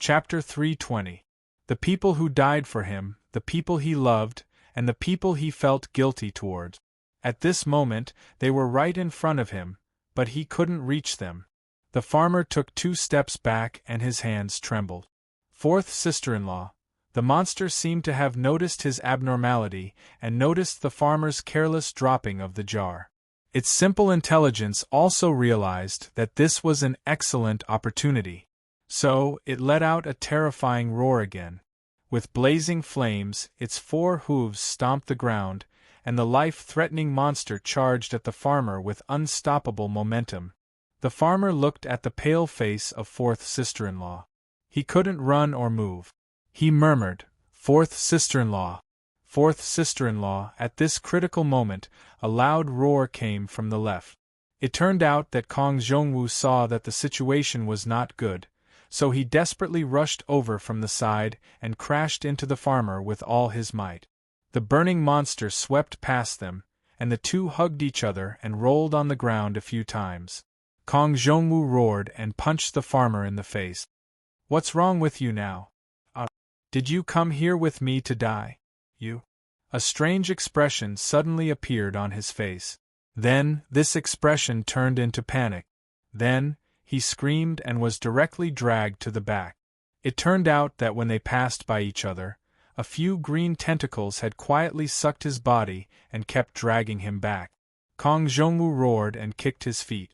Chapter 320. The people who died for him, the people he loved, and the people he felt guilty toward. At this moment, they were right in front of him, but he couldn't reach them. The farmer took 2 steps back and his hands trembled. Fourth sister-in-law. The monster seemed to have noticed his abnormality and noticed the farmer's careless dropping of the jar. Its simple intelligence also realized that this was an excellent opportunity. So, it let out a terrifying roar again. With blazing flames, its 4 hooves stomped the ground, and the life-threatening monster charged at the farmer with unstoppable momentum. The farmer looked at the pale face of fourth sister-in-law. He couldn't run or move. He murmured, "Fourth sister-in-law! Fourth sister-in-law!" At this critical moment, a loud roar came from the left. It turned out that Kong Zhongwu saw that the situation was not good, so he desperately rushed over from the side and crashed into the farmer with all his might. The burning monster swept past them, and the 2 hugged each other and rolled on the ground a few times. Kong Zhongwu roared and punched the farmer in the face. "What's wrong with you now? Did you come here with me to die? You?" A strange expression suddenly appeared on his face. Then, this expression turned into panic. Then, he screamed and was directly dragged to the back. It turned out that when they passed by each other, a few green tentacles had quietly sucked his body and kept dragging him back. Kong Zhongwu roared and kicked his feet.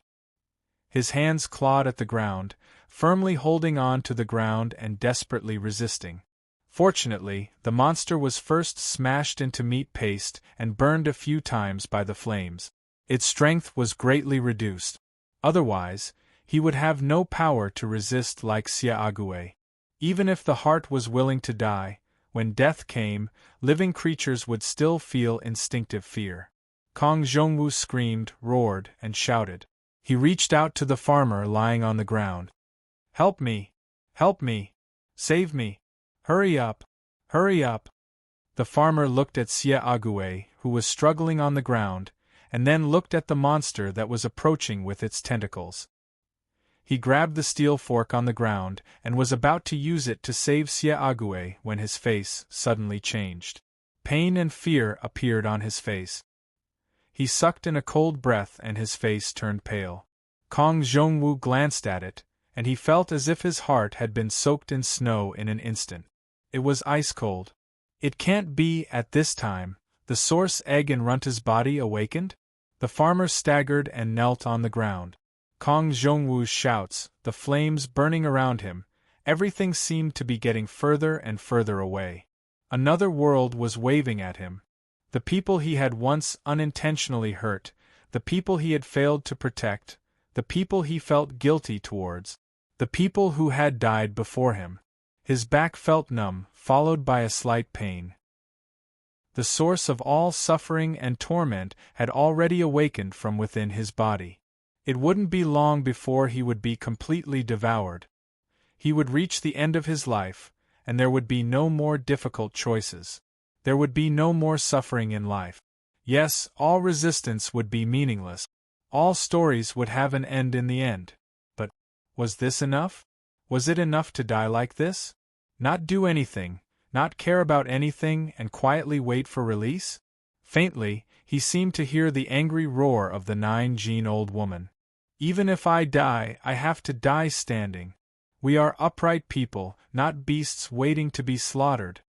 His hands clawed at the ground, firmly holding on to the ground and desperately resisting. Fortunately, the monster was first smashed into meat paste and burned a few times by the flames. Its strength was greatly reduced. Otherwise, he would have no power to resist like Xia Ague. Even if the heart was willing to die, when death came, living creatures would still feel instinctive fear. Kong Zhongwu screamed, roared, and shouted. He reached out to the farmer lying on the ground. "Help me! Help me! Save me! Hurry up! Hurry up!" The farmer looked at Xia Ague, who was struggling on the ground, and then looked at the monster that was approaching with its tentacles. He grabbed the steel fork on the ground and was about to use it to save Xia Ague when his face suddenly changed. Pain and fear appeared on his face. He sucked in a cold breath and his face turned pale. Kong Zhongwu glanced at it, and he felt as if his heart had been soaked in snow in an instant. It was ice cold. It can't be at this time. The source egg in Runta's body awakened? The farmer staggered and knelt on the ground. Kong Zhongwu's shouts, the flames burning around him, everything seemed to be getting further and further away. Another world was waving at him. The people he had once unintentionally hurt, the people he had failed to protect, the people he felt guilty towards, the people who had died before him. His back felt numb, followed by a slight pain. The source of all suffering and torment had already awakened from within his body. It wouldn't be long before he would be completely devoured. He would reach the end of his life, and there would be no more difficult choices. There would be no more suffering in life. Yes, all resistance would be meaningless. All stories would have an end in the end. But, was this enough? Was it enough to die like this? Not do anything, not care about anything and quietly wait for release? Faintly, he seemed to hear the angry roar of the 9-gene-old woman. "Even if I die, I have to die standing. We are upright people, not beasts waiting to be slaughtered."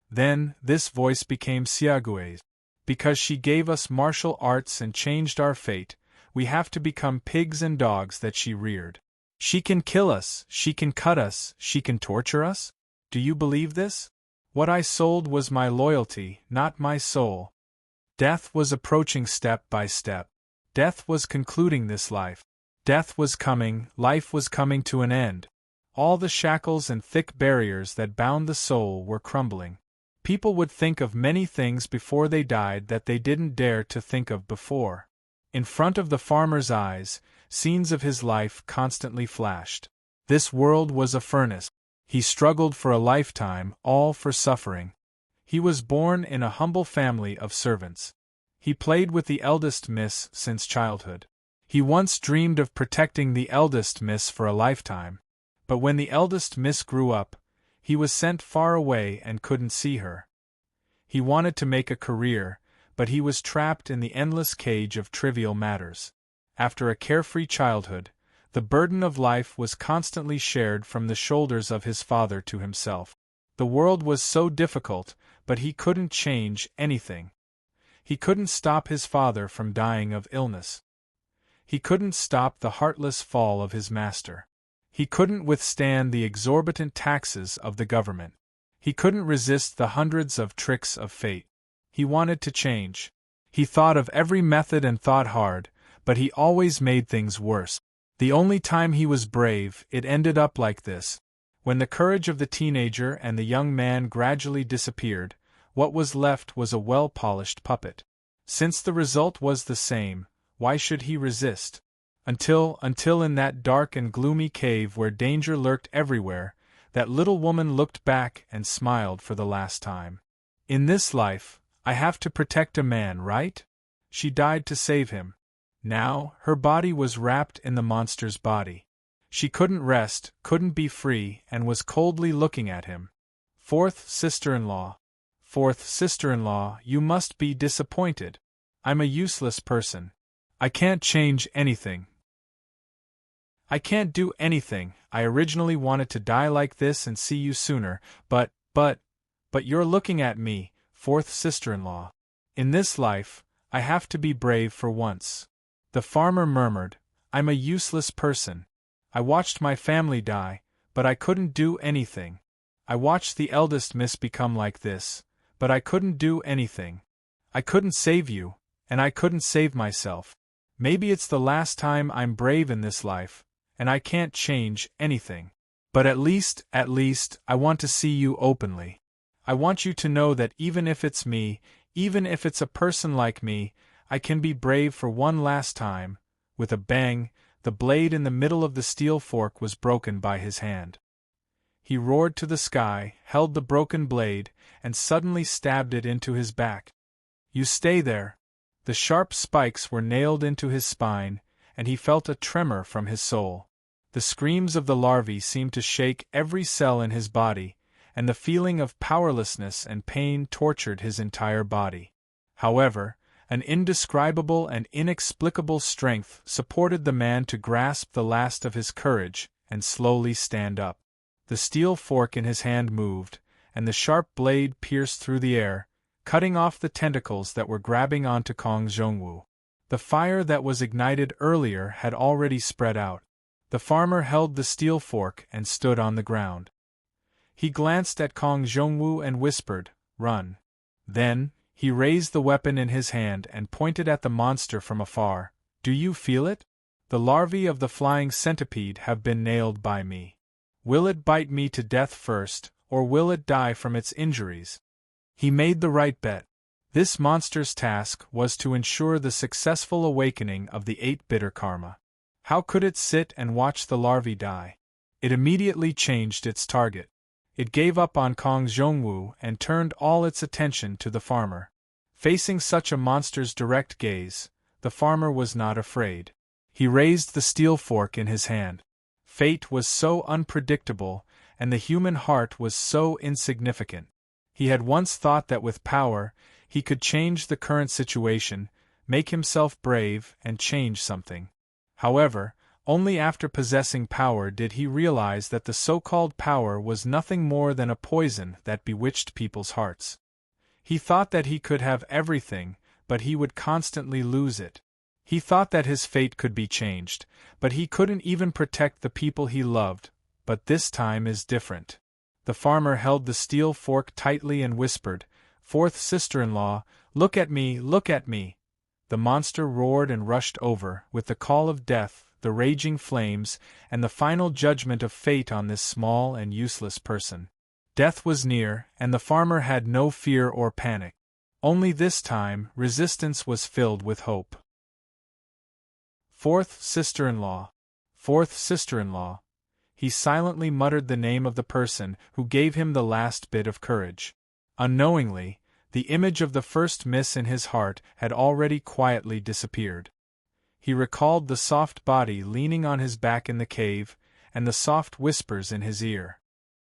Then, this voice became Xiaogui's. "Because she gave us martial arts and changed our fate, we have to become pigs and dogs that she reared. She can kill us, she can cut us, she can torture us? Do you believe this? What I sold was my loyalty, not my soul." Death was approaching step by step. Death was concluding this life. Death was coming, life was coming to an end. All the shackles and thick barriers that bound the soul were crumbling. People would think of many things before they died that they didn't dare to think of before. In front of the farmer's eyes, scenes of his life constantly flashed. This world was a furnace. He struggled for a lifetime, all for suffering. He was born in a humble family of servants. He played with the eldest miss since childhood. He once dreamed of protecting the eldest miss for a lifetime. But when the eldest miss grew up, he was sent far away and couldn't see her. He wanted to make a career, but he was trapped in the endless cage of trivial matters. After a carefree childhood, the burden of life was constantly shared from the shoulders of his father to himself. The world was so difficult, but he couldn't change anything. He couldn't stop his father from dying of illness. He couldn't stop the heartless fall of his master. He couldn't withstand the exorbitant taxes of the government. He couldn't resist the hundreds of tricks of fate. He wanted to change. He thought of every method and thought hard, but he always made things worse. The only time he was brave, it ended up like this. When the courage of the teenager and the young man gradually disappeared, what was left was a well-polished puppet. Since the result was the same, why should he resist? Until in that dark and gloomy cave where danger lurked everywhere, that little woman looked back and smiled for the last time. In this life, I have to protect a man, right? She died to save him. Now, her body was wrapped in the monster's body. She couldn't rest, couldn't be free, and was coldly looking at him. Fourth sister-in-law, you must be disappointed. I'm a useless person. I can't change anything. I can't do anything. I originally wanted to die like this and see you sooner, but you're looking at me, fourth sister-in-law. In this life, I have to be brave for once. The farmer murmured, I'm a useless person. I watched my family die, but I couldn't do anything. I watched the eldest miss become like this, but I couldn't do anything. I couldn't save you, and I couldn't save myself. Maybe it's the last time I'm brave in this life, and I can't change anything. But at least, I want to see you openly. I want you to know that even if it's me, even if it's a person like me, I can be brave for one last time. With a bang, the blade in the middle of the steel fork was broken by his hand. He roared to the sky, held the broken blade, and suddenly stabbed it into his back. You stay there. The sharp spikes were nailed into his spine, and he felt a tremor from his soul. The screams of the larvae seemed to shake every cell in his body, and the feeling of powerlessness and pain tortured his entire body. However, an indescribable and inexplicable strength supported the man to grasp the last of his courage and slowly stand up. The steel fork in his hand moved, and the sharp blade pierced through the air, cutting off the tentacles that were grabbing onto Kong Zhongwu. The fire that was ignited earlier had already spread out. The farmer held the steel fork and stood on the ground. He glanced at Kong Zhongwu and whispered, "Run." Then, he raised the weapon in his hand and pointed at the monster from afar. Do you feel it? The larvae of the flying centipede have been nailed by me. Will it bite me to death first, or will it die from its injuries? He made the right bet. This monster's task was to ensure the successful awakening of the 8 bitter karma. How could it sit and watch the larvae die? It immediately changed its target. It gave up on Kong Zhongwu and turned all its attention to the farmer. Facing such a monster's direct gaze, the farmer was not afraid. He raised the steel fork in his hand. Fate was so unpredictable, and the human heart was so insignificant. He had once thought that with power, he could change the current situation, make himself brave, and change something. However, only after possessing power did he realize that the so-called power was nothing more than a poison that bewitched people's hearts. He thought that he could have everything, but he would constantly lose it. He thought that his fate could be changed, but he couldn't even protect the people he loved. But this time is different. The farmer held the steel fork tightly and whispered, "Fourth sister-in-law, look at me, look at me." The monster roared and rushed over, with the call of death, the raging flames, and the final judgment of fate on this small and useless person. Death was near, and the farmer had no fear or panic. Only this time, resistance was filled with hope. Fourth sister-in-law, he silently muttered the name of the person who gave him the last bit of courage. Unknowingly, the image of the first miss in his heart had already quietly disappeared. He recalled the soft body leaning on his back in the cave, and the soft whispers in his ear.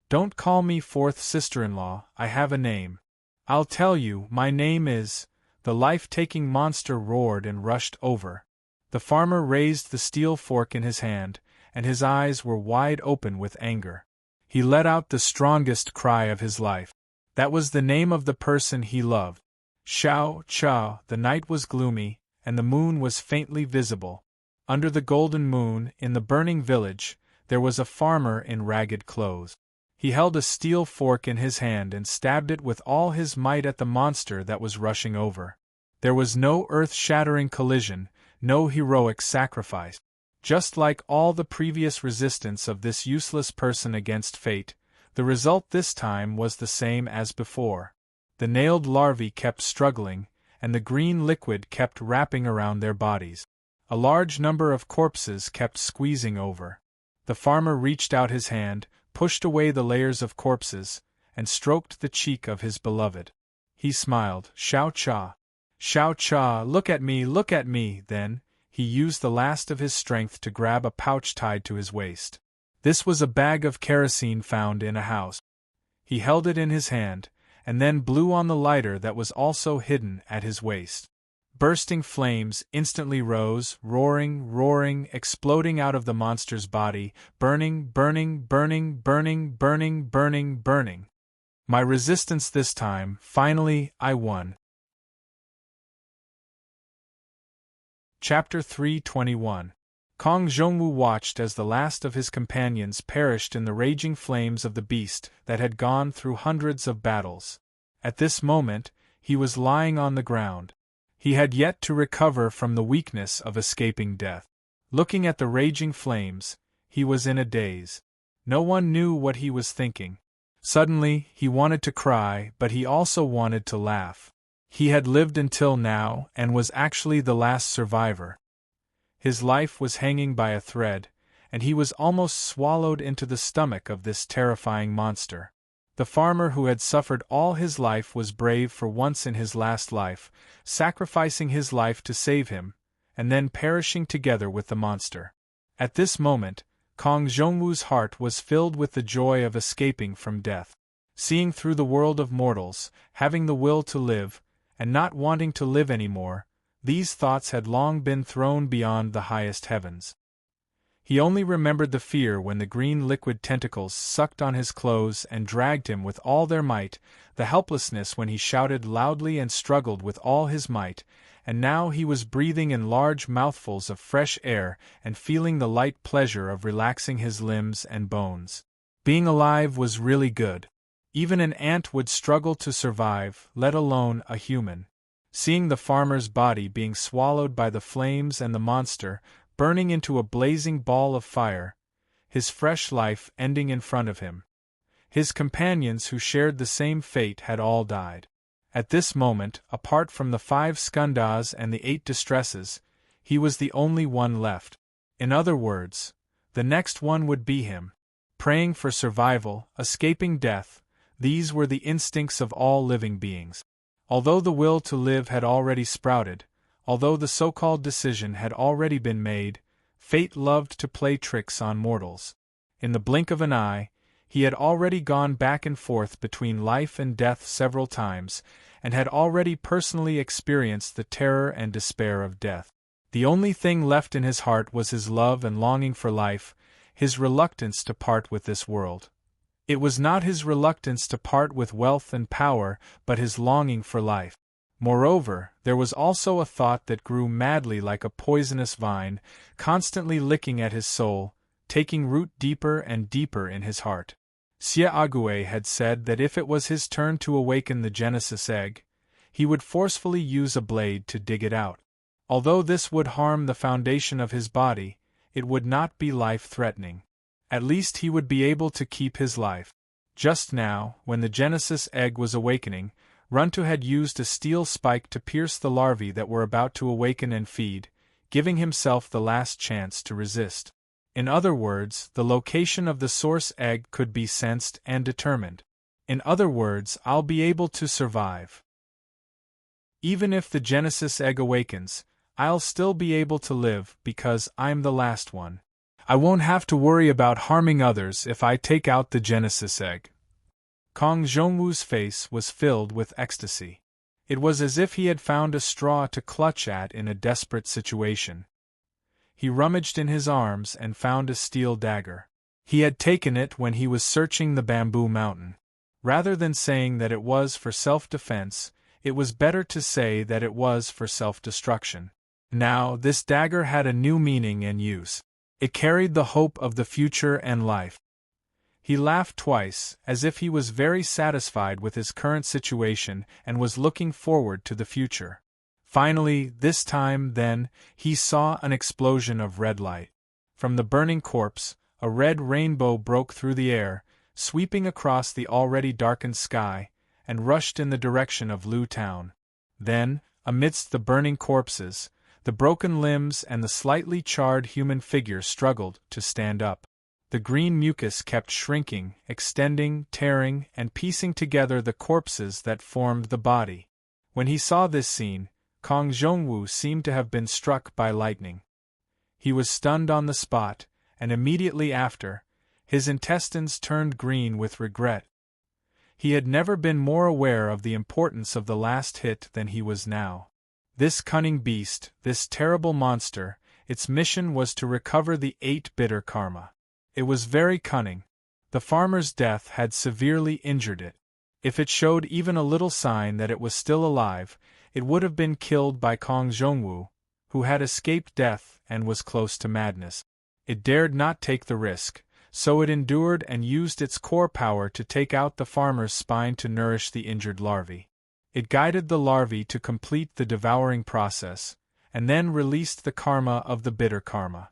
"Don't call me fourth sister-in-law, I have a name. I'll tell you, my name is—" The life-taking monster roared and rushed over. The farmer raised the steel fork in his hand, and his eyes were wide open with anger. He let out the strongest cry of his life. That was the name of the person he loved. Xiao Cha. The night was gloomy, and the moon was faintly visible. Under the golden moon, in the burning village, there was a farmer in ragged clothes. He held a steel fork in his hand and stabbed it with all his might at the monster that was rushing over. There was no earth-shattering collision, no heroic sacrifice. Just like all the previous resistance of this useless person against fate, the result this time was the same as before. The nailed larvae kept struggling, and the green liquid kept wrapping around their bodies. A large number of corpses kept squeezing over. The farmer reached out his hand, pushed away the layers of corpses, and stroked the cheek of his beloved. He smiled. "Xiao Cha. Xiao Cha, look at me, look at me!" Then, he used the last of his strength to grab a pouch tied to his waist. This was a bag of kerosene found in a house. He held it in his hand, and then blew on the lighter that was also hidden at his waist. Bursting flames instantly rose, roaring, roaring, exploding out of the monster's body, burning, burning, burning, burning, burning, burning, burning. My resistance this time, finally, I won. Chapter 321. Kong Zhongwu watched as the last of his companions perished in the raging flames of the beast that had gone through hundreds of battles. At this moment, he was lying on the ground. He had yet to recover from the weakness of escaping death. Looking at the raging flames, he was in a daze. No one knew what he was thinking. Suddenly, he wanted to cry, but he also wanted to laugh. He had lived until now and was actually the last survivor. His life was hanging by a thread, and he was almost swallowed into the stomach of this terrifying monster. The farmer who had suffered all his life was brave for once in his last life, sacrificing his life to save him, and then perishing together with the monster. At this moment, Kong Zhongwu's heart was filled with the joy of escaping from death. Seeing through the world of mortals, having the will to live, and not wanting to live anymore, these thoughts had long been thrown beyond the highest heavens. He only remembered the fear when the green liquid tentacles sucked on his clothes and dragged him with all their might, the helplessness when he shouted loudly and struggled with all his might, and now he was breathing in large mouthfuls of fresh air and feeling the light pleasure of relaxing his limbs and bones. Being alive was really good. Even an ant would struggle to survive, let alone a human. Seeing the farmer's body being swallowed by the flames and the monster burning into a blazing ball of fire, his fresh life ending in front of him. His companions who shared the same fate had all died. At this moment, apart from the 5 skandhas and the 8 distresses, he was the only one left. In other words, the next one would be him. Praying for survival, escaping death, these were the instincts of all living beings. Although the will to live had already sprouted, although the so-called decision had already been made, fate loved to play tricks on mortals. In the blink of an eye, he had already gone back and forth between life and death several times, and had already personally experienced the terror and despair of death. The only thing left in his heart was his love and longing for life, his reluctance to part with this world. It was not his reluctance to part with wealth and power, but his longing for life. Moreover, there was also a thought that grew madly like a poisonous vine, constantly licking at his soul, taking root deeper and deeper in his heart. Xie Ague had said that if it was his turn to awaken the Genesis egg, he would forcefully use a blade to dig it out. Although this would harm the foundation of his body, it would not be life-threatening. At least he would be able to keep his life. Just now, when the Genesis egg was awakening, Runtu had used a steel spike to pierce the larvae that were about to awaken and feed, giving himself the last chance to resist. In other words, the location of the source egg could be sensed and determined. In other words, I'll be able to survive. Even if the Genesis egg awakens, I'll still be able to live because I'm the last one. I won't have to worry about harming others if I take out the Genesis egg. Kong Zhongwu's face was filled with ecstasy. It was as if he had found a straw to clutch at in a desperate situation. He rummaged in his arms and found a steel dagger. He had taken it when he was searching the bamboo mountain. Rather than saying that it was for self-defense, it was better to say that it was for self-destruction. Now, this dagger had a new meaning and use. It carried the hope of the future and life. He laughed twice, as if he was very satisfied with his current situation and was looking forward to the future. Finally, this time, then, he saw an explosion of red light. From the burning corpse, a red rainbow broke through the air, sweeping across the already darkened sky, and rushed in the direction of Lu Town. Then, amidst the burning corpses, the broken limbs and the slightly charred human figure struggled to stand up. The green mucus kept shrinking, extending, tearing, and piecing together the corpses that formed the body. When he saw this scene, Kong Zhongwu seemed to have been struck by lightning. He was stunned on the spot, and immediately after, his intestines turned green with regret. He had never been more aware of the importance of the last hit than he was now. This cunning beast, this terrible monster, its mission was to recover the 8 bitter karma. It was very cunning. The farmer's death had severely injured it. If it showed even a little sign that it was still alive, it would have been killed by Kong Zhongwu, who had escaped death and was close to madness. It dared not take the risk, so it endured and used its core power to take out the farmer's spine to nourish the injured larvae. It guided the larvae to complete the devouring process, and then released the karma of the bitter karma.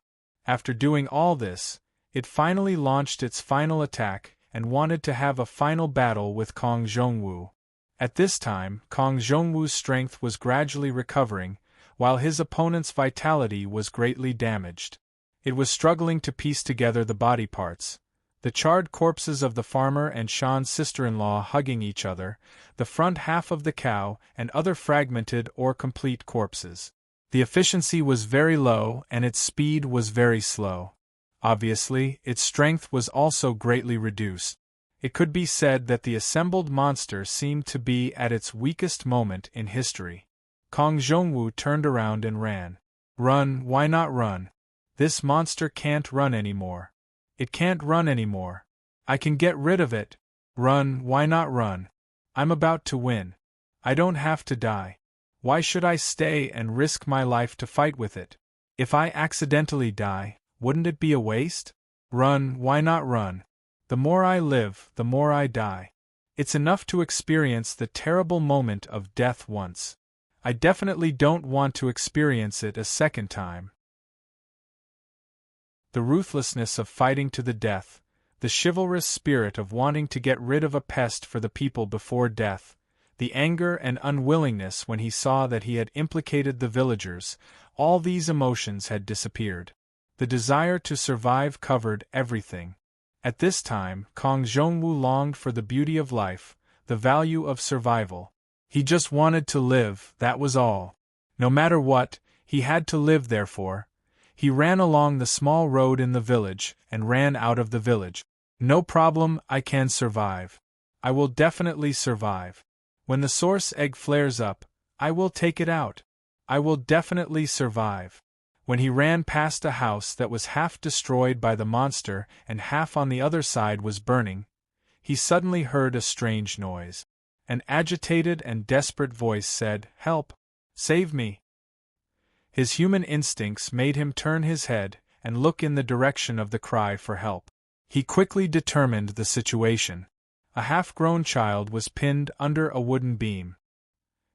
After doing all this, it finally launched its final attack and wanted to have a final battle with Kong Zhongwu. At this time, Kong Zhongwu's strength was gradually recovering, while his opponent's vitality was greatly damaged. It was struggling to piece together the body parts, the charred corpses of the farmer and Shan's sister-in-law hugging each other, the front half of the cow, and other fragmented or complete corpses. The efficiency was very low and its speed was very slow. Obviously, its strength was also greatly reduced. It could be said that the assembled monster seemed to be at its weakest moment in history. Kong Zhongwu turned around and ran. Run, why not run? This monster can't run anymore. It can't run anymore. I can get rid of it. Run, why not run? I'm about to win. I don't have to die. Why should I stay and risk my life to fight with it? If I accidentally die, wouldn't it be a waste? Run, why not run? The more I live, the more I die. It's enough to experience the terrible moment of death once. I definitely don't want to experience it a second time. The ruthlessness of fighting to the death, the chivalrous spirit of wanting to get rid of a pest for the people before death, the anger and unwillingness when he saw that he had implicated the villagers, all these emotions had disappeared. The desire to survive covered everything. At this time, Kong Zhongwu longed for the beauty of life, the value of survival. He just wanted to live, that was all. No matter what, he had to live therefore. He ran along the small road in the village, and ran out of the village. No problem, I can survive. I will definitely survive. When the source egg flares up, I will take it out. I will definitely survive. When he ran past a house that was half destroyed by the monster and half on the other side was burning, he suddenly heard a strange noise. An agitated and desperate voice said, "Help! Save me!" His human instincts made him turn his head and look in the direction of the cry for help. He quickly determined the situation. A half-grown child was pinned under a wooden beam.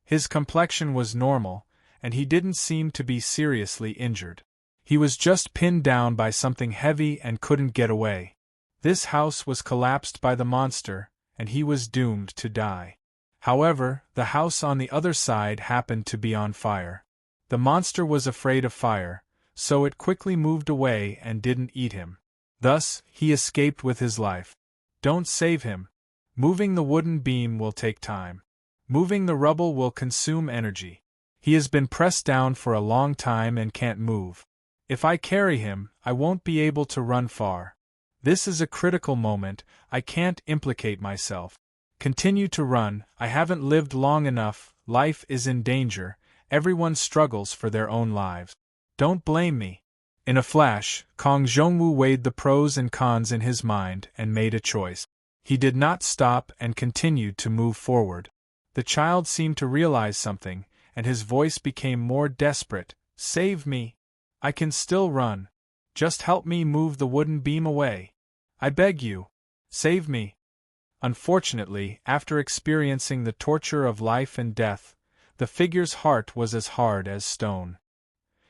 His complexion was normal, and he didn't seem to be seriously injured. He was just pinned down by something heavy and couldn't get away. This house was collapsed by the monster, and he was doomed to die. However, the house on the other side happened to be on fire. The monster was afraid of fire, so it quickly moved away and didn't eat him. Thus, he escaped with his life. Don't save him. Moving the wooden beam will take time. Moving the rubble will consume energy. He has been pressed down for a long time and can't move. If I carry him, I won't be able to run far. This is a critical moment, I can't implicate myself. Continue to run, I haven't lived long enough, life is in danger, everyone struggles for their own lives. Don't blame me. In a flash, Kong Zhongwu weighed the pros and cons in his mind and made a choice. He did not stop and continued to move forward. The child seemed to realize something, and his voice became more desperate. Save me! I can still run. Just help me move the wooden beam away. I beg you. Save me. Unfortunately, after experiencing the torture of life and death, the figure's heart was as hard as stone.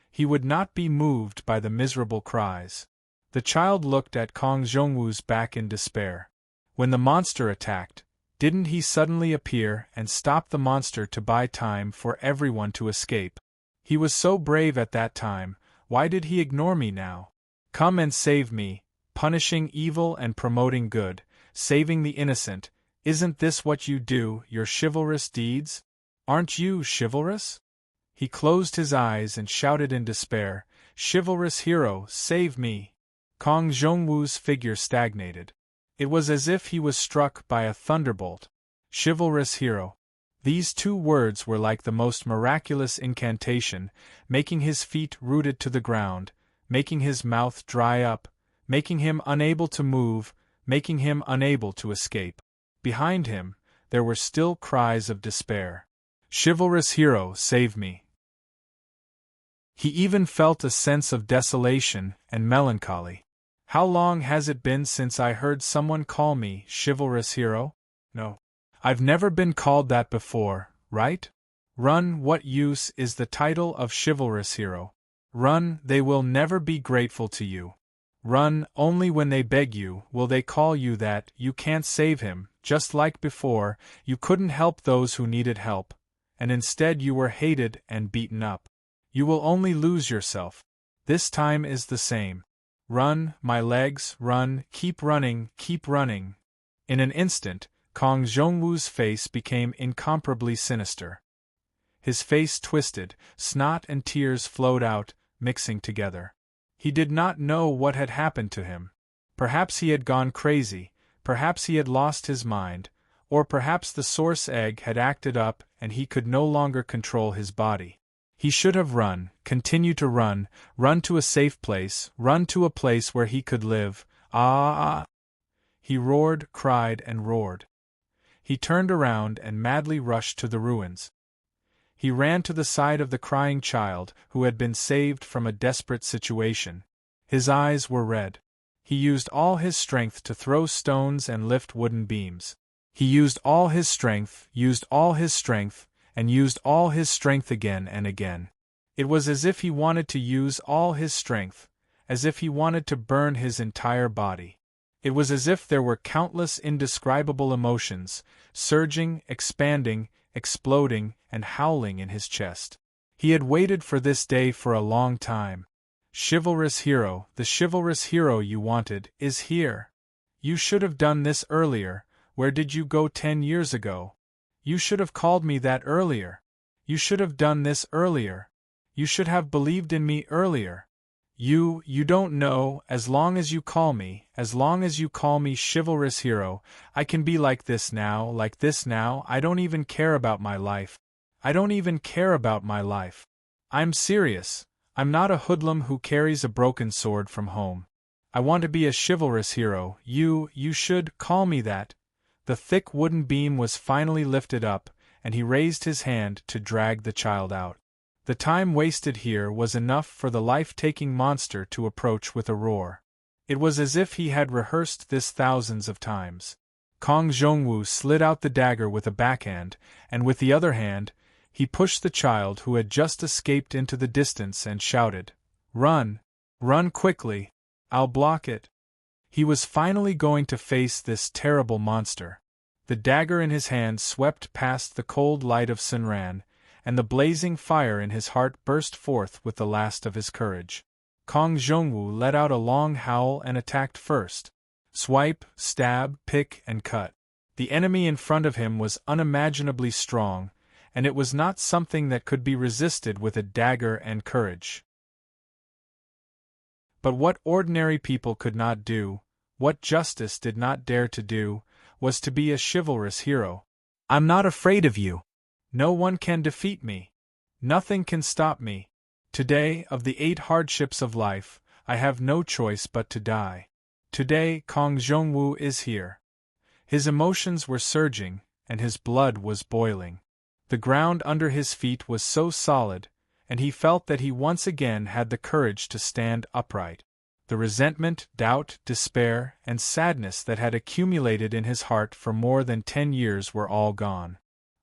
He would not be moved by the miserable cries. The child looked at Kong Zhongwu's back in despair. When the monster attacked, didn't he suddenly appear and stop the monster to buy time for everyone to escape? He was so brave at that time, why did he ignore me now? Come and save me, punishing evil and promoting good, saving the innocent, isn't this what you do, your chivalrous deeds? Aren't you chivalrous? He closed his eyes and shouted in despair, Chivalrous hero, save me! Kong Zhongwu's figure stagnated. It was as if he was struck by a thunderbolt. Chivalrous hero. These two words were like the most miraculous incantation, making his feet rooted to the ground, making his mouth dry up, making him unable to move, making him unable to escape. Behind him, there were still cries of despair. Chivalrous hero, save me! He even felt a sense of desolation and melancholy. How long has it been since I heard someone call me chivalrous hero? No. I've never been called that before, right? Run, what use is the title of chivalrous hero? Run, they will never be grateful to you. Run, only when they beg you will they call you that. You can't save him, just like before, you couldn't help those who needed help, and instead you were hated and beaten up. You will only lose yourself. This time is the same. Run, my legs, run, keep running, keep running. In an instant, Kong Zhongwu's face became incomparably sinister. His face twisted, snot and tears flowed out, mixing together. He did not know what had happened to him. Perhaps he had gone crazy, perhaps he had lost his mind, or perhaps the source egg had acted up and he could no longer control his body. He should have run, continue to run to a safe place, run to a place where he could live. Ah! He roared, cried, and roared. He turned around and madly rushed to the ruins. He ran to the side of the crying child, who had been saved from a desperate situation. His eyes were red. He used all his strength to throw stones and lift wooden beams. He used all his strength, and used all his strength again and again. It was as if he wanted to use all his strength, as if he wanted to burn his entire body. It was as if there were countless indescribable emotions, surging, expanding, exploding, and howling in his chest. He had waited for this day for a long time. Chivalrous hero, the chivalrous hero you wanted, is here. You should have done this earlier. Where did you go 10 years ago? You should have called me that earlier. You should have done this earlier. You should have believed in me earlier. You don't know, as long as you call me chivalrous hero, I can be like this now, I don't even care about my life. I'm serious, I'm not a hoodlum who carries a broken sword from home. I want to be a chivalrous hero, you should call me that. The thick wooden beam was finally lifted up, and he raised his hand to drag the child out. The time wasted here was enough for the life-taking monster to approach with a roar. It was as if he had rehearsed this thousands of times. Kong Zhongwu slid out the dagger with a backhand, and with the other hand, he pushed the child who had just escaped into the distance and shouted, "Run! Run quickly! I'll block it!" He was finally going to face this terrible monster. The dagger in his hand swept past the cold light of Sunran, and the blazing fire in his heart burst forth with the last of his courage. Kong Zhongwu let out a long howl and attacked first. Swipe, stab, pick, and cut. The enemy in front of him was unimaginably strong, and it was not something that could be resisted with a dagger and courage. But what ordinary people could not do, what justice did not dare to do, was to be a chivalrous hero. I'm not afraid of you. No one can defeat me. Nothing can stop me. Today, of the 8 hardships of life, I have no choice but to die. Today, Kong Zhongwu is here. His emotions were surging, and his blood was boiling. The ground under his feet was so solid, and he felt that he once again had the courage to stand upright. The resentment, doubt, despair, and sadness that had accumulated in his heart for more than 10 years were all gone.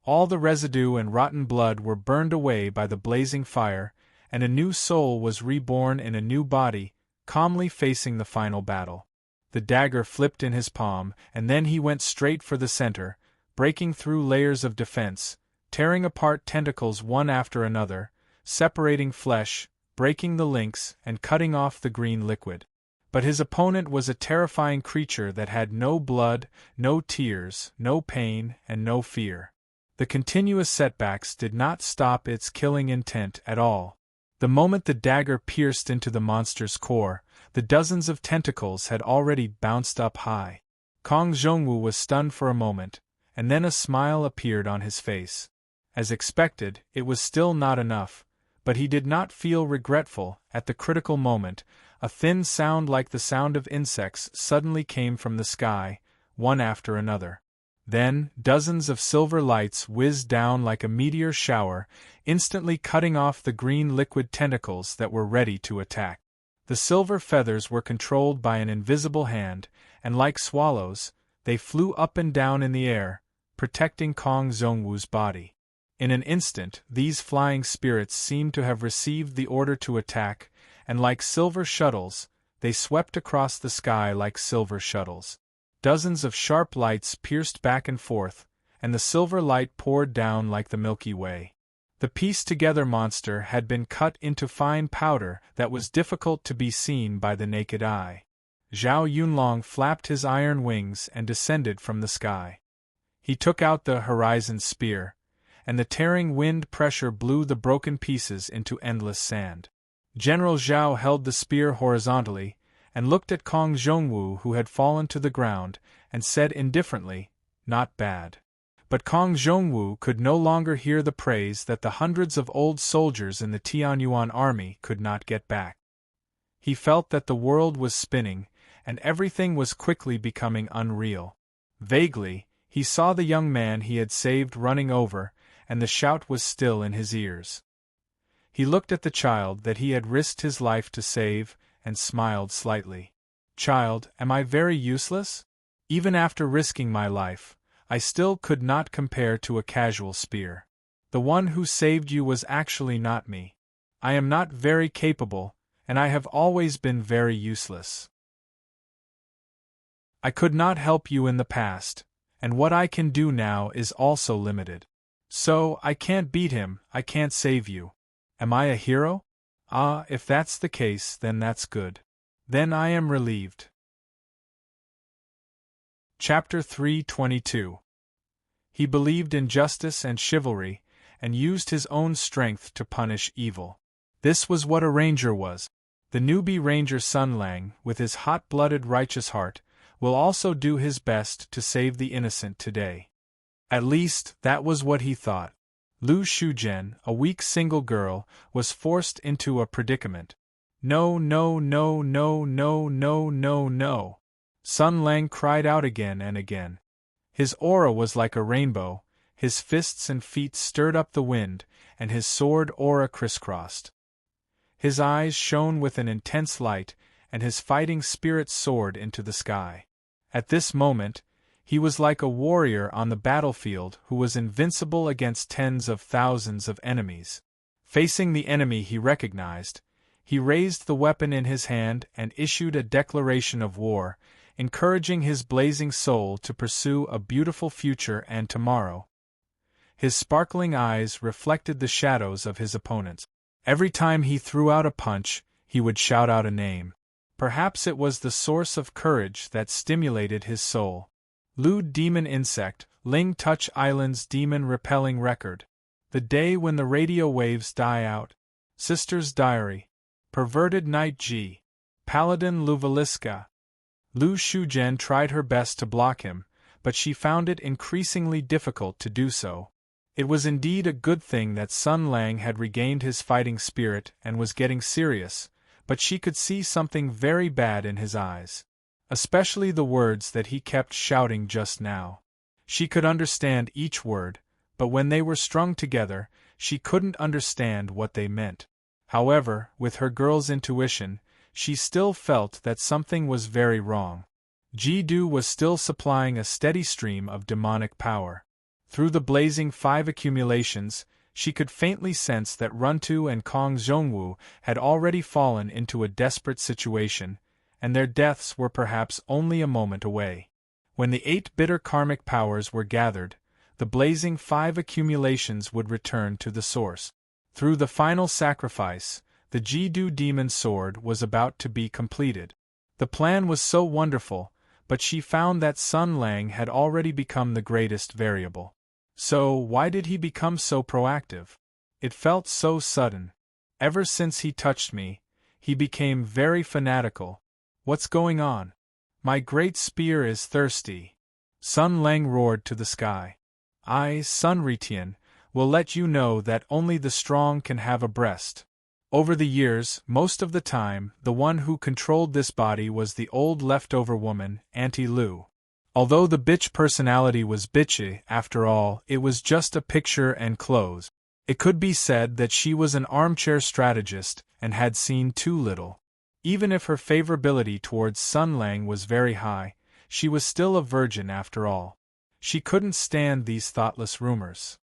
All the residue and rotten blood were burned away by the blazing fire, and a new soul was reborn in a new body, calmly facing the final battle. The dagger flipped in his palm, and then he went straight for the center, breaking through layers of defense, tearing apart tentacles one after another, separating flesh, breaking the links, and cutting off the green liquid. But his opponent was a terrifying creature that had no blood, no tears, no pain, and no fear. The continuous setbacks did not stop its killing intent at all. The moment the dagger pierced into the monster's core, the dozens of tentacles had already bounced up high. Kong Zhongwu was stunned for a moment, and then a smile appeared on his face. As expected, it was still not enough, but he did not feel regretful. At the critical moment, a thin sound like the sound of insects suddenly came from the sky, one after another. Then, dozens of silver lights whizzed down like a meteor shower, instantly cutting off the green liquid tentacles that were ready to attack. The silver feathers were controlled by an invisible hand, and like swallows, they flew up and down in the air, protecting Kong Zhongwu's body. In an instant, these flying spirits seemed to have received the order to attack, and like silver shuttles, they swept across the sky like silver shuttles. Dozens of sharp lights pierced back and forth, and the silver light poured down like the Milky Way. The pieced-together monster had been cut into fine powder that was difficult to be seen by the naked eye. Zhao Yunlong flapped his iron wings and descended from the sky. He took out the horizon spear, and the tearing wind pressure blew the broken pieces into endless sand. General Zhao held the spear horizontally, and looked at Kong Zhongwu, who had fallen to the ground, and said indifferently, "Not bad." But Kong Zhongwu could no longer hear the praise that the hundreds of old soldiers in the Tianyuan army could not get back. He felt that the world was spinning, and everything was quickly becoming unreal. Vaguely, he saw the young man he had saved running over, and the shout was still in his ears. He looked at the child that he had risked his life to save, and smiled slightly. "Child, am I very useless? Even after risking my life, I still could not compare to a casual spear. The one who saved you was actually not me. I am not very capable, and I have always been very useless. I could not help you in the past, and what I can do now is also limited. So, I can't beat him, I can't save you. Am I a hero? Ah, if that's the case, then that's good. Then I am relieved." Chapter 322. He believed in justice and chivalry, and used his own strength to punish evil. This was what a ranger was. The newbie ranger Sun Lang, with his hot-blooded righteous heart, will also do his best to save the innocent today. At least, that was what he thought. Lu Shuzhen, a weak single girl, was forced into a predicament. "No, no, no, no, no, no, no, no!" Sun Lang cried out again and again. His aura was like a rainbow, his fists and feet stirred up the wind, and his sword aura crisscrossed. His eyes shone with an intense light, and his fighting spirit soared into the sky. At this moment, he was like a warrior on the battlefield who was invincible against tens of thousands of enemies. Facing the enemy he recognized, he raised the weapon in his hand and issued a declaration of war, encouraging his blazing soul to pursue a beautiful future and tomorrow. His sparkling eyes reflected the shadows of his opponents. Every time he threw out a punch, he would shout out a name. Perhaps it was the source of courage that stimulated his soul. Lewd Demon Insect, Ling Touch Island's Demon Repelling Record. The Day When the Radio Waves Die Out. Sister's Diary. Perverted Night G. Paladin Luvaliska. Lu Shuzhen tried her best to block him, but she found it increasingly difficult to do so. It was indeed a good thing that Sun Lang had regained his fighting spirit and was getting serious, but she could see something very bad in his eyes. Especially the words that he kept shouting just now. She could understand each word, but when they were strung together, she couldn't understand what they meant. However, with her girl's intuition, she still felt that something was very wrong. Ji-Du was still supplying a steady stream of demonic power. Through the blazing 5 accumulations, she could faintly sense that Runtu and Kong Zhongwu had already fallen into a desperate situation, and their deaths were perhaps only a moment away. When the 8 bitter karmic powers were gathered, the blazing 5 accumulations would return to the source. Through the final sacrifice, the Ji-Du demon sword was about to be completed. The plan was so wonderful, but she found that Sun Lang had already become the greatest variable. So, why did he become so proactive? It felt so sudden. Ever since he touched me, he became very fanatical. What's going on? My great spear is thirsty. Sun Lang roared to the sky. I, Sun Ritian, will let you know that only the strong can have a breast. Over the years, most of the time, the one who controlled this body was the old leftover woman, Auntie Lu. Although the bitch personality was bitchy, after all, it was just a picture and clothes. It could be said that she was an armchair strategist and had seen too little. Even if her favorability towards Sun Lang was very high, she was still a virgin after all. She couldn't stand these thoughtless rumors.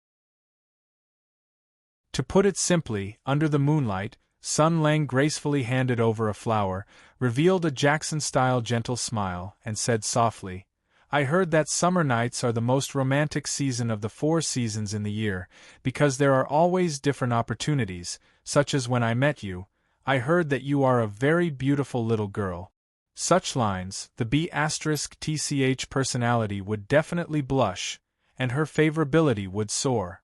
To put it simply, under the moonlight, Sun Lang gracefully handed over a flower, revealed a Jackson-style gentle smile, and said softly, I heard that summer nights are the most romantic season of the 4 seasons in the year, because there are always different opportunities, such as when I met you. I heard that you are a very beautiful little girl. Such lines, the B*TCH personality would definitely blush, and her favorability would soar.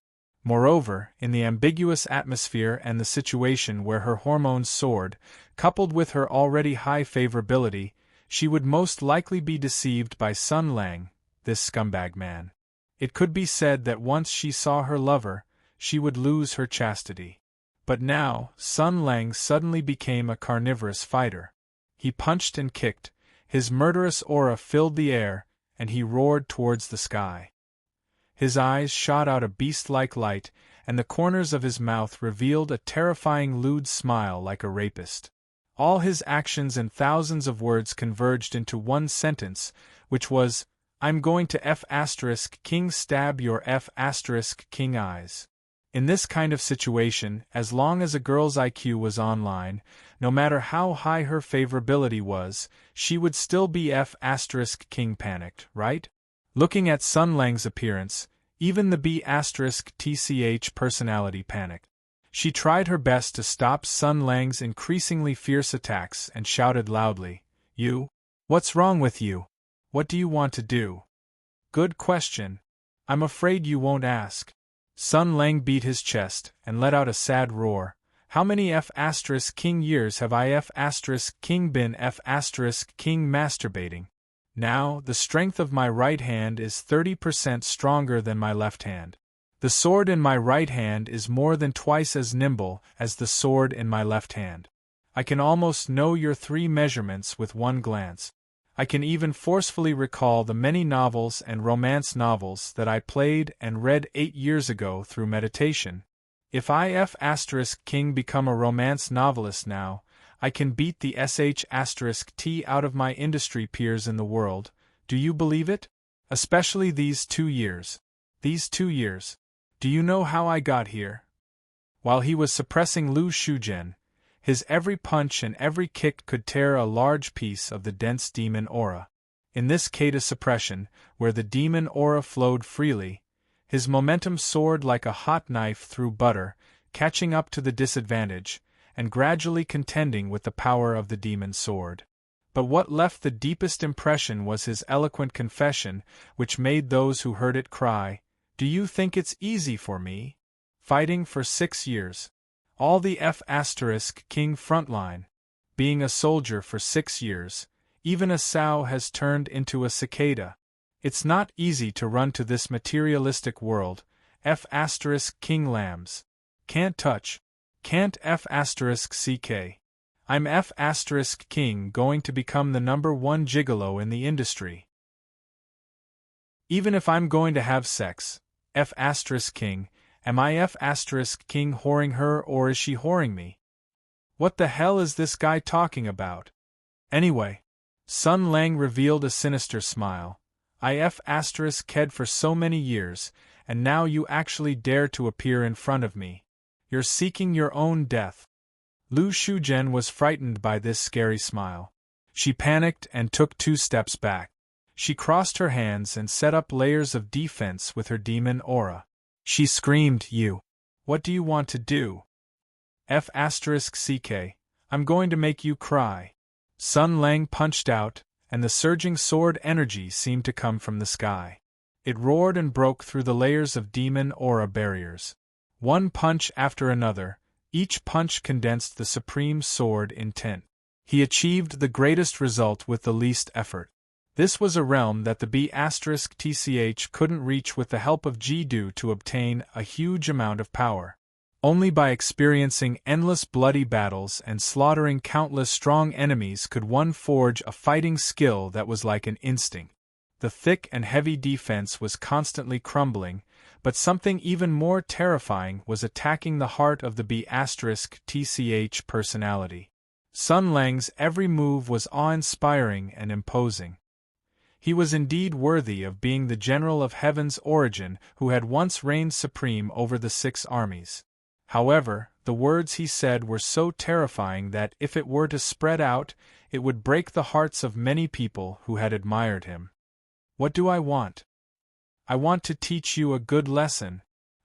Moreover, in the ambiguous atmosphere and the situation where her hormones soared, coupled with her already high favorability, she would most likely be deceived by Sun Lang, this scumbag man. It could be said that once she saw her lover, she would lose her chastity. But now, Sun Lang suddenly became a carnivorous fighter. He punched and kicked, his murderous aura filled the air, and he roared towards the sky. His eyes shot out a beast-like light, and the corners of his mouth revealed a terrifying lewd smile like a rapist. All his actions and thousands of words converged into one sentence, which was, I'm going to F*King stab your F*King eyes. In this kind of situation, as long as a girl's IQ was online, no matter how high her favorability was, she would still be F*King panicked, right? Looking at Sun Lang's appearance, even the B*TCH personality panicked. She tried her best to stop Sun Lang's increasingly fierce attacks and shouted loudly, You? What's wrong with you? What do you want to do? Good question. I'm afraid you won't ask. Sun Lang beat his chest and let out a sad roar. How many F*King years have I F*King been F*King masturbating? Now, the strength of my right hand is 30% stronger than my left hand. The sword in my right hand is more than twice as nimble as the sword in my left hand. I can almost know your 3 measurements with one glance. I can even forcefully recall the many novels and romance novels that I played and read 8 years ago through meditation. If I F*King become a romance novelist now, I can beat the SH*T out of my industry peers in the world. Do you believe it? Especially these 2 years. These 2 years. Do you know how I got here? While he was suppressing Lu Shuzhen, his every punch and every kick could tear a large piece of the dense demon aura. In this kata suppression, where the demon aura flowed freely, his momentum soared like a hot knife through butter, catching up to the disadvantage, and gradually contending with the power of the demon sword. But what left the deepest impression was his eloquent confession, which made those who heard it cry, Do you think it's easy for me? Fighting for 6 years. All the F*King frontline. being a soldier for 6 years, even a sow has turned into a cicada. It's not easy to run to this materialistic world, King lambs. Can't touch. Can't *ck. I'm King going to become the #1 gigolo in the industry. Even if I'm going to have sex, King, am I King whoring her or is she whoring me? What the hell is this guy talking about? Anyway, Sun Lang revealed a sinister smile. I ked for so many years, and now you actually dare to appear in front of me. You're seeking your own death. Lu Shujian was frightened by this scary smile. She panicked and took 2 steps back. She crossed her hands and set up layers of defense with her demon aura. She screamed, "You! What do you want to do? *ck, I'm going to make you cry." Sun Lang punched out, and the surging sword energy seemed to come from the sky. It roared and broke through the layers of demon aura barriers. One punch after another, each punch condensed the supreme sword intent. He achieved the greatest result with the least effort. This was a realm that the B*TCH couldn't reach with the help of Jidu to obtain a huge amount of power. Only by experiencing endless bloody battles and slaughtering countless strong enemies could one forge a fighting skill that was like an instinct. The thick and heavy defense was constantly crumbling, but something even more terrifying was attacking the heart of the B*TCH personality. Sun Lang's every move was awe-inspiring and imposing. He was indeed worthy of being the general of Heaven's origin who had once reigned supreme over the 6 armies. However, the words he said were so terrifying that if it were to spread out, it would break the hearts of many people who had admired him. What do I want? I want to teach you a good lesson.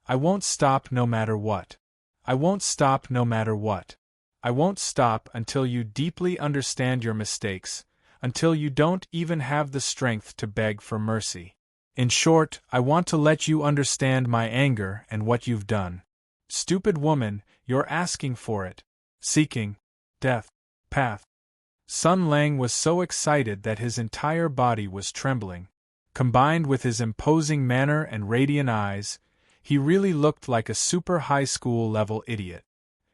I won't stop no matter what. I won't stop no matter what. I won't stop until you deeply understand your mistakes, until you don't even have the strength to beg for mercy. In short, I want to let you understand my anger and what you've done. Stupid woman, you're asking for it. Seeking death path. Sun Lang was so excited that his entire body was trembling. Combined with his imposing manner and radiant eyes, he really looked like a super high school level idiot.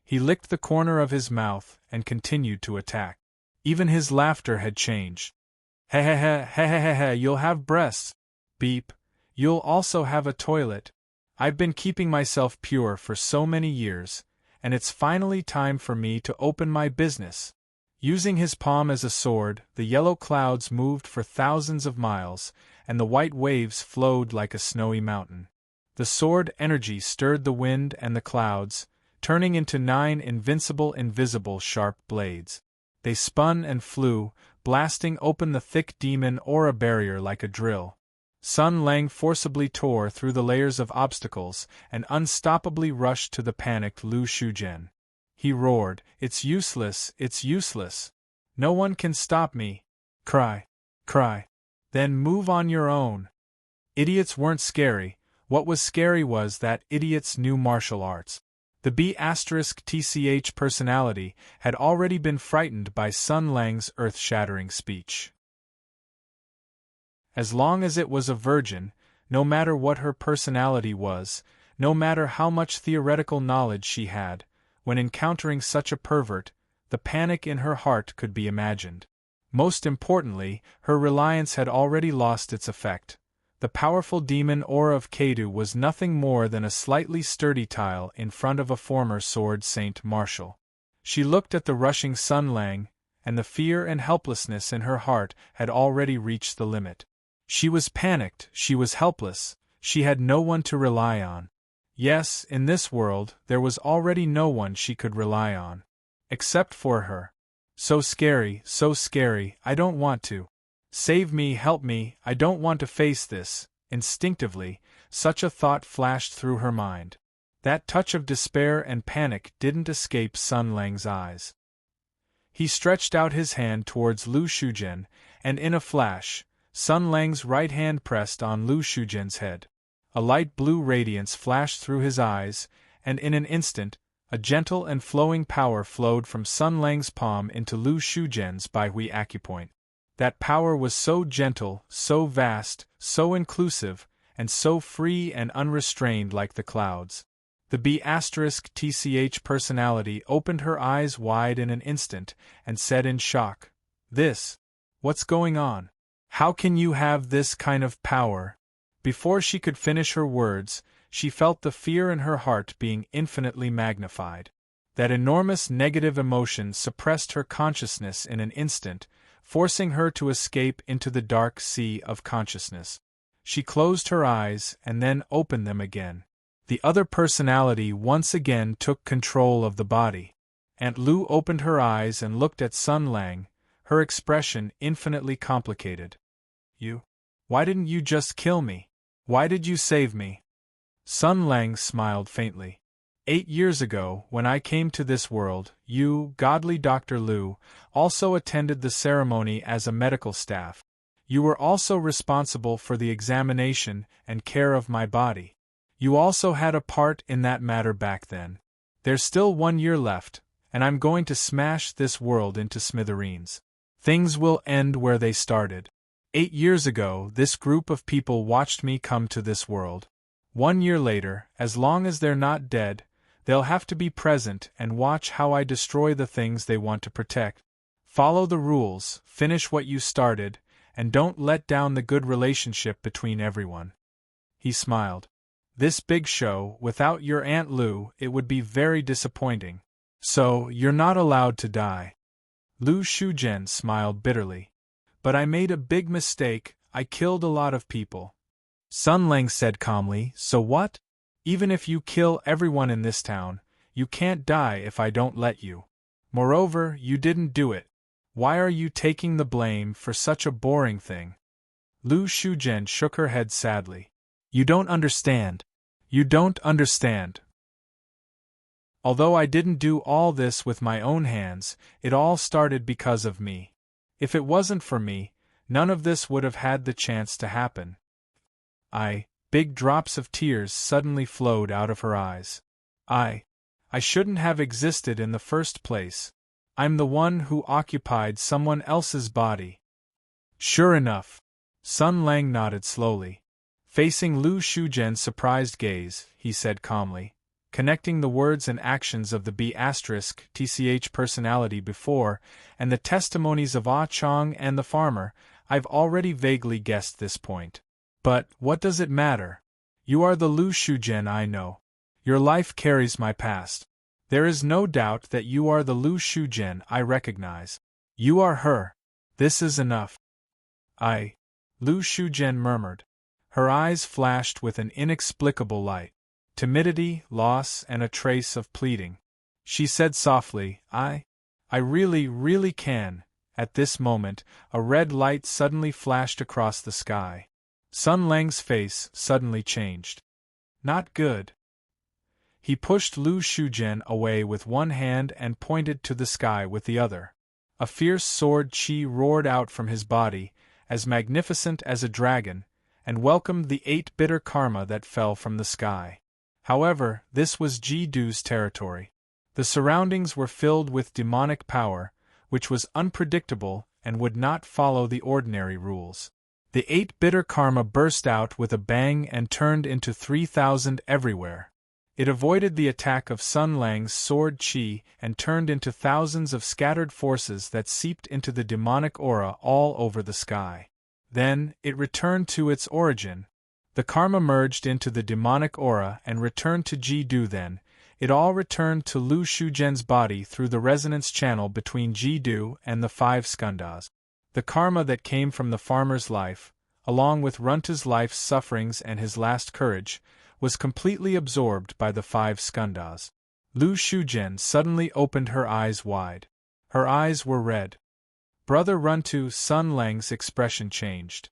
He licked the corner of his mouth and continued to attack. Even his laughter had changed. Heh, you'll have breasts. Beep. You'll also have a toilet. I've been keeping myself pure for so many years, and it's finally time for me to open my business. Using his palm as a sword, the yellow clouds moved for thousands of miles, and the white waves flowed like a snowy mountain. The sword energy stirred the wind and the clouds, turning into 9 invisible sharp blades. They spun and flew, blasting open the thick demon aura barrier like a drill. Sun Lang forcibly tore through the layers of obstacles and unstoppably rushed to the panicked Lu Shujian. He roared, "It's useless, it's useless. No one can stop me. Cry. Then move on your own." Idiots weren't scary. What was scary was that idiots knew martial arts. The B*TCH personality had already been frightened by Sun Lang's earth-shattering speech. As long as it was a virgin, no matter what her personality was, no matter how much theoretical knowledge she had, when encountering such a pervert, the panic in her heart could be imagined. Most importantly, her reliance had already lost its effect. The powerful demon aura of Kedu was nothing more than a slightly sturdy tile in front of a former sword saint marshal. She looked at the rushing Sun Lang, and the fear and helplessness in her heart had already reached the limit. She was panicked, she was helpless, she had no one to rely on. Yes, in this world, there was already no one she could rely on. Except for her. So scary, I don't want to. Save me, help me, I don't want to face this. Instinctively, such a thought flashed through her mind. That touch of despair and panic didn't escape Sun Lang's eyes. He stretched out his hand towards Lu Shujian, and in a flash, Sun Lang's right hand pressed on Lu Shujian's head. A light blue radiance flashed through his eyes, and in an instant, A gentle and flowing power flowed from Sun Lang's palm into Lu Shujian's Baihui acupoint. That power was so gentle, so vast, so inclusive, and so free and unrestrained like the clouds. The B*TCH personality opened her eyes wide in an instant and said in shock, What's going on? How can you have this kind of power? Before she could finish her words, she felt the fear in her heart being infinitely magnified. That enormous negative emotion suppressed her consciousness in an instant, forcing her to escape into the dark sea of consciousness. She closed her eyes and then opened them again. The other personality once again took control of the body. Aunt Lu opened her eyes and looked at Sun Lang, her expression infinitely complicated. Why didn't you just kill me? Why did you save me? Sun Lang smiled faintly. 8 years ago, when I came to this world, you, godly Dr. Lu, also attended the ceremony as a medical staff. You were also responsible for the examination and care of my body. You also had a part in that matter back then. There's still 1 year left, and I'm going to smash this world into smithereens. Things will end where they started. 8 years ago, this group of people watched me come to this world. 1 year later, as long as they're not dead, they'll have to be present and watch how I destroy the things they want to protect. Follow the rules, finish what you started, and don't let down the good relationship between everyone. He smiled. This big show, without your Aunt Lu, it would be very disappointing. So, you're not allowed to die. Lu Shujian smiled bitterly. But I made a big mistake, I killed a lot of people. Sun Lang said calmly, so what? Even if you kill everyone in this town, you can't die if I don't let you. Moreover, you didn't do it. Why are you taking the blame for such a boring thing? Lu Shujian shook her head sadly. You don't understand. You don't understand. Although I didn't do all this with my own hands, it all started because of me. If it wasn't for me, none of this would have had the chance to happen. Big drops of tears suddenly flowed out of her eyes. I shouldn't have existed in the first place. I'm the one who occupied someone else's body. Sure enough. Sun Lang nodded slowly. Facing Lu Shujian's surprised gaze, he said calmly, connecting the words and actions of the B*TCH personality before, and the testimonies of Ah Chong and the farmer, I've already vaguely guessed this point. But, what does it matter? You are the Lu Shujian I know. Your life carries my past. There is no doubt that you are the Lu Shujian I recognize. You are her. This is enough. Lu Shujian murmured. Her eyes flashed with an inexplicable light. Timidity, loss, and a trace of pleading. She said softly, I really can. At this moment, a red light suddenly flashed across the sky. Sun Lang's face suddenly changed. Not good. He pushed Lu Shujian away with one hand and pointed to the sky with the other. A fierce sword chi roared out from his body, as magnificent as a dragon, and welcomed the 8 bitter karma that fell from the sky. However, this was Ji-Du's territory. The surroundings were filled with demonic power, which was unpredictable and would not follow the ordinary rules. The 8 bitter karma burst out with a bang and turned into 3,000 everywhere. It avoided the attack of Sun Lang's sword chi and turned into thousands of scattered forces that seeped into the demonic aura all over the sky. Then, it returned to its origin. The karma merged into the demonic aura and returned to Ji-Du then. It all returned to Lu Shujian's body through the resonance channel between Ji-Du and the 5 skandhas. The karma that came from the farmer's life, along with Runta's life's sufferings and his last courage, was completely absorbed by the 5 skandhas. Lu Shujian suddenly opened her eyes wide. Her eyes were red. Brother Runtu Sun Lang's expression changed.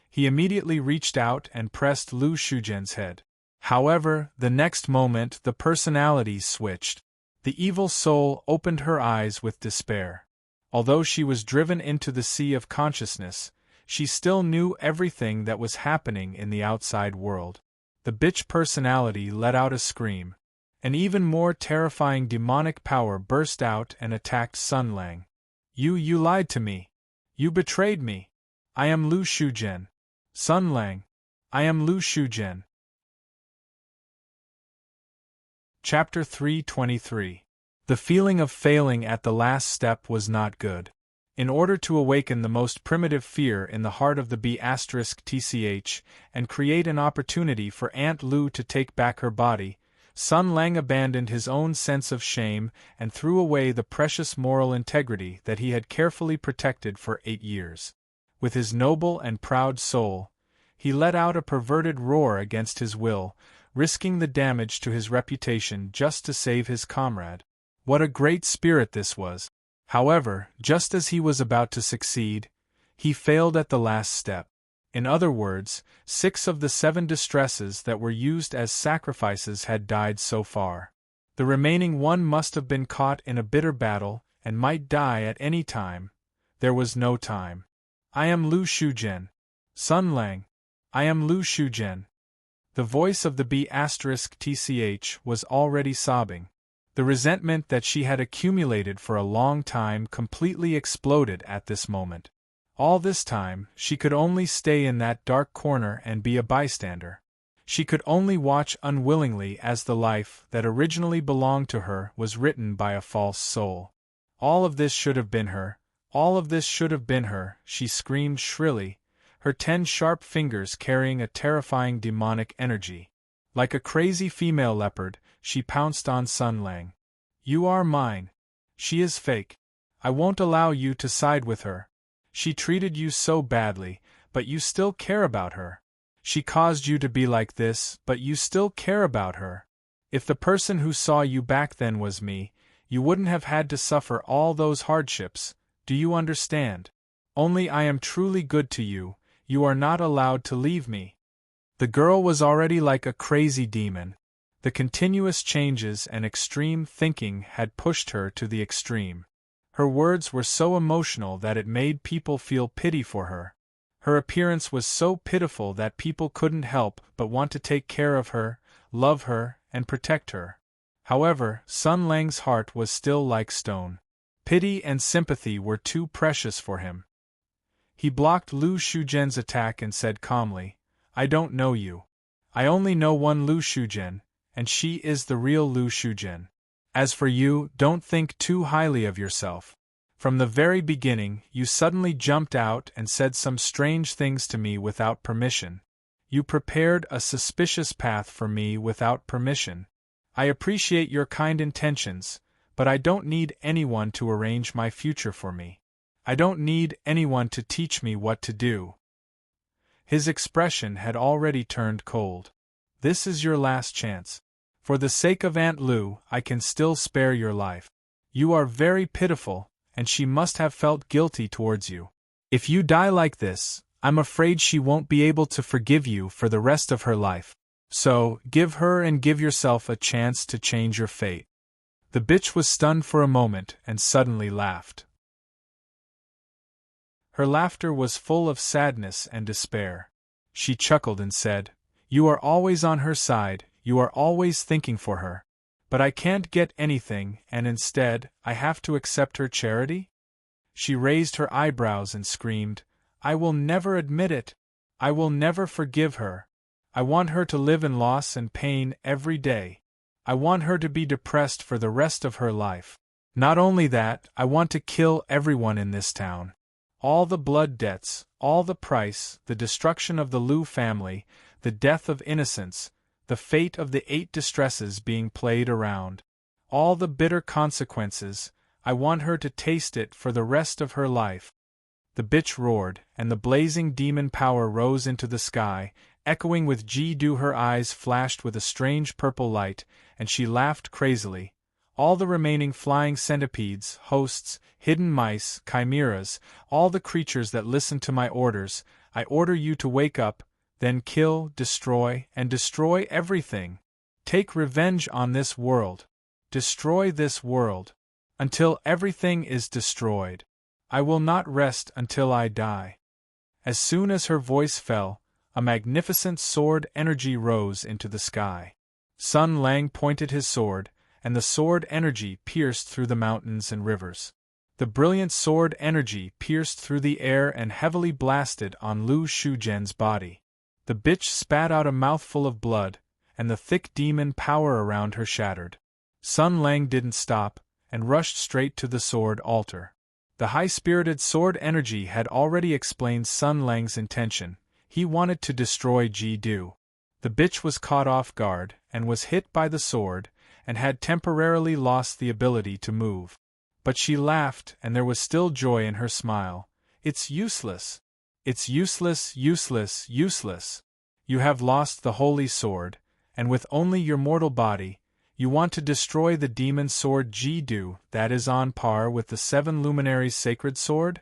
He immediately reached out and pressed Lu Shujian's head. However, the next moment the personalities switched. The evil soul opened her eyes with despair. Although she was driven into the sea of consciousness, she still knew everything that was happening in the outside world. The bitch personality let out a scream. An even more terrifying demonic power burst out and attacked Sun Lang. You lied to me. You betrayed me. I am Lu Shuzhen. Sun Lang. I am Lu Shuzhen. Chapter 323. The feeling of failing at the last step was not good. In order to awaken the most primitive fear in the heart of the B*TCH and create an opportunity for Aunt Lu to take back her body, Sun Lang abandoned his own sense of shame and threw away the precious moral integrity that he had carefully protected for 8 years. With his noble and proud soul, he let out a perverted roar against his will, risking the damage to his reputation just to save his comrade. What a great spirit this was! However, just as he was about to succeed, he failed at the last step. In other words, 6 of the 7 distresses that were used as sacrifices had died so far. The remaining one must have been caught in a bitter battle and might die at any time. There was no time. I am Lu Shuzhen. Sun Lang. I am Lu Shuzhen. The voice of the B*TCH was already sobbing. The resentment that she had accumulated for a long time completely exploded at this moment. All this time, she could only stay in that dark corner and be a bystander. She could only watch unwillingly as the life that originally belonged to her was written by a false soul. All of this should have been her. All of this should have been her, she screamed shrilly, her 10 sharp fingers carrying a terrifying demonic energy. Like a crazy female leopard, she pounced on Sun Lang. You are mine. She is fake. I won't allow you to side with her. She treated you so badly, but you still care about her. She caused you to be like this, but you still care about her. If the person who saw you back then was me, you wouldn't have had to suffer all those hardships, do you understand? Only I am truly good to you, you are not allowed to leave me. The girl was already like a crazy demon. The continuous changes and extreme thinking had pushed her to the extreme. Her words were so emotional that it made people feel pity for her. Her appearance was so pitiful that people couldn't help but want to take care of her, love her, and protect her. However, Sun Lang's heart was still like stone. Pity and sympathy were too precious for him. He blocked Lu Shuzhen's attack and said calmly, I don't know you. I only know one Lu Shuzhen, and she is the real Lu Shuzhen. As for you, don't think too highly of yourself. From the very beginning, you suddenly jumped out and said some strange things to me without permission. You prepared a suspicious path for me without permission. I appreciate your kind intentions, but I don't need anyone to arrange my future for me. I don't need anyone to teach me what to do. His expression had already turned cold. This is your last chance. For the sake of Aunt Lu, I can still spare your life. You are very pitiful, and she must have felt guilty towards you. If you die like this, I'm afraid she won't be able to forgive you for the rest of her life. So, give her and give yourself a chance to change your fate. The bitch was stunned for a moment and suddenly laughed. Her laughter was full of sadness and despair. She chuckled and said, You are always on her side, you are always thinking for her. But I can't get anything, and instead, I have to accept her charity? She raised her eyebrows and screamed, I will never admit it. I will never forgive her. I want her to live in loss and pain every day. I want her to be depressed for the rest of her life. Not only that, I want to kill everyone in this town. All the blood debts, all the price, the destruction of the Lu family, the death of innocents, the fate of the 8 distresses being played around. All the bitter consequences, I want her to taste it for the rest of her life. The bitch roared, and the blazing demon power rose into the sky, echoing with Ji-do. Her eyes flashed with a strange purple light, and she laughed crazily. All the remaining flying centipedes, hosts, hidden mice, chimeras, all the creatures that listen to my orders, I order you to wake up, then kill, destroy, and destroy everything. Take revenge on this world. Destroy this world. Until everything is destroyed. I will not rest until I die. As soon as her voice fell, a magnificent sword energy rose into the sky. Sun Lang pointed his sword, and the sword energy pierced through the mountains and rivers. The brilliant sword energy pierced through the air and heavily blasted on Lu Shujian's body. The bitch spat out a mouthful of blood, and the thick demon power around her shattered. Sun Lang didn't stop, and rushed straight to the sword altar. The high-spirited sword energy had already explained Sun Lang's intention. He wanted to destroy Ji Du. The bitch was caught off guard, and was hit by the sword, and had temporarily lost the ability to move. But she laughed, and there was still joy in her smile. It's useless. It's useless, useless, useless. You have lost the holy sword, and with only your mortal body, you want to destroy the demon sword Ji Du that is on par with the 7 luminaries' sacred sword?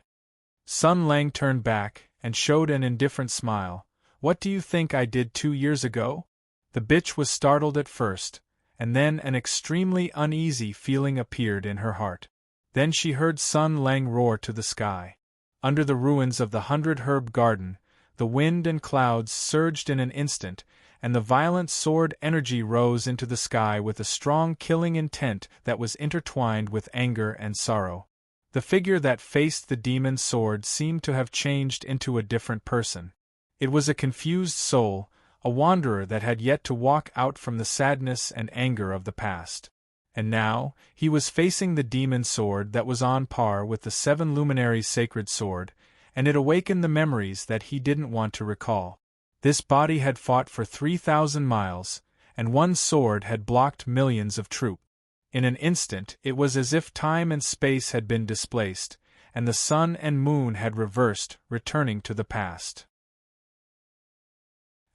Sun Lang turned back, and showed an indifferent smile. What do you think I did 2 years ago? The bitch was startled at first, and then an extremely uneasy feeling appeared in her heart. Then she heard Sun Lang roar to the sky. Under the ruins of the 100-herb garden, the wind and clouds surged in an instant, and the violent sword energy rose into the sky with a strong killing intent that was intertwined with anger and sorrow. The figure that faced the demon's sword seemed to have changed into a different person. It was a confused soul, a wanderer that had yet to walk out from the sadness and anger of the past. And now, he was facing the demon sword that was on par with the 7 luminaries' sacred sword, and it awakened the memories that he didn't want to recall. This body had fought for 3,000 miles, and one sword had blocked millions of troops. In an instant it was as if time and space had been displaced, and the sun and moon had reversed, returning to the past.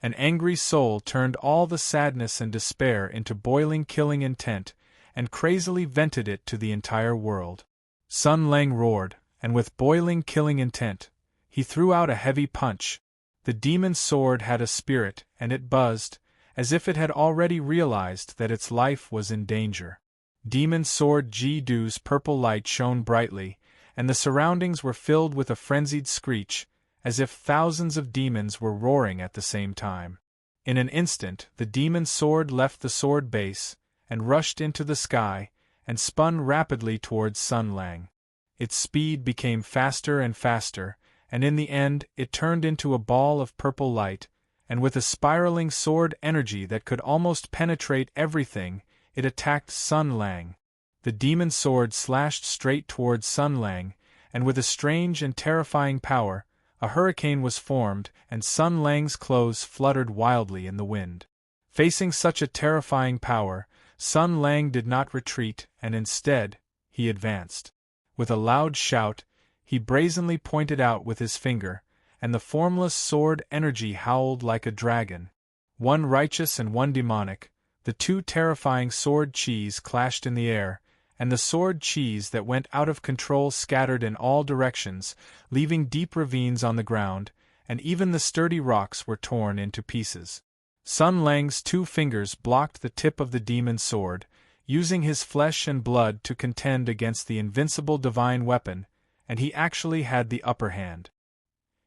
An angry soul turned all the sadness and despair into boiling killing intent, and crazily vented it to the entire world. Sun Lang roared, and with boiling killing intent, he threw out a heavy punch. The demon's sword had a spirit, and it buzzed, as if it had already realized that its life was in danger. Demon sword Ji Du's purple light shone brightly, and the surroundings were filled with a frenzied screech, as if thousands of demons were roaring at the same time. In an instant the demon's sword left the sword base, and rushed into the sky, and spun rapidly towards Sun Lang. Its speed became faster and faster, and in the end it turned into a ball of purple light, and with a spiraling sword energy that could almost penetrate everything, it attacked Sun Lang. The demon sword slashed straight towards Sun Lang, and with a strange and terrifying power, a hurricane was formed, and Sun Lang's clothes fluttered wildly in the wind. Facing such a terrifying power, Sun Lang did not retreat, and instead, he advanced. With a loud shout, he brazenly pointed out with his finger, and the formless sword energy howled like a dragon. One righteous and one demonic, the two terrifying sword chis clashed in the air, and the sword chis that went out of control scattered in all directions, leaving deep ravines on the ground, and even the sturdy rocks were torn into pieces. Sun Lang's 2 fingers blocked the tip of the demon's sword, using his flesh and blood to contend against the invincible divine weapon, and he actually had the upper hand.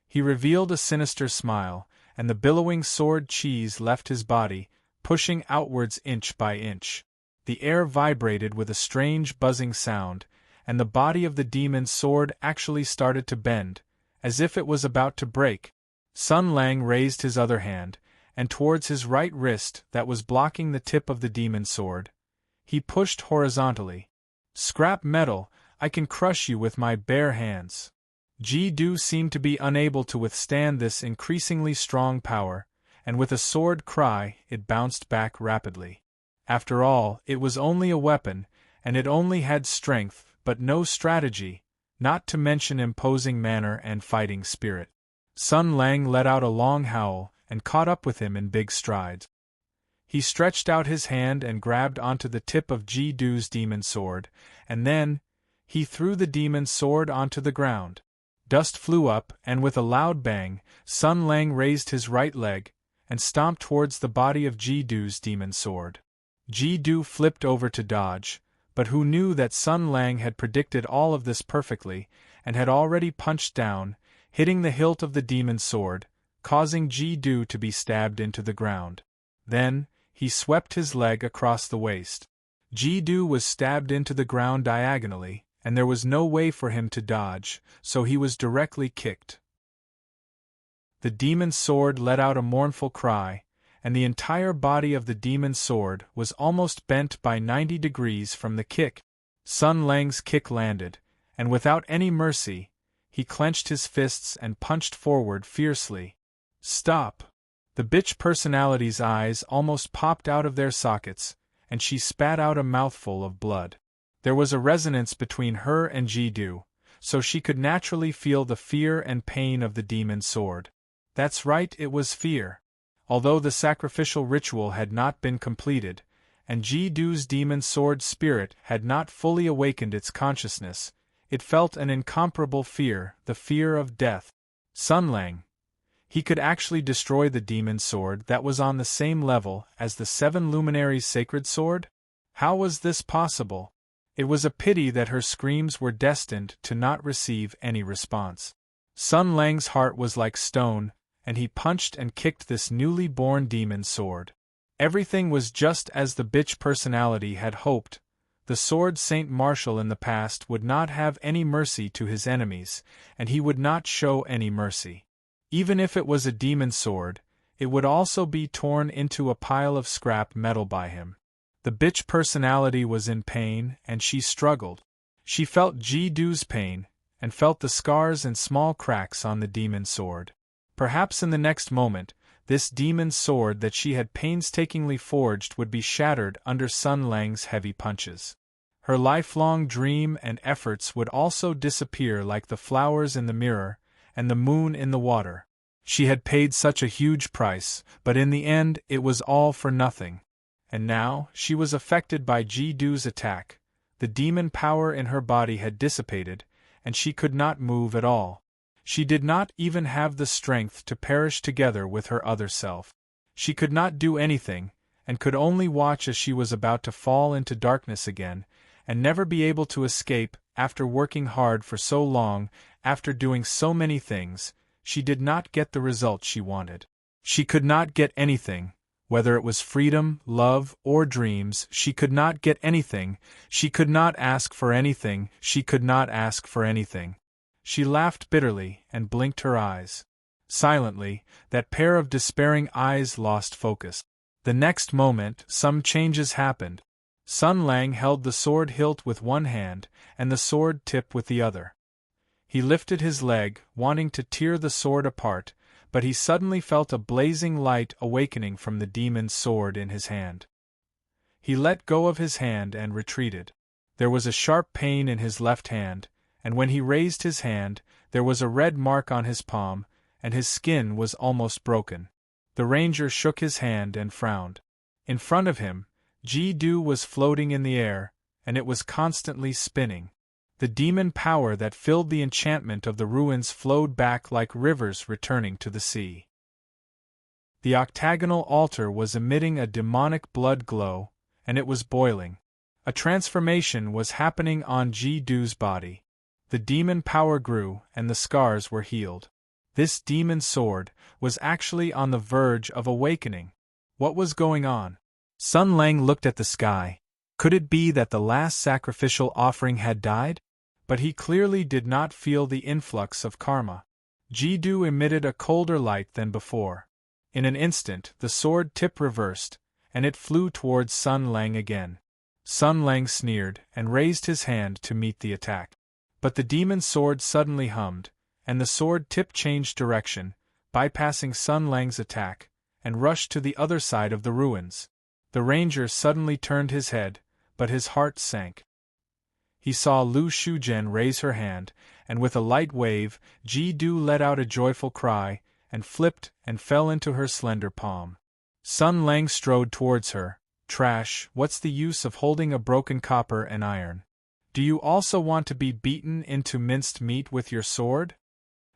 He revealed a sinister smile, and the billowing sword chis left his body, pushing outwards inch by inch. The air vibrated with a strange buzzing sound, and the body of the demon's sword actually started to bend, as if it was about to break. Sun Lang raised his other hand, and towards his right wrist that was blocking the tip of the demon's sword, he pushed horizontally. "Scrap metal, I can crush you with my bare hands." Ji Du seemed to be unable to withstand this increasingly strong power, and with a sword cry it bounced back rapidly. After all, it was only a weapon, and it only had strength, but no strategy, not to mention imposing manner and fighting spirit. Sun Lang let out a long howl, and caught up with him in big strides. He stretched out his hand and grabbed onto the tip of Ji Du's demon sword, and then, he threw the demon's sword onto the ground. Dust flew up, and with a loud bang, Sun Lang raised his right leg, and stomped towards the body of Ji Du's demon sword. Ji Du flipped over to dodge, but who knew that Sun Lang had predicted all of this perfectly, and had already punched down, hitting the hilt of the demon's sword, causing Ji Du to be stabbed into the ground. Then, he swept his leg across the waist. Ji-do was stabbed into the ground diagonally, and there was no way for him to dodge, so he was directly kicked. The demon's sword let out a mournful cry, and the entire body of the demon's sword was almost bent by 90 degrees from the kick. Sun Lang's kick landed, and without any mercy, he clenched his fists and punched forward fiercely. "Stop!" The bitch personality's eyes almost popped out of their sockets, and she spat out a mouthful of blood. There was a resonance between her and Ji-do, so she could naturally feel the fear and pain of the demon's sword. That's right, it was fear. Although the sacrificial ritual had not been completed, and Ji-do's demon sword spirit had not fully awakened its consciousness, it felt an incomparable fear, the fear of death. Sun Lang. He could actually destroy the demon's sword that was on the same level as the 7 luminaries' sacred sword? How was this possible? It was a pity that her screams were destined to not receive any response. Sun Lang's heart was like stone, and he punched and kicked this newly born demon's sword. Everything was just as the bitch personality had hoped. The sword Saint Martial in the past would not have any mercy to his enemies, and he would not show any mercy. Even if it was a demon's sword, it would also be torn into a pile of scrap metal by him. The bitch personality was in pain, and she struggled. She felt Ji-do's pain, and felt the scars and small cracks on the demon's sword. Perhaps in the next moment, this demon's sword that she had painstakingly forged would be shattered under Sun Lang's heavy punches. Her lifelong dream and efforts would also disappear like the flowers in the mirror, and the moon in the water. She had paid such a huge price, but in the end it was all for nothing. And now, she was affected by Ji-do's attack. The demon power in her body had dissipated, and she could not move at all. She did not even have the strength to perish together with her other self. She could not do anything, and could only watch as she was about to fall into darkness again, and never be able to escape. After working hard for so long, after doing so many things, she did not get the result she wanted. She could not get anything, whether it was freedom, love, or dreams. She could not get anything. She could not ask for anything. She could not ask for anything. She laughed bitterly and blinked her eyes. Silently, that pair of despairing eyes lost focus. The next moment, some changes happened. Sun Lang held the sword hilt with one hand, and the sword tip with the other. He lifted his leg, wanting to tear the sword apart, but he suddenly felt a blazing light awakening from the demon's sword in his hand. He let go of his hand and retreated. There was a sharp pain in his left hand, and when he raised his hand, there was a red mark on his palm, and his skin was almost broken. The ranger shook his hand and frowned. In front of him, Ji-do was floating in the air, and it was constantly spinning. The demon power that filled the enchantment of the ruins flowed back like rivers returning to the sea. The octagonal altar was emitting a demonic blood glow, and it was boiling. A transformation was happening on Ji-do's body. The demon power grew, and the scars were healed. This demon sword was actually on the verge of awakening. What was going on? Sun Lang looked at the sky. Could it be that the last sacrificial offering had died? But he clearly did not feel the influx of karma. Ji-do emitted a colder light than before. In an instant, the sword tip reversed, and it flew towards Sun Lang again. Sun Lang sneered and raised his hand to meet the attack. But the demon sword suddenly hummed, and the sword tip changed direction, bypassing Sun Lang's attack, and rushed to the other side of the ruins. The ranger suddenly turned his head, but his heart sank. He saw Lu Shujian raise her hand, and with a light wave, Ji-do let out a joyful cry, and flipped and fell into her slender palm. Sun Lang strode towards her. Trash, what's the use of holding a broken copper and iron? Do you also want to be beaten into minced meat with your sword?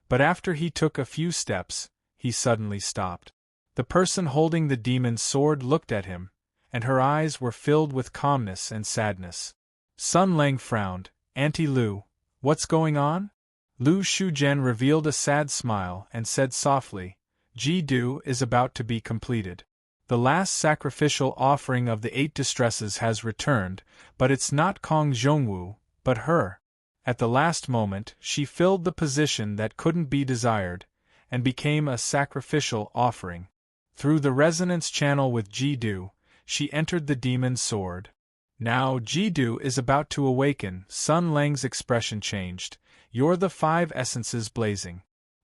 But after he took a few steps, he suddenly stopped. The person holding the demon's sword looked at him, and her eyes were filled with calmness and sadness. Sun Lang frowned. Auntie Lu, what's going on? Lu Shujian revealed a sad smile and said softly, Ji-do is about to be completed. The last sacrificial offering of the 8 distresses has returned, but it's not Kong Zhongwu, but her. At the last moment, she filled the position that couldn't be desired, and became a sacrificial offering. Through the resonance channel with Jidu, she entered the demon's sword. Now Jidu is about to awaken. Sun Lang's expression changed. You're the 5 essences blazing.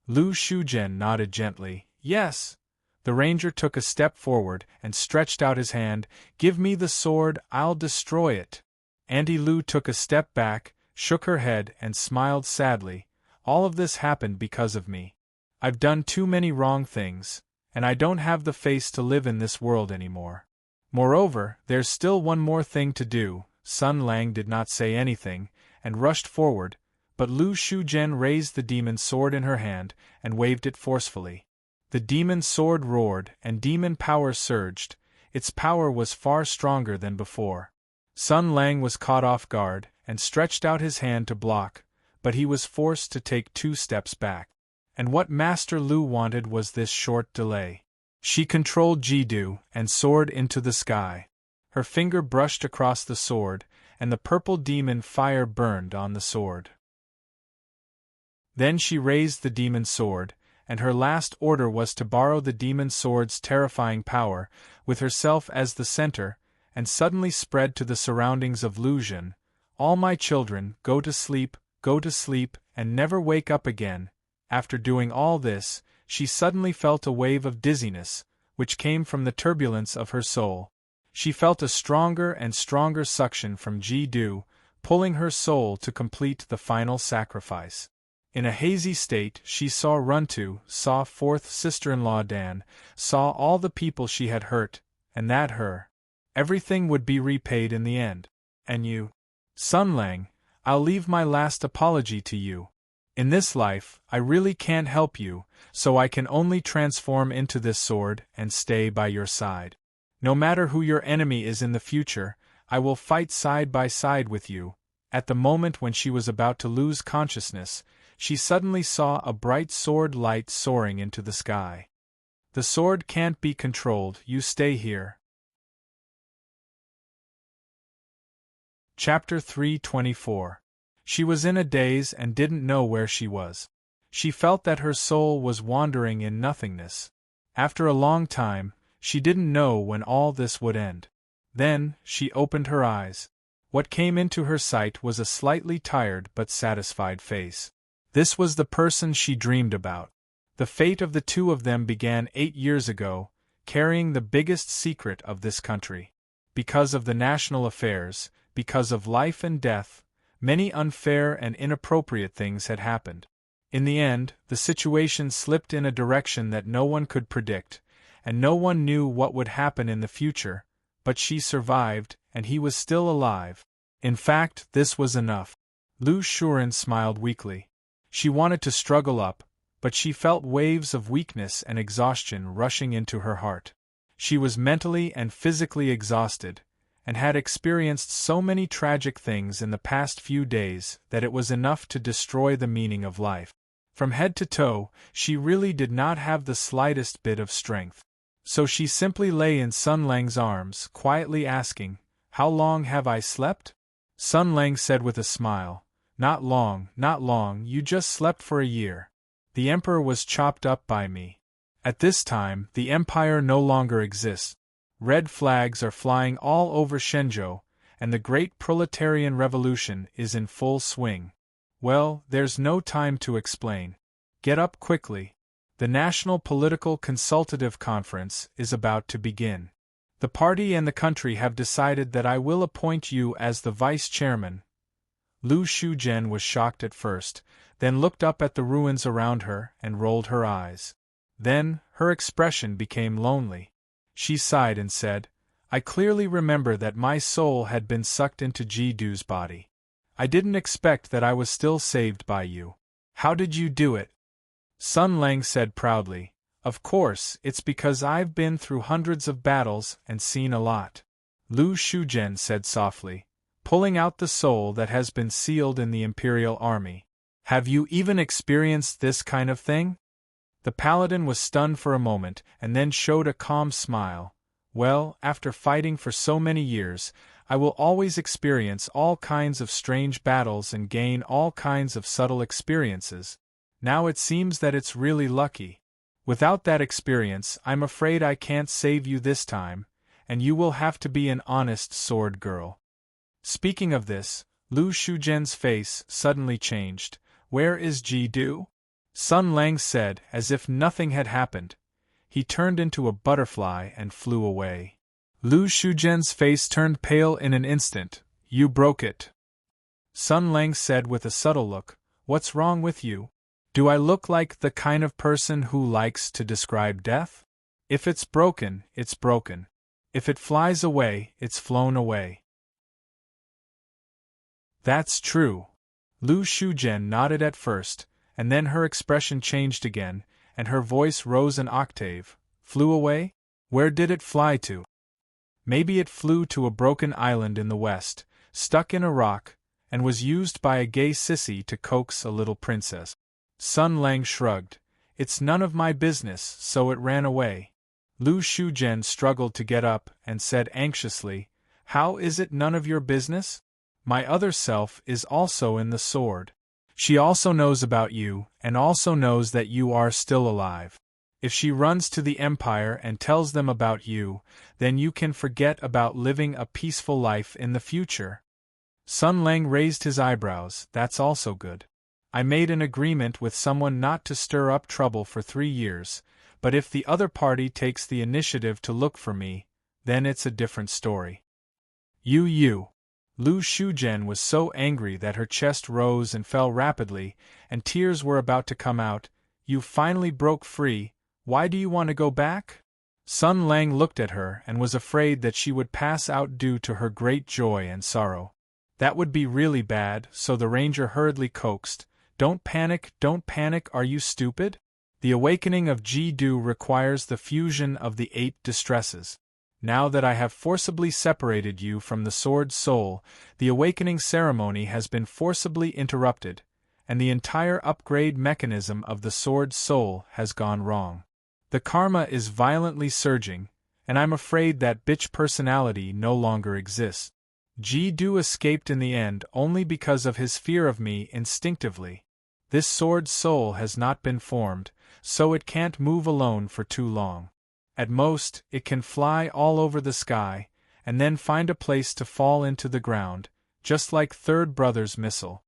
Lu Shuzhen nodded gently. Yes. The ranger took a step forward and stretched out his hand. Give me the sword, I'll destroy it. Auntie Lu took a step back, shook her head and smiled sadly. All of this happened because of me. I've done too many wrong things, and I don't have the face to live in this world anymore. Moreover, there's still one more thing to do. Sun Lang did not say anything, and rushed forward, but Lu Shuzhen raised the demon's sword in her hand and waved it forcefully. The demon's sword roared, and demon power surged. Its power was far stronger than before. Sun Lang was caught off guard, and stretched out his hand to block, but he was forced to take 2 steps back. And what Master Lu wanted was this short delay. She controlled Jidu and soared into the sky. Her finger brushed across the sword, and the purple demon fire burned on the sword. Then she raised the demon's sword, and her last order was to borrow the demon sword's terrifying power, with herself as the center, and suddenly spread to the surroundings of Luzhen. All my children, go to sleep, and never wake up again. After doing all this, she suddenly felt a wave of dizziness, which came from the turbulence of her soul. She felt a stronger and stronger suction from Jidu, pulling her soul to complete the final sacrifice. In a hazy state, she saw Runtu, saw 4th sister-in-law Dan, saw all the people she had hurt, and that everything would be repaid in the end. And you? Sun Lang, I'll leave my last apology to you. In this life, I really can't help you, so I can only transform into this sword and stay by your side. No matter who your enemy is in the future, I will fight side by side with you. At the moment when she was about to lose consciousness, she suddenly saw a bright sword light soaring into the sky. The sword can't be controlled, you stay here. Chapter 324. She was in a daze and didn't know where she was. She felt that her soul was wandering in nothingness. After a long time, she didn't know when all this would end. Then, she opened her eyes. What came into her sight was a slightly tired but satisfied face. This was the person she dreamed about. The fate of the 2 of them began 8 years ago, carrying the biggest secret of this country. Because of the national affairs, because of life and death, many unfair and inappropriate things had happened. In the end, the situation slipped in a direction that no one could predict, and no one knew what would happen in the future, but she survived, and he was still alive. In fact, this was enough. Lu Shuren smiled weakly. She wanted to struggle up, but she felt waves of weakness and exhaustion rushing into her heart. She was mentally and physically exhausted, and had experienced so many tragic things in the past few days that it was enough to destroy the meaning of life. From head to toe, she really did not have the slightest bit of strength. So she simply lay in Sun Lang's arms, quietly asking, "How long have I slept?" Sun Lang said with a smile, not long, you just slept for a year. The emperor was chopped up by me. At this time, the empire no longer exists. Red flags are flying all over Shenzhou, and the great proletarian revolution is in full swing. Well, there's no time to explain. Get up quickly. The National Political Consultative Conference is about to begin. The party and the country have decided that I will appoint you as the vice-chairman. Lu Shuzhen was shocked at first, then looked up at the ruins around her and rolled her eyes. Then, her expression became lonely. She sighed and said, "I clearly remember that my soul had been sucked into Jidu's body. I didn't expect that I was still saved by you. How did you do it?" Sun Lang said proudly, "Of course, it's because I've been through hundreds of battles and seen a lot." Lu Shuzhen said softly, "Pulling out the soul that has been sealed in the Imperial Army. Have you even experienced this kind of thing?" The paladin was stunned for a moment and then showed a calm smile. Well, after fighting for so many years, I will always experience all kinds of strange battles and gain all kinds of subtle experiences. Now it seems that it's really lucky. Without that experience, I'm afraid I can't save you this time, and you will have to be an honest sword girl. Speaking of this, Lu Shujian's face suddenly changed. Where is Ji-du? Sun Lang said, as if nothing had happened. He turned into a butterfly and flew away. Lu Shujian's face turned pale in an instant. You broke it. Sun Lang said with a subtle look, What's wrong with you? Do I look like the kind of person who likes to describe death? If it's broken, it's broken. If it flies away, it's flown away. That's true. Lu Shujian nodded at first, and then her expression changed again, and her voice rose an octave. Flew away? Where did it fly to? Maybe it flew to a broken island in the west, stuck in a rock, and was used by a gay sissy to coax a little princess. Sun Lang shrugged. It's none of my business, so it ran away. Lu Shujian struggled to get up and said anxiously, How is it none of your business? My other self is also in the sword. She also knows about you, and also knows that you are still alive. If she runs to the Empire and tells them about you, then you can forget about living a peaceful life in the future. Sun Lang raised his eyebrows. That's also good. I made an agreement with someone not to stir up trouble for 3 years, but if the other party takes the initiative to look for me, then it's a different story. You. Lu Shujian was so angry that her chest rose and fell rapidly, and tears were about to come out. You finally broke free. Why do you want to go back? Sun Lang looked at her and was afraid that she would pass out due to her great joy and sorrow. That would be really bad, so the ranger hurriedly coaxed, Don't panic, are you stupid? The awakening of Ji-du requires the fusion of the 8 distresses. Now that I have forcibly separated you from the sword soul, the awakening ceremony has been forcibly interrupted, and the entire upgrade mechanism of the sword soul has gone wrong. The karma is violently surging, and I'm afraid that bitch personality no longer exists. Ji-du escaped in the end only because of his fear of me instinctively. This sword soul has not been formed, so it can't move alone for too long. At most, it can fly all over the sky, and then find a place to fall into the ground, just like Third Brother's missile.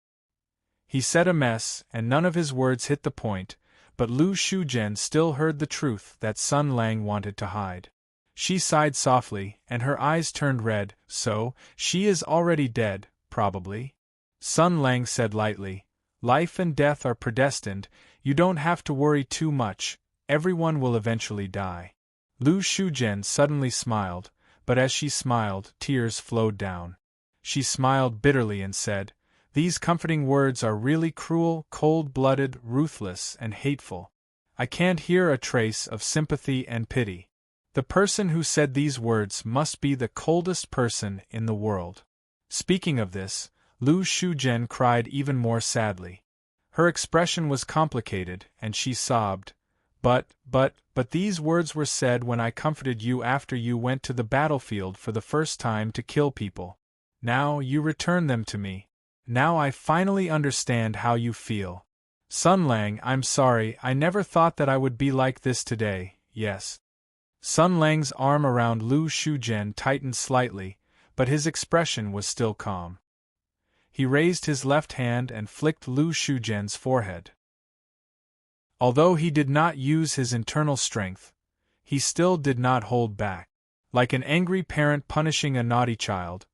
He said a mess, and none of his words hit the point, but Lu Shujian still heard the truth that Sun Lang wanted to hide. She sighed softly, and her eyes turned red. So, she is already dead, probably. Sun Lang said lightly, Life and death are predestined, you don't have to worry too much, everyone will eventually die. Lu Shujian suddenly smiled, but as she smiled, tears flowed down. She smiled bitterly and said, These comforting words are really cruel, cold-blooded, ruthless, and hateful. I can't hear a trace of sympathy and pity. The person who said these words must be the coldest person in the world. Speaking of this, Lu Shujian cried even more sadly. Her expression was complicated, and she sobbed, But these words were said when I comforted you after you went to the battlefield for the first time to kill people. Now you return them to me. Now I finally understand how you feel. Sun Lang, I'm sorry, I never thought that I would be like this today, yes. Sun Lang's arm around Lu Shujian tightened slightly, but his expression was still calm. He raised his left hand and flicked Lu Shujian's forehead. Although he did not use his internal strength, he still did not hold back. Like an angry parent punishing a naughty child,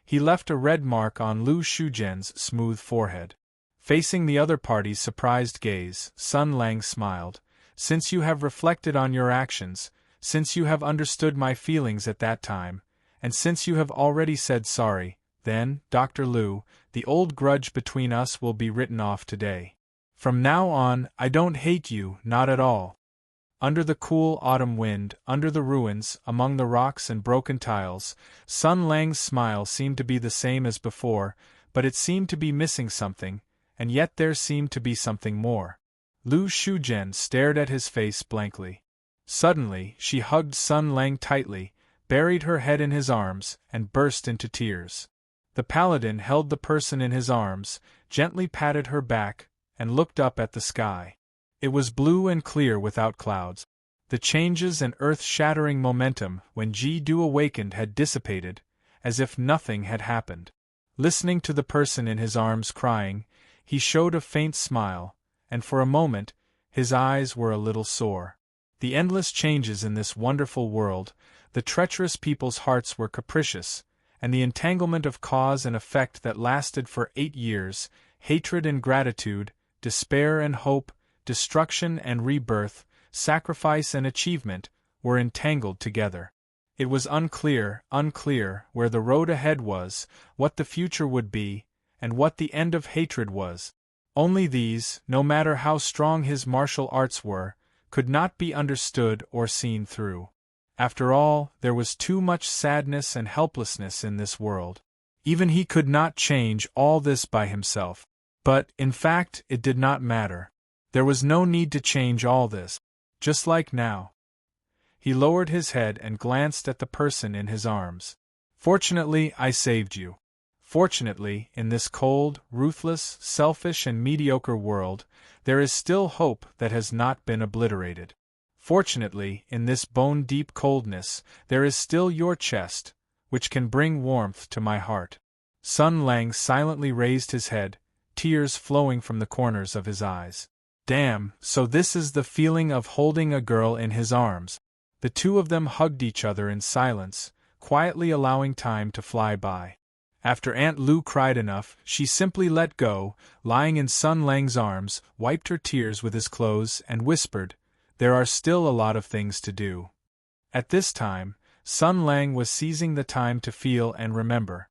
he left a red mark on Lu Shujian's smooth forehead. Facing the other party's surprised gaze, Sun Lang smiled. Since you have reflected on your actions, since you have understood my feelings at that time, and since you have already said sorry, then, Dr. Lu, the old grudge between us will be written off today. From now on, I don't hate you, not at all. Under the cool autumn wind, under the ruins, among the rocks and broken tiles, Sun Lang's smile seemed to be the same as before, but it seemed to be missing something, and yet there seemed to be something more. Lu Shujian stared at his face blankly. Suddenly, she hugged Sun Lang tightly, buried her head in his arms, and burst into tears. The paladin held the person in his arms, gently patted her back, and looked up at the sky. It was blue and clear without clouds. The changes and earth-shattering momentum when Ji-do awakened had dissipated, as if nothing had happened. Listening to the person in his arms crying, he showed a faint smile, and for a moment, his eyes were a little sore. The endless changes in this wonderful world, the treacherous people's hearts were capricious, and the entanglement of cause and effect that lasted for 8 years, hatred and gratitude, despair and hope, destruction and rebirth, sacrifice and achievement, were entangled together. It was unclear where the road ahead was, what the future would be, and what the end of hatred was. Only these, no matter how strong his martial arts were, could not be understood or seen through. After all, there was too much sadness and helplessness in this world. Even he could not change all this by himself. But, in fact, it did not matter. There was no need to change all this. Just like now. He lowered his head and glanced at the person in his arms. Fortunately, I saved you. Fortunately, in this cold, ruthless, selfish and mediocre world, there is still hope that has not been obliterated. Fortunately, in this bone-deep coldness, there is still your chest, which can bring warmth to my heart. Sun Lang silently raised his head, tears flowing from the corners of his eyes. Damn, so this is the feeling of holding a girl in his arms. The two of them hugged each other in silence, quietly allowing time to fly by. After Aunt Lu cried enough, she simply let go, lying in Sun Lang's arms, wiped her tears with his clothes, and whispered, "There are still a lot of things to do." At this time, Sun Lang was seizing the time to feel and remember.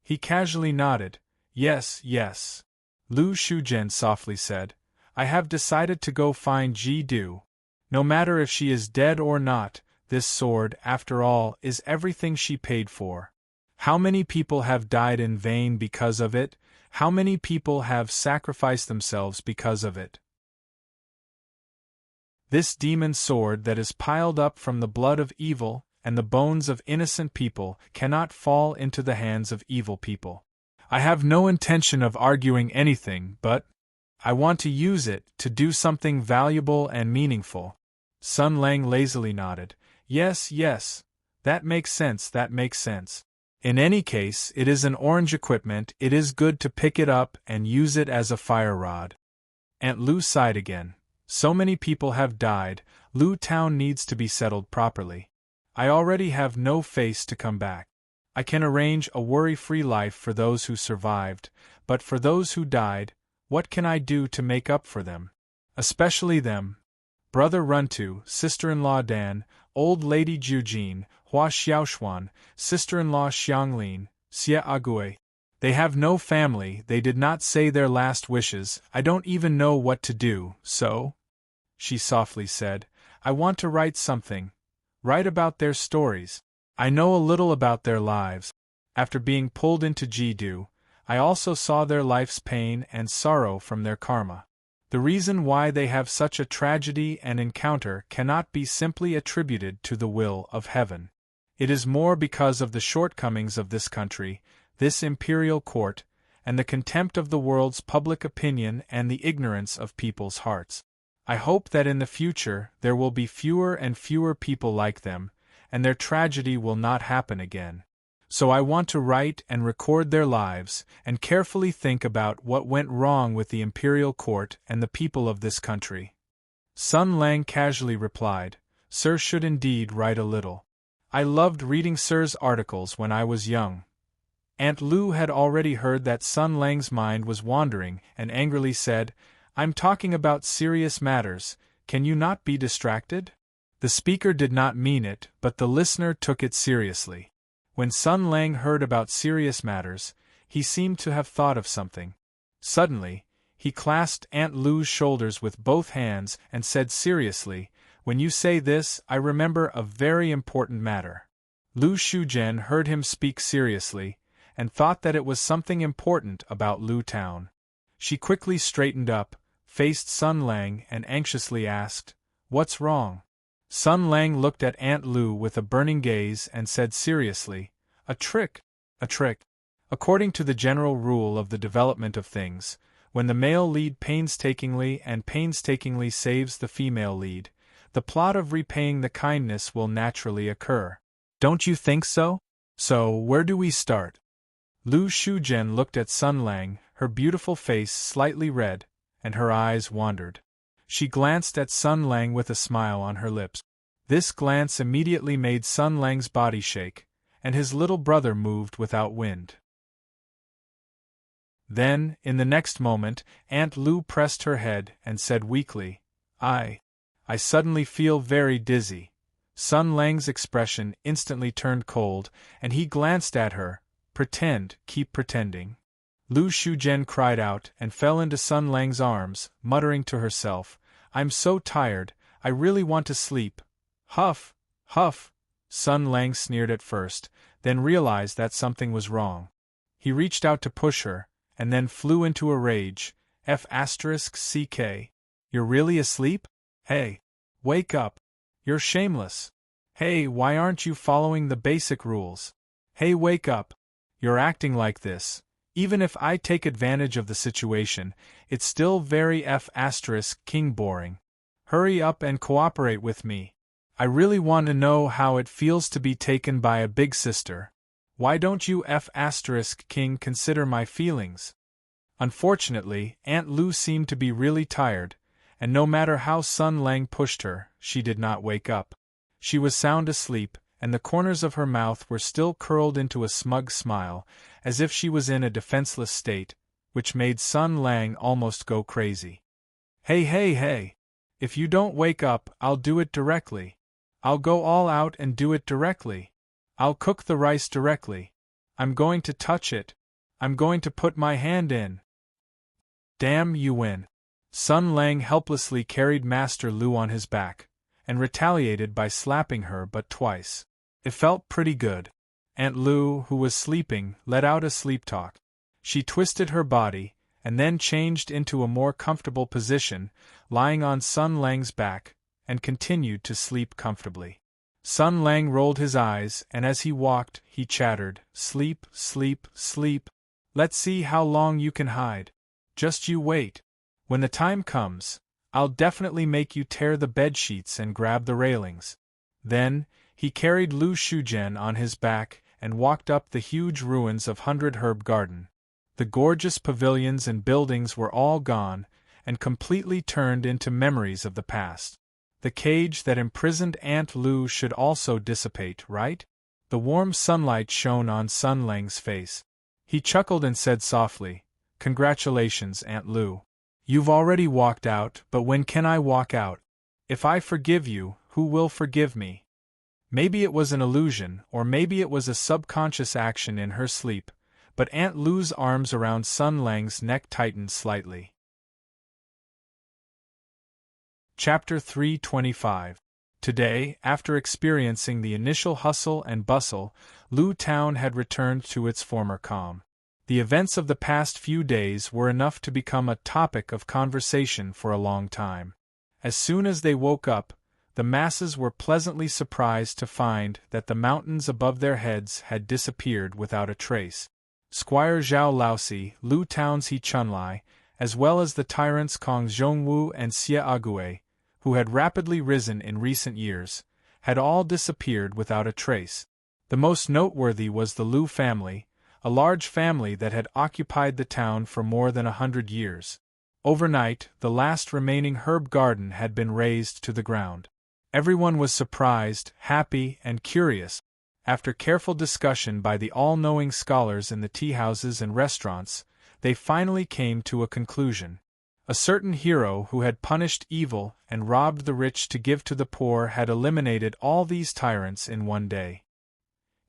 He casually nodded, "Yes, yes." Lu Shuzhen softly said, "I have decided to go find Ji-do. No matter if she is dead or not, this sword, after all, is everything she paid for. How many people have died in vain because of it? How many people have sacrificed themselves because of it? This demon sword that is piled up from the blood of evil and the bones of innocent people cannot fall into the hands of evil people. I have no intention of arguing anything, but I want to use it to do something valuable and meaningful." Sun Lang lazily nodded. "Yes, yes. That makes sense. In any case, it is an orange equipment. It is good to pick it up and use it as a fire rod." Aunt Lu sighed again. "So many people have died, Lu Town needs to be settled properly. I already have no face to come back. I can arrange a worry-free life for those who survived, but for those who died, what can I do to make up for them? Especially them. Brother Runtu, sister-in-law Dan, old lady Jujin, Hua Xiaoxuan, sister-in-law Xianglin, Xie Agui. They have no family, they did not say their last wishes, I don't even know what to do, so," she softly said, "I want to write something. Write about their stories. I know a little about their lives. After being pulled into Ji-do, I also saw their life's pain and sorrow from their karma. The reason why they have such a tragedy and encounter cannot be simply attributed to the will of heaven. It is more because of the shortcomings of this country, this imperial court, and the contempt of the world's public opinion and the ignorance of people's hearts. I hope that in the future there will be fewer and fewer people like them, and their tragedy will not happen again. So I want to write and record their lives, and carefully think about what went wrong with the imperial court and the people of this country." Sun Lang casually replied, "Sir should indeed write a little. I loved reading Sir's articles when I was young." Aunt Lu had already heard that Sun Lang's mind was wandering and angrily said, "I'm talking about serious matters, can you not be distracted?" The speaker did not mean it, but the listener took it seriously. When Sun Lang heard about serious matters, he seemed to have thought of something. Suddenly, he clasped Aunt Lu's shoulders with both hands and said seriously, "When you say this, I remember a very important matter." Lu Shuzhen heard him speak seriously, and thought that it was something important about Lu Town. She quickly straightened up, faced Sun Lang and anxiously asked, "What's wrong?" Sun Lang looked at Aunt Lu with a burning gaze and said seriously, "A trick, a trick. According to the general rule of the development of things, when the male lead painstakingly saves the female lead, the plot of repaying the kindness will naturally occur. Don't you think so? So, where do we start?" Lu Shuzhen looked at Sun Lang, her beautiful face slightly red, and her eyes wandered. She glanced at Sun Lang with a smile on her lips. This glance immediately made Sun Lang's body shake, and his little brother moved without wind. Then, in the next moment, Aunt Lu pressed her head and said weakly, I suddenly feel very dizzy." Sun Lang's expression instantly turned cold, and he glanced at her. Keep pretending." Lu Shuzhen cried out and fell into Sun Lang's arms, muttering to herself, "I'm so tired, I really want to sleep." Huff, huff. Sun Lang sneered at first, then realized that something was wrong. He reached out to push her, and then flew into a rage. F***ck. "You're really asleep? Hey! Wake up! You're shameless! Hey, why aren't you following the basic rules? Hey, wake up! You're acting like this. Even if I take advantage of the situation, it's still very F***king boring. Hurry up and cooperate with me. I really want to know how it feels to be taken by a big sister. Why don't you F***king consider my feelings?" Unfortunately, Aunt Lu seemed to be really tired, and no matter how Sun Lang pushed her, she did not wake up. She was sound asleep, and the corners of her mouth were still curled into a smug smile, as if she was in a defenseless state, which made Sun Lang almost go crazy. Hey! If you don't wake up, I'll do it directly. I'll go all out and do it directly. I'll cook the rice directly. I'm going to touch it. I'm going to put my hand in. Damn you win. Sun Lang helplessly carried Master Lu on his back, and retaliated by slapping her but twice. It felt pretty good. Aunt Lu, who was sleeping, let out a sleep talk. She twisted her body, and then changed into a more comfortable position, lying on Sun Lang's back, and continued to sleep comfortably. Sun Lang rolled his eyes, and as he walked, he chattered, "Sleep, sleep, sleep. Let's see how long you can hide. Just you wait. When the time comes, I'll definitely make you tear the bedsheets and grab the railings." Then, he carried Lu Shuzhen on his back and walked up the huge ruins of 100 Herb Garden. The gorgeous pavilions and buildings were all gone, and completely turned into memories of the past. The cage that imprisoned Aunt Lu should also dissipate, right? The warm sunlight shone on Sun Lang's face. He chuckled and said softly, "Congratulations, Aunt Lu. You've already walked out, but when can I walk out? If I forgive you, who will forgive me?" Maybe it was an illusion, or maybe it was a subconscious action in her sleep, but Aunt Lu's arms around Sun Lang's neck tightened slightly. Chapter 325. Today, after experiencing the initial hustle and bustle, Lu Town had returned to its former calm. The events of the past few days were enough to become a topic of conversation for a long time. As soon as they woke up, the masses were pleasantly surprised to find that the mountains above their heads had disappeared without a trace. Squire Zhao Laosi, Lu Town's He Chunlai, as well as the tyrants Kong Zhongwu and Xie Ague, who had rapidly risen in recent years, had all disappeared without a trace. The most noteworthy was the Lu family, a large family that had occupied the town for more than 100 years. Overnight, the last remaining herb garden had been razed to the ground. Everyone was surprised, happy, and curious. After careful discussion by the all-knowing scholars in the tea-houses and restaurants, they finally came to a conclusion. A certain hero who had punished evil and robbed the rich to give to the poor had eliminated all these tyrants in one day.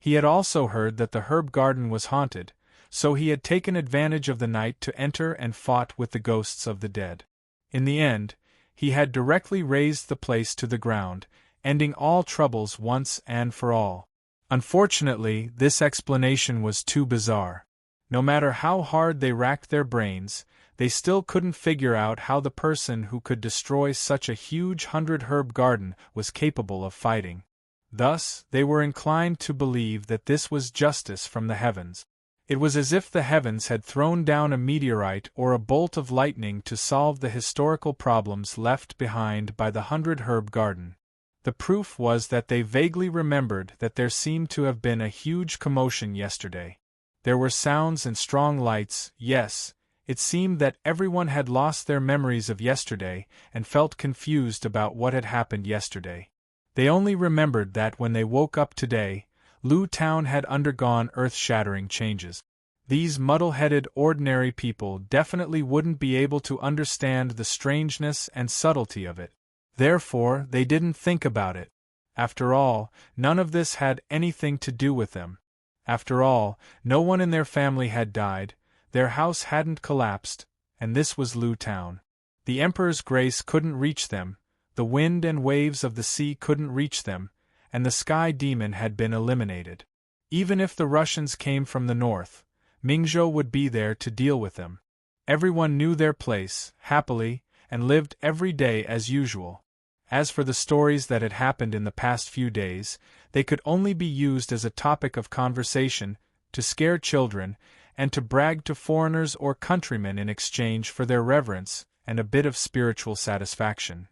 He had also heard that the herb garden was haunted, so he had taken advantage of the night to enter and fought with the ghosts of the dead. In the end, he had directly razed the place to the ground, ending all troubles once and for all. Unfortunately, this explanation was too bizarre. No matter how hard they racked their brains, they still couldn't figure out how the person who could destroy such a huge 100-herb garden was capable of fighting. Thus, they were inclined to believe that this was justice from the heavens. It was as if the heavens had thrown down a meteorite or a bolt of lightning to solve the historical problems left behind by the 100-herb garden. The proof was that they vaguely remembered that there seemed to have been a huge commotion yesterday. There were sounds and strong lights, yes, it seemed that everyone had lost their memories of yesterday and felt confused about what had happened yesterday. They only remembered that when they woke up today, Lu Town had undergone earth-shattering changes. These muddle-headed ordinary people definitely wouldn't be able to understand the strangeness and subtlety of it. Therefore, they didn't think about it. After all, none of this had anything to do with them. After all, no one in their family had died, their house hadn't collapsed, and this was Lu Town. The Emperor's grace couldn't reach them, the wind and waves of the sea couldn't reach them, and the sky demon had been eliminated. Even if the Russians came from the north, Mingzhou would be there to deal with them. Everyone knew their place, happily, and lived every day as usual. As for the stories that had happened in the past few days, they could only be used as a topic of conversation, to scare children, and to brag to foreigners or countrymen in exchange for their reverence and a bit of spiritual satisfaction.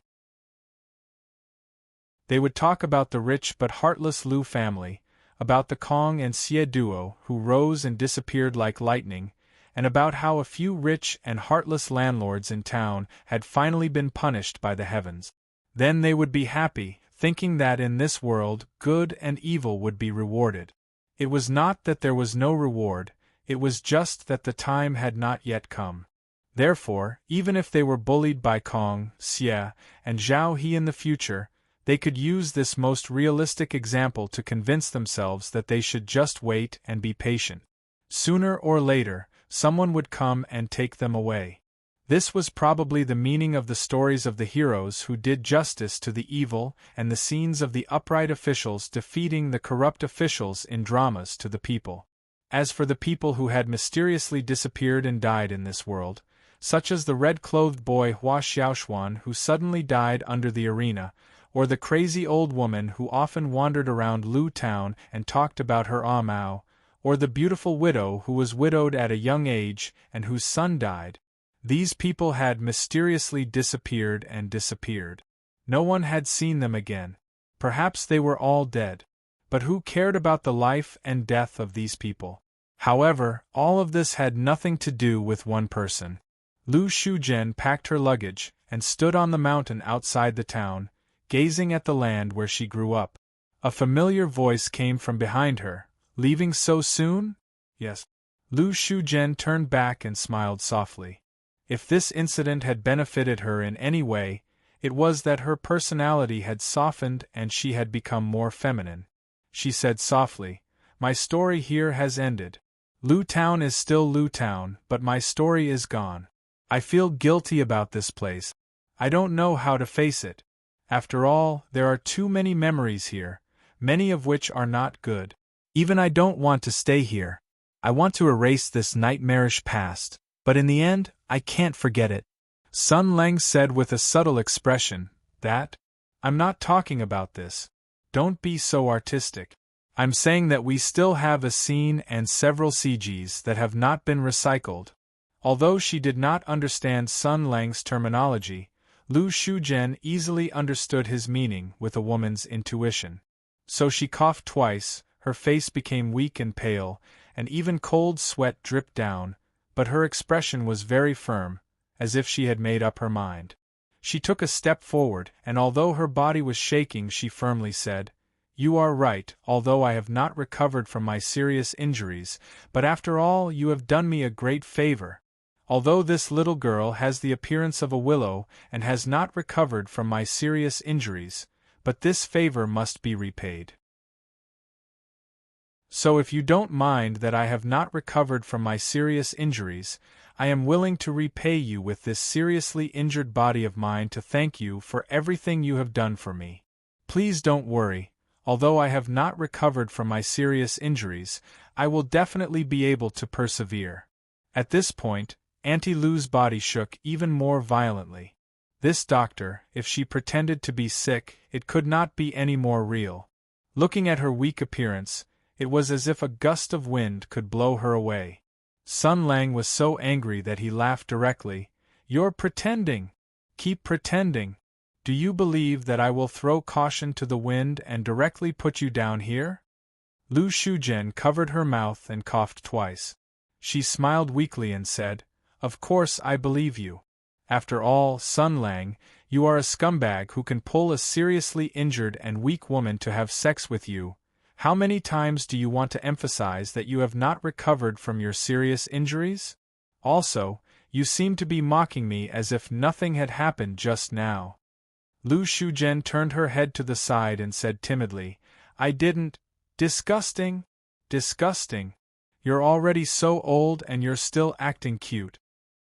They would talk about the rich but heartless Lu family, about the Kong and Xie duo who rose and disappeared like lightning, and about how a few rich and heartless landlords in town had finally been punished by the heavens. Then they would be happy, thinking that in this world good and evil would be rewarded. It was not that there was no reward, it was just that the time had not yet come. Therefore, even if they were bullied by Kong, Xie, and Zhao He in the future, they could use this most realistic example to convince themselves that they should just wait and be patient. Sooner or later, someone would come and take them away. This was probably the meaning of the stories of the heroes who did justice to the evil and the scenes of the upright officials defeating the corrupt officials in dramas to the people. As for the people who had mysteriously disappeared and died in this world, such as the red-clothed boy Hua Xiaoxuan who suddenly died under the arena, or the crazy old woman who often wandered around Lu Town and talked about her Mao, or the beautiful widow who was widowed at a young age and whose son died, these people had mysteriously disappeared and disappeared. No one had seen them again. Perhaps they were all dead. But who cared about the life and death of these people? However, all of this had nothing to do with one person. Lu Shuzhen packed her luggage and stood on the mountain outside the town, gazing at the land where she grew up. A familiar voice came from behind her. "Leaving so soon?" "Yes." Lu Shuzhen turned back and smiled softly. If this incident had benefited her in any way, it was that her personality had softened and she had become more feminine. She said softly, "My story here has ended. Lu Town is still Lu Town, but my story is gone. I feel guilty about this place. I don't know how to face it. After all, there are too many memories here, many of which are not good. Even I don't want to stay here. I want to erase this nightmarish past, but in the end, I can't forget it." Sun Leng said with a subtle expression, "That? I'm not talking about this. Don't be so artistic. I'm saying that we still have a scene and several CGs that have not been recycled." Although she did not understand Sun Leng's terminology, Lu Shuzhen easily understood his meaning with a woman's intuition. So she coughed twice, her face became weak and pale, and even cold sweat dripped down, but her expression was very firm, as if she had made up her mind. She took a step forward, and although her body was shaking, she firmly said, "You are right, although I have not recovered from my serious injuries, but after all you have done me a great favor. Although this little girl has the appearance of a willow and has not recovered from my serious injuries, but this favor must be repaid. So if you don't mind that I have not recovered from my serious injuries, I am willing to repay you with this seriously injured body of mine to thank you for everything you have done for me. Please don't worry, Although I have not recovered from my serious injuries, I will definitely be able to persevere. At this point, Auntie Lou's body shook even more violently. This doctor, if she pretended to be sick, it could not be any more real. Looking at her weak appearance, it was as if a gust of wind could blow her away. Sun Lang was so angry that he laughed directly. "You're pretending! Keep pretending! Do you believe that I will throw caution to the wind and directly put you down here?" Lu Shuzhen covered her mouth and coughed twice. She smiled weakly and said, "Of course I believe you. After all, Sun Lang, you are a scumbag who can pull a seriously injured and weak woman to have sex with you. How many times do you want to emphasize that you have not recovered from your serious injuries? Also, you seem to be mocking me as if nothing had happened just now." Lu Shuzhen turned her head to the side and said timidly, "I didn't. Disgusting! Disgusting! You're already so old and you're still acting cute."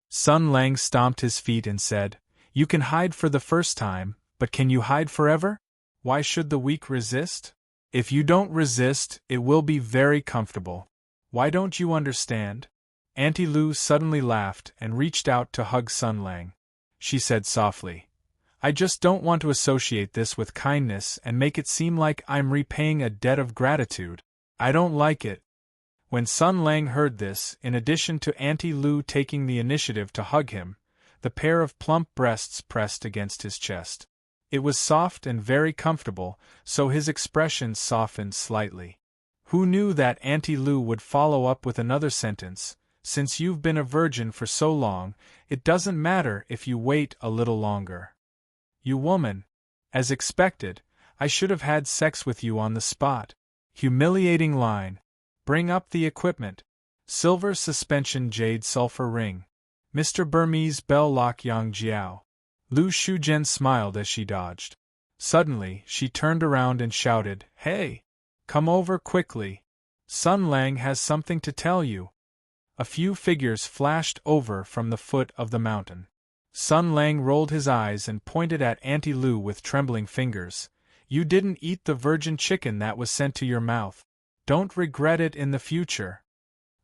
Sun Lang stomped his feet and said, "You can hide for the first time, but can you hide forever? Why should the weak resist? If you don't resist, it will be very comfortable. Why don't you understand?" Auntie Lu suddenly laughed and reached out to hug Sun Lang. She said softly, "I just don't want to associate this with kindness and make it seem like I'm repaying a debt of gratitude. I don't like it." When Sun Lang heard this, in addition to Auntie Lu taking the initiative to hug him, the pair of plump breasts pressed against his chest. It was soft and very comfortable, so his expression softened slightly. Who knew that Auntie Lu would follow up with another sentence, "Since you've been a virgin for so long, it doesn't matter if you wait a little longer. You woman! As expected, I should have had sex with you on the spot. Humiliating line. Bring up the equipment. Silver suspension jade sulfur ring. Mr. Burmese bell lock yang jiao." Lu Shuzhen smiled as she dodged. Suddenly, she turned around and shouted, "Hey! Come over quickly. Sun Lang has something to tell you." A few figures flashed over from the foot of the mountain. Sun Lang rolled his eyes and pointed at Auntie Lu with trembling fingers. "You didn't eat the virgin chicken that was sent to your mouth. Don't regret it in the future."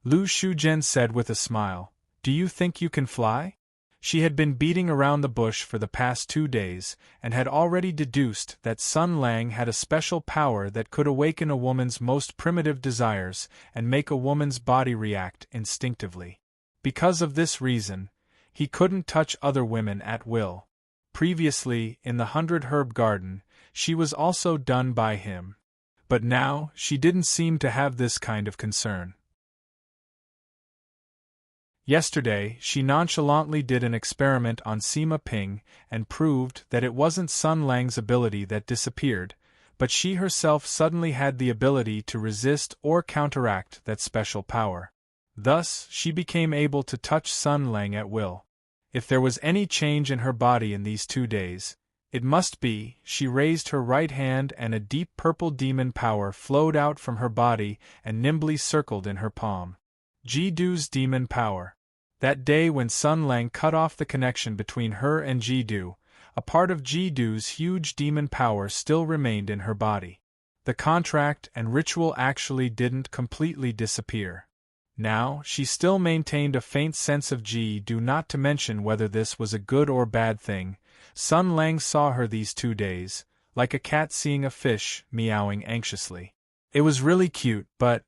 Lu Shuzhen said with a smile, "Do you think you can fly?" She had been beating around the bush for the past 2 days, and had already deduced that Sun Lang had a special power that could awaken a woman's most primitive desires and make a woman's body react instinctively. Because of this reason, he couldn't touch other women at will. Previously, in the 100 Herb Garden, she was also done by him. But now, she didn't seem to have this kind of concern. Yesterday, she nonchalantly did an experiment on Sima Ping and proved that it wasn't Sun Lang's ability that disappeared, but she herself suddenly had the ability to resist or counteract that special power. Thus, she became able to touch Sun Lang at will. If there was any change in her body in these 2 days, it must be, she raised her right hand and a deep purple demon power flowed out from her body and nimbly circled in her palm. Jidu's demon power. That day when Sun Lang cut off the connection between her and Jidu, a part of Jidu's huge demon power still remained in her body. The contract and ritual actually didn't completely disappear. Now, she still maintained a faint sense of Jidu, not to mention whether this was a good or bad thing. Sun Lang saw her these 2 days, like a cat seeing a fish, meowing anxiously. It was really cute, but,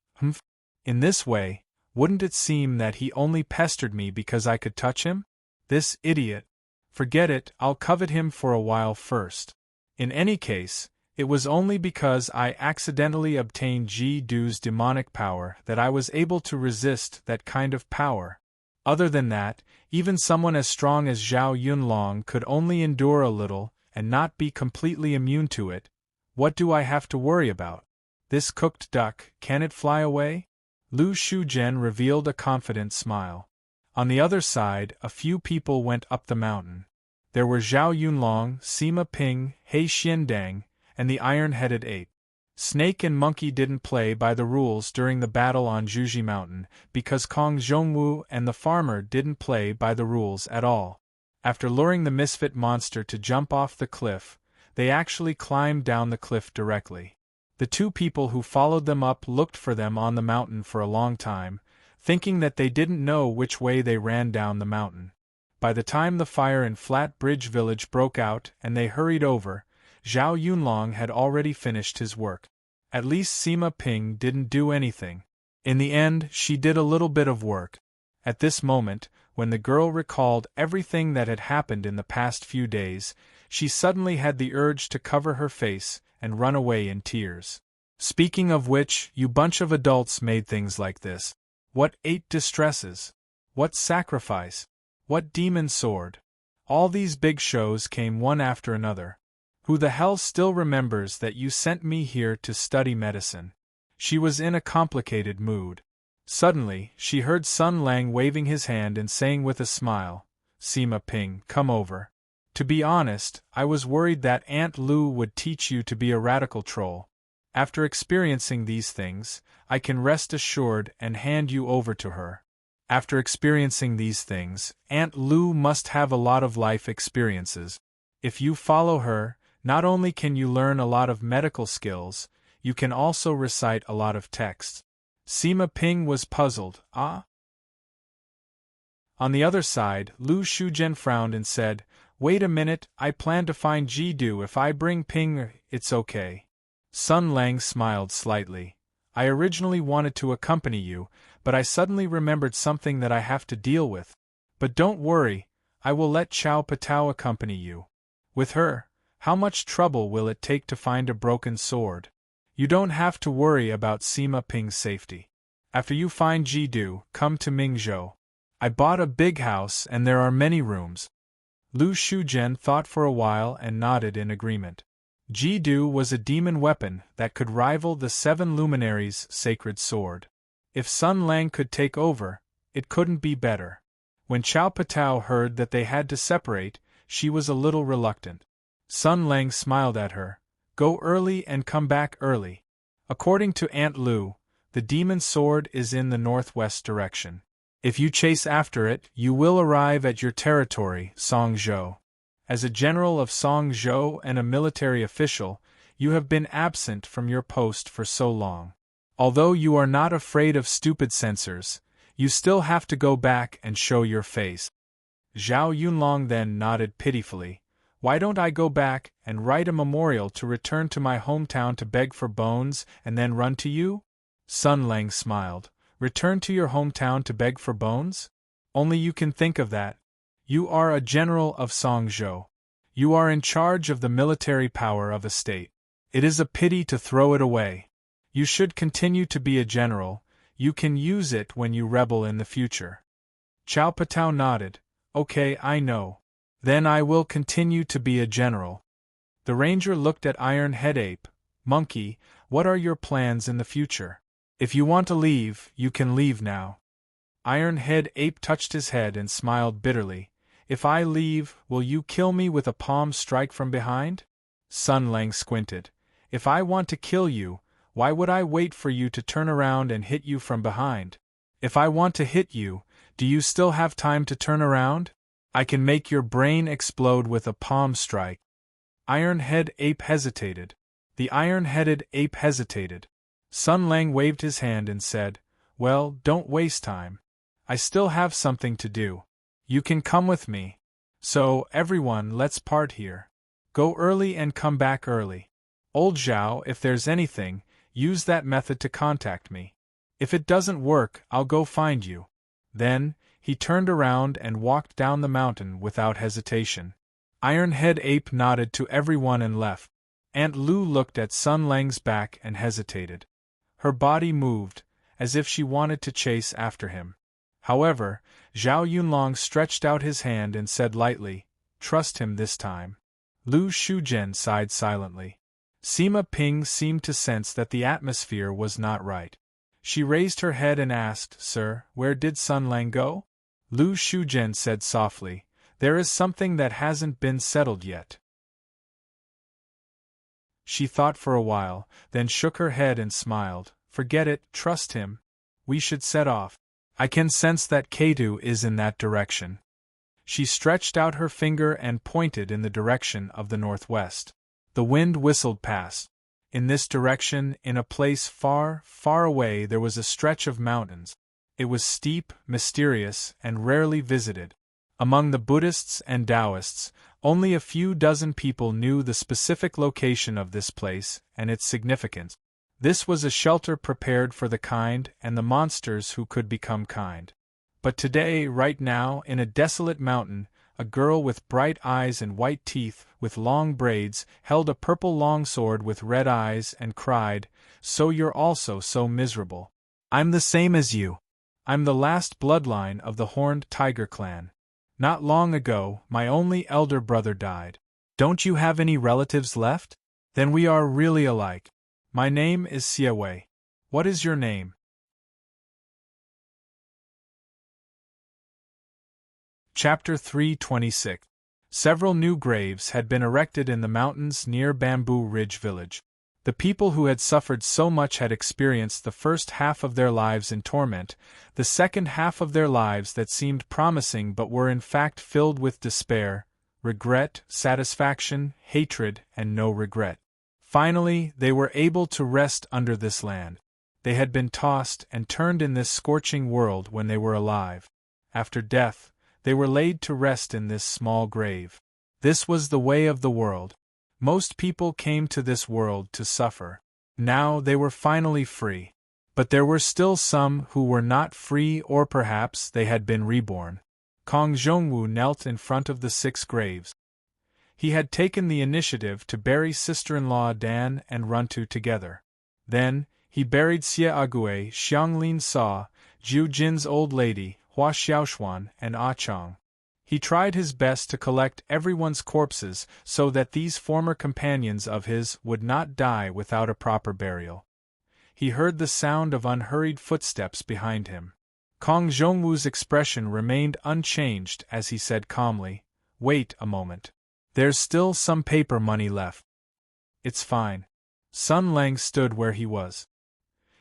in this way, wouldn't it seem that he only pestered me because I could touch him? This idiot. Forget it, I'll covet him for a while first. In any case, it was only because I accidentally obtained Jidu's demonic power that I was able to resist that kind of power. Other than that, even someone as strong as Zhao Yunlong could only endure a little and not be completely immune to it. What do I have to worry about? This cooked duck, can it fly away? Lu Shuzhen revealed a confident smile. On the other side, a few people went up the mountain. There were Zhao Yunlong, Sima Ping, He Xiandang, and the iron-headed ape. Snake and Monkey didn't play by the rules during the battle on Zhuji Mountain, because Kong Zhongwu and the farmer didn't play by the rules at all. After luring the misfit monster to jump off the cliff, they actually climbed down the cliff directly. The two people who followed them up looked for them on the mountain for a long time, thinking that they didn't know which way they ran down the mountain. By the time the fire in Flat Bridge Village broke out and they hurried over, Zhao Yunlong had already finished his work. At least Sima Ping didn't do anything. In the end, she did a little bit of work. At this moment, when the girl recalled everything that had happened in the past few days, she suddenly had the urge to cover her face and run away in tears. Speaking of which, you bunch of adults made things like this. What 8 distresses? What sacrifice? What demon sword? All these big shows came one after another. Who the hell still remembers that you sent me here to study medicine? She was in a complicated mood. Suddenly, she heard Sun Lang waving his hand and saying with a smile, Sima Ping, come over. To be honest, I was worried that Aunt Lu would teach you to be a radical troll. After experiencing these things, I can rest assured and hand you over to her. After experiencing these things, Aunt Lu must have a lot of life experiences. If you follow her, not only can you learn a lot of medical skills, you can also recite a lot of texts. Sima Ping was puzzled. Ah? On the other side, Lu Shuzhen frowned and said, wait a minute, I plan to find Jidu if I bring Ping. It's okay. Sun Lang smiled slightly. I originally wanted to accompany you, but I suddenly remembered something that I have to deal with. But don't worry, I will let Chao Patao accompany you. With her, how much trouble will it take to find a broken sword? You don't have to worry about Sima Ping's safety. After you find Jidu, come to Mingzhou. I bought a big house and there are many rooms. Lu Shuzhen thought for a while and nodded in agreement. Jidu was a demon weapon that could rival the 7 luminaries' sacred sword. If Sun Lang could take over, it couldn't be better. When Chao Patao heard that they had to separate, she was a little reluctant. Sun Lang smiled at her. Go early and come back early. According to Aunt Lu, the demon sword is in the northwest direction. If you chase after it, you will arrive at your territory, Songzhou. As a general of Songzhou and a military official, you have been absent from your post for so long. Although you are not afraid of stupid censors, you still have to go back and show your face. Zhao Yunlong then nodded pitifully. Why don't I go back and write a memorial to return to my hometown to beg for bones and then run to you? Sun Lang smiled. Return to your hometown to beg for bones? Only you can think of that. You are a general of Songzhou. You are in charge of the military power of a state. It is a pity to throw it away. You should continue to be a general. You can use it when you rebel in the future. Chao Patao nodded. Okay, I know. Then I will continue to be a general. The ranger looked at Iron Head Ape. Monkey, what are your plans in the future? If you want to leave, you can leave now. Iron Head Ape touched his head and smiled bitterly. If I leave, will you kill me with a palm strike from behind? Sun Lang squinted. If I want to kill you, why would I wait for you to turn around and hit you from behind? If I want to hit you, do you still have time to turn around? I can make your brain explode with a palm strike. Iron Head Ape hesitated. The iron-headed ape hesitated. Sun Lang waved his hand and said, Well, don't waste time. I still have something to do. You can come with me. So, everyone, let's part here. Go early and come back early. Old Zhao, if there's anything, use that method to contact me. If it doesn't work, I'll go find you. Then, he turned around and walked down the mountain without hesitation. Iron Head Ape nodded to everyone and left. Aunt Lu looked at Sun Lang's back and hesitated. Her body moved, as if she wanted to chase after him. However, Zhao Yunlong stretched out his hand and said lightly, Trust him this time. Lu Shuzhen sighed silently. Sima Ping seemed to sense that the atmosphere was not right. She raised her head and asked, Sir, where did Sun Lang go? Lu Shuzhen said softly, There is something that hasn't been settled yet. She thought for a while, then shook her head and smiled. Forget it, trust him. We should set off. I can sense that Ketu is in that direction. She stretched out her finger and pointed in the direction of the northwest. The wind whistled past. In this direction, in a place far, far away, there was a stretch of mountains. It was steep, mysterious, and rarely visited. Among the Buddhists and Taoists, only a few dozen people knew the specific location of this place and its significance. This was a shelter prepared for the kind and the monsters who could become kind. But today, right now, in a desolate mountain, a girl with bright eyes and white teeth, with long braids, held a purple longsword with red eyes and cried, "So you're also so miserable. I'm the same as you. I'm the last bloodline of the Horned Tiger clan. Not long ago, my only elder brother died. Don't you have any relatives left? Then we are really alike. My name is Siawei. What is your name?" Chapter 326. Several new graves had been erected in the mountains near Bamboo Ridge village. The people who had suffered so much had experienced the first half of their lives in torment, the second half of their lives that seemed promising but were in fact filled with despair, regret, satisfaction, hatred, and no regret. Finally, they were able to rest under this land. They had been tossed and turned in this scorching world when they were alive. After death, they were laid to rest in this small grave. This was the way of the world. Most people came to this world to suffer. Now they were finally free. But there were still some who were not free, or perhaps they had been reborn. Kong Zhongwu knelt in front of the 6 graves. He had taken the initiative to bury sister-in-law Dan and Runtu together. Then, he buried Xie Ague, Xianglin Sa, Jiu Jin's old lady, Hua Xiaoxuan, and Ah Chong. He tried his best to collect everyone's corpses so that these former companions of his would not die without a proper burial. He heard the sound of unhurried footsteps behind him. Kong Zhongwu's expression remained unchanged as he said calmly, "Wait a moment. There's still some paper money left." "It's fine." Sun Lang stood where he was.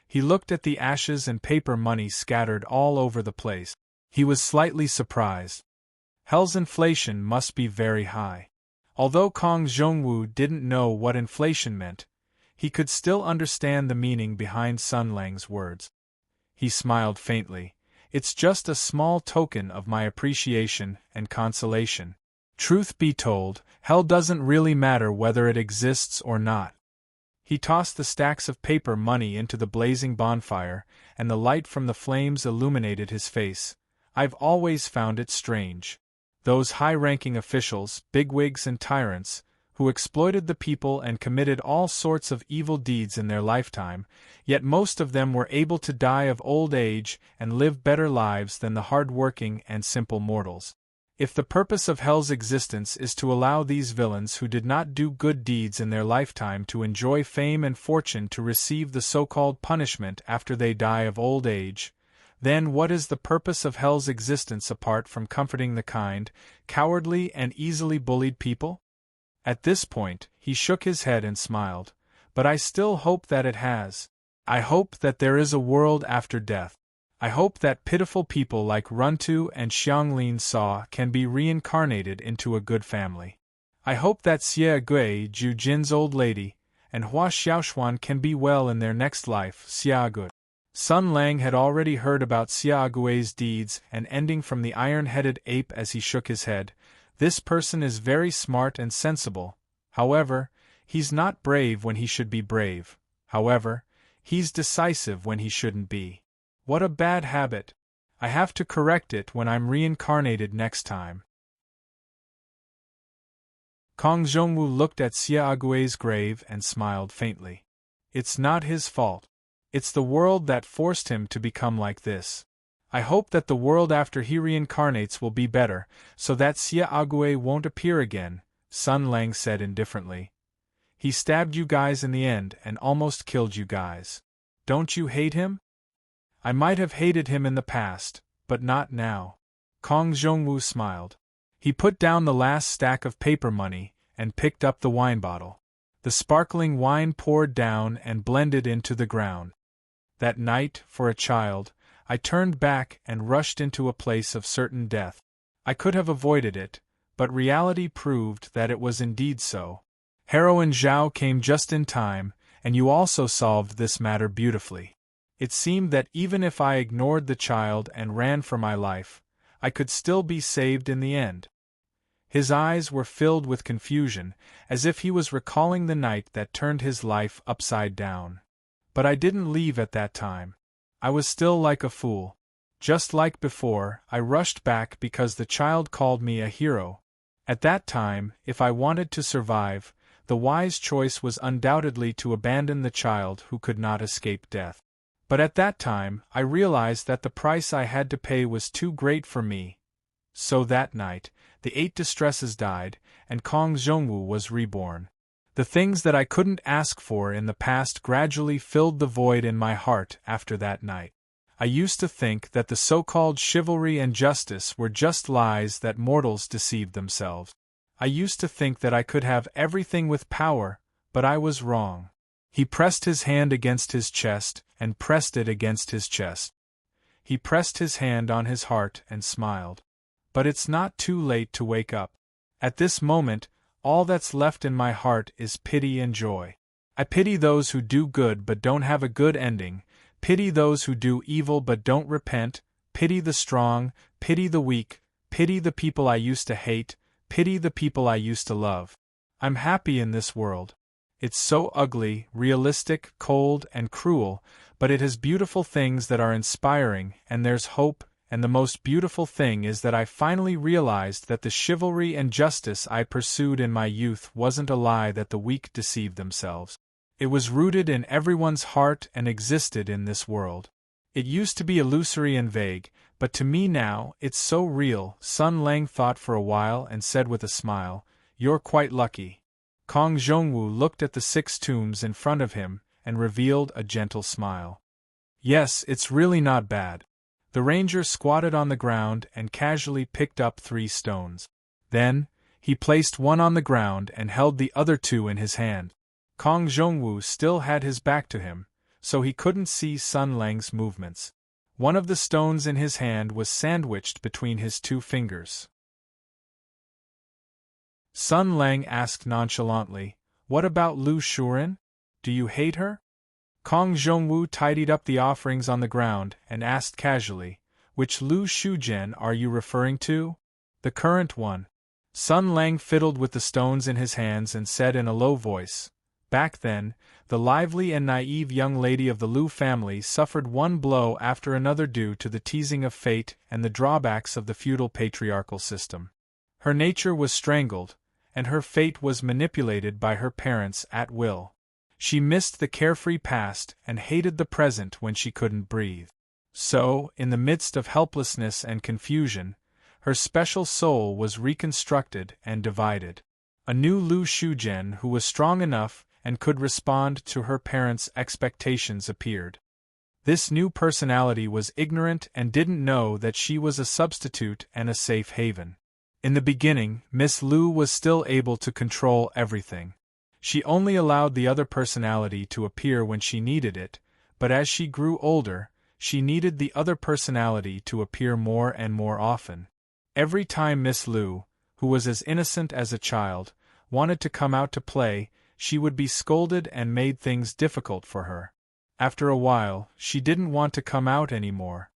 He looked at the ashes and paper money scattered all over the place. He was slightly surprised. Hell's inflation must be very high. Although Kong Zhongwu didn't know what inflation meant, he could still understand the meaning behind Sun Lang's words. He smiled faintly. "It's just a small token of my appreciation and consolation. Truth be told, hell doesn't really matter whether it exists or not." He tossed the stacks of paper money into the blazing bonfire, and the light from the flames illuminated his face. "I've always found it strange. Those high-ranking officials, bigwigs and tyrants, who exploited the people and committed all sorts of evil deeds in their lifetime, yet most of them were able to die of old age and live better lives than the hard-working and simple mortals. If the purpose of hell's existence is to allow these villains who did not do good deeds in their lifetime to enjoy fame and fortune to receive the so-called punishment after they die of old age, then what is the purpose of hell's existence apart from comforting the kind, cowardly and easily bullied people?" At this point, he shook his head and smiled. "But I still hope that it has. I hope that there is a world after death. I hope that pitiful people like Runtu and Xianglin Sa can be reincarnated into a good family. I hope that Xie Gui, Jiu Jin's old lady, and Hua Xiaoxuan can be well in their next life." Xiaogu. Sun Lang had already heard about Xiaogui's deeds and ending from the iron-headed ape as he shook his head. "This person is very smart and sensible. However, he's not brave when he should be brave. However, he's decisive when he shouldn't be. What a bad habit. I have to correct it when I'm reincarnated next time." Kong Zhongwu looked at Xiaogui's grave and smiled faintly. "It's not his fault. It's the world that forced him to become like this. I hope that the world after he reincarnates will be better, so that Xiaogui won't appear again," Sun Lang said indifferently. "He stabbed you guys in the end and almost killed you guys. Don't you hate him?" "I might have hated him in the past, but not now." Kong Zhongwu smiled. He put down the last stack of paper money and picked up the wine bottle. The sparkling wine poured down and blended into the ground. "That night, for a child, I turned back and rushed into a place of certain death. I could have avoided it, but reality proved that it was indeed so. Heroine Zhao came just in time, and you also solved this matter beautifully. It seemed that even if I ignored the child and ran for my life, I could still be saved in the end." His eyes were filled with confusion, as if he was recalling the night that turned his life upside down. "But I didn't leave at that time. I was still like a fool. Just like before, I rushed back because the child called me a hero. At that time, if I wanted to survive, the wise choice was undoubtedly to abandon the child who could not escape death. But at that time, I realized that the price I had to pay was too great for me. So that night, the 8 distresses died, and Kong Zhongwu was reborn. The things that I couldn't ask for in the past gradually filled the void in my heart after that night. I used to think that the so-called chivalry and justice were just lies that mortals deceived themselves. I used to think that I could have everything with power, but I was wrong." He pressed his hand against his chest, and pressed it against his chest. He pressed his hand on his heart and smiled. "But it's not too late to wake up. At this moment, all that's left in my heart is pity and joy. I pity those who do good but don't have a good ending, pity those who do evil but don't repent, pity the strong, pity the weak, pity the people I used to hate, pity the people I used to love. I'm happy in this world. It's so ugly, realistic, cold, and cruel, but it has beautiful things that are inspiring, and there's hope, and the most beautiful thing is that I finally realized that the chivalry and justice I pursued in my youth wasn't a lie that the weak deceived themselves. It was rooted in everyone's heart and existed in this world. It used to be illusory and vague, but to me now, it's so real." Sun Lang thought for a while and said with a smile, "You're quite lucky." Kong Zhongwu looked at the 6 tombs in front of him and revealed a gentle smile. "Yes, it's really not bad." The ranger squatted on the ground and casually picked up 3 stones. Then, he placed one on the ground and held the other 2 in his hand. Kong Zhongwu still had his back to him, so he couldn't see Sun Lang's movements. One of the stones in his hand was sandwiched between his 2 fingers. Sun Lang asked nonchalantly, "What about Lu Shuren? Do you hate her?" Kong Zhongwu tidied up the offerings on the ground and asked casually, "Which Lu Shujian are you referring to?" "The current one." Sun Lang fiddled with the stones in his hands and said in a low voice, "Back then, the lively and naive young lady of the Lu family suffered one blow after another due to the teasing of fate and the drawbacks of the feudal patriarchal system. Her nature was strangled, and her fate was manipulated by her parents at will. She missed the carefree past and hated the present when she couldn't breathe. So, in the midst of helplessness and confusion, her special soul was reconstructed and divided. A new Lu Shujian who was strong enough and could respond to her parents' expectations appeared. This new personality was ignorant and didn't know that she was a substitute and a safe haven. In the beginning, Miss Lu was still able to control everything. She only allowed the other personality to appear when she needed it, but as she grew older, she needed the other personality to appear more and more often. Every time Miss Lu, who was as innocent as a child, wanted to come out to play, she would be scolded and made things difficult for her. After a while, she didn't want to come out anymore.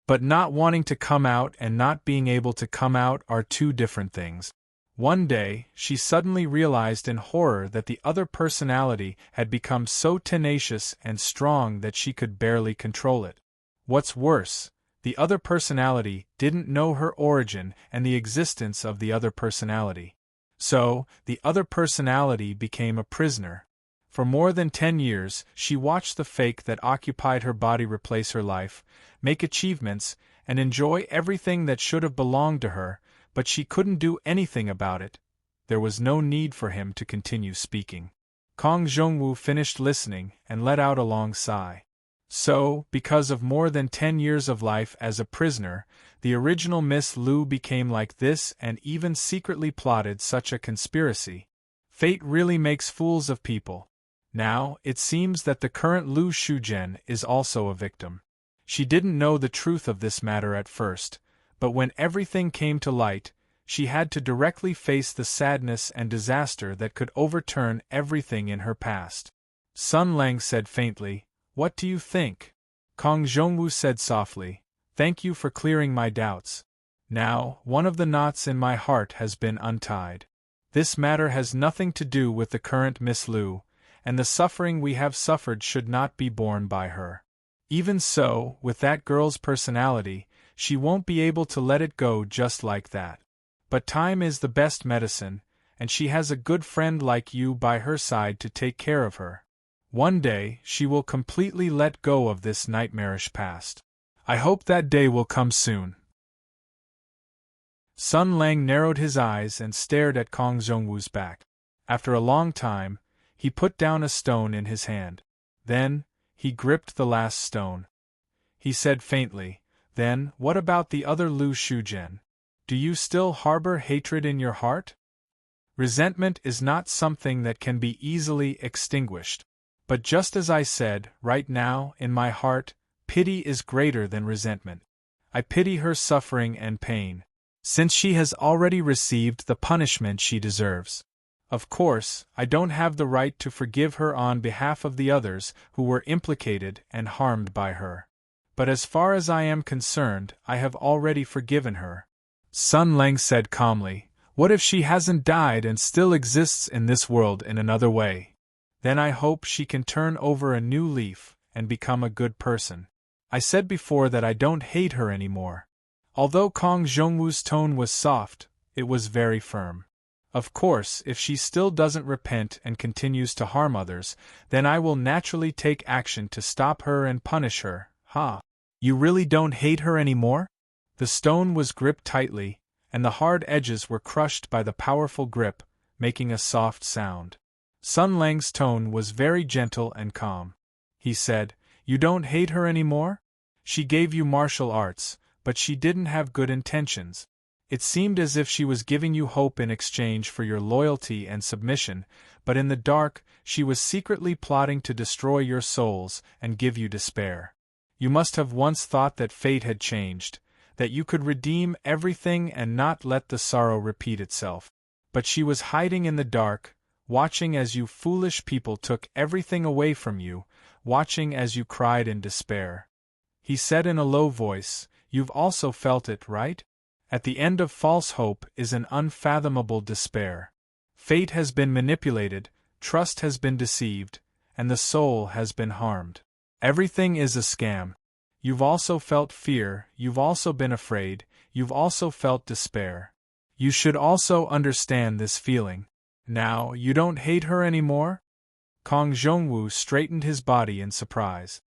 But not wanting to come out and not being able to come out are 2 different things. One day, she suddenly realized in horror that the other personality had become so tenacious and strong that she could barely control it. What's worse, the other personality didn't know her origin and the existence of the other personality. So, the other personality became a prisoner. For more than 10 years, she watched the fake that occupied her body replace her life, make achievements, and enjoy everything that should have belonged to her, but she couldn't do anything about it. There was no need for him to continue speaking. Kong Zhongwu finished listening and let out a long sigh. So, because of more than 10 years of life as a prisoner, the original Miss Lu became like this and even secretly plotted such a conspiracy. Fate really makes fools of people. Now, it seems that the current Lu Shujian is also a victim. She didn't know the truth of this matter at first, but when everything came to light, she had to directly face the sadness and disaster that could overturn everything in her past. Sun Lang said faintly, "What do you think?" Kong Zhongwu said softly, "Thank you for clearing my doubts. Now, one of the knots in my heart has been untied. This matter has nothing to do with the current Miss Lu, and the suffering we have suffered should not be borne by her. Even so, with that girl's personality, she won't be able to let it go just like that. But time is the best medicine, and she has a good friend like you by her side to take care of her. One day, she will completely let go of this nightmarish past. I hope that day will come soon." Sun Lang narrowed his eyes and stared at Kong Zhongwu's back. After a long time, he put down a stone in his hand. Then, he gripped the last stone. He said faintly, "Then, what about the other Lu Shujian? Do you still harbor hatred in your heart? Resentment is not something that can be easily extinguished. But just as I said, right now, in my heart, pity is greater than resentment. I pity her suffering and pain, since she has already received the punishment she deserves. Of course, I don't have the right to forgive her on behalf of the others who were implicated and harmed by her. But as far as I am concerned, I have already forgiven her." Sun Lang said calmly, "What if she hasn't died and still exists in this world in another way? Then I hope she can turn over a new leaf and become a good person. I said before that I don't hate her anymore." Although Kong Zhongwu's tone was soft, it was very firm. "Of course, if she still doesn't repent and continues to harm others, then I will naturally take action to stop her and punish her." You really don't hate her anymore?" The stone was gripped tightly, and the hard edges were crushed by the powerful grip, making a soft sound. Sun Lang's tone was very gentle and calm. He said, "You don't hate her anymore? She gave you martial arts, but she didn't have good intentions. It seemed as if she was giving you hope in exchange for your loyalty and submission, but in the dark, she was secretly plotting to destroy your souls and give you despair. You must have once thought that fate had changed, that you could redeem everything and not let the sorrow repeat itself. But she was hiding in the dark, watching as you foolish people took everything away from you, watching as you cried in despair." He said in a low voice, "You've also felt it, right? At the end of false hope is an unfathomable despair. Fate has been manipulated, trust has been deceived, and the soul has been harmed. Everything is a scam. You've also felt fear, you've also been afraid, you've also felt despair. You should also understand this feeling. Now, you don't hate her anymore?" Kong Zhongwu straightened his body in surprise.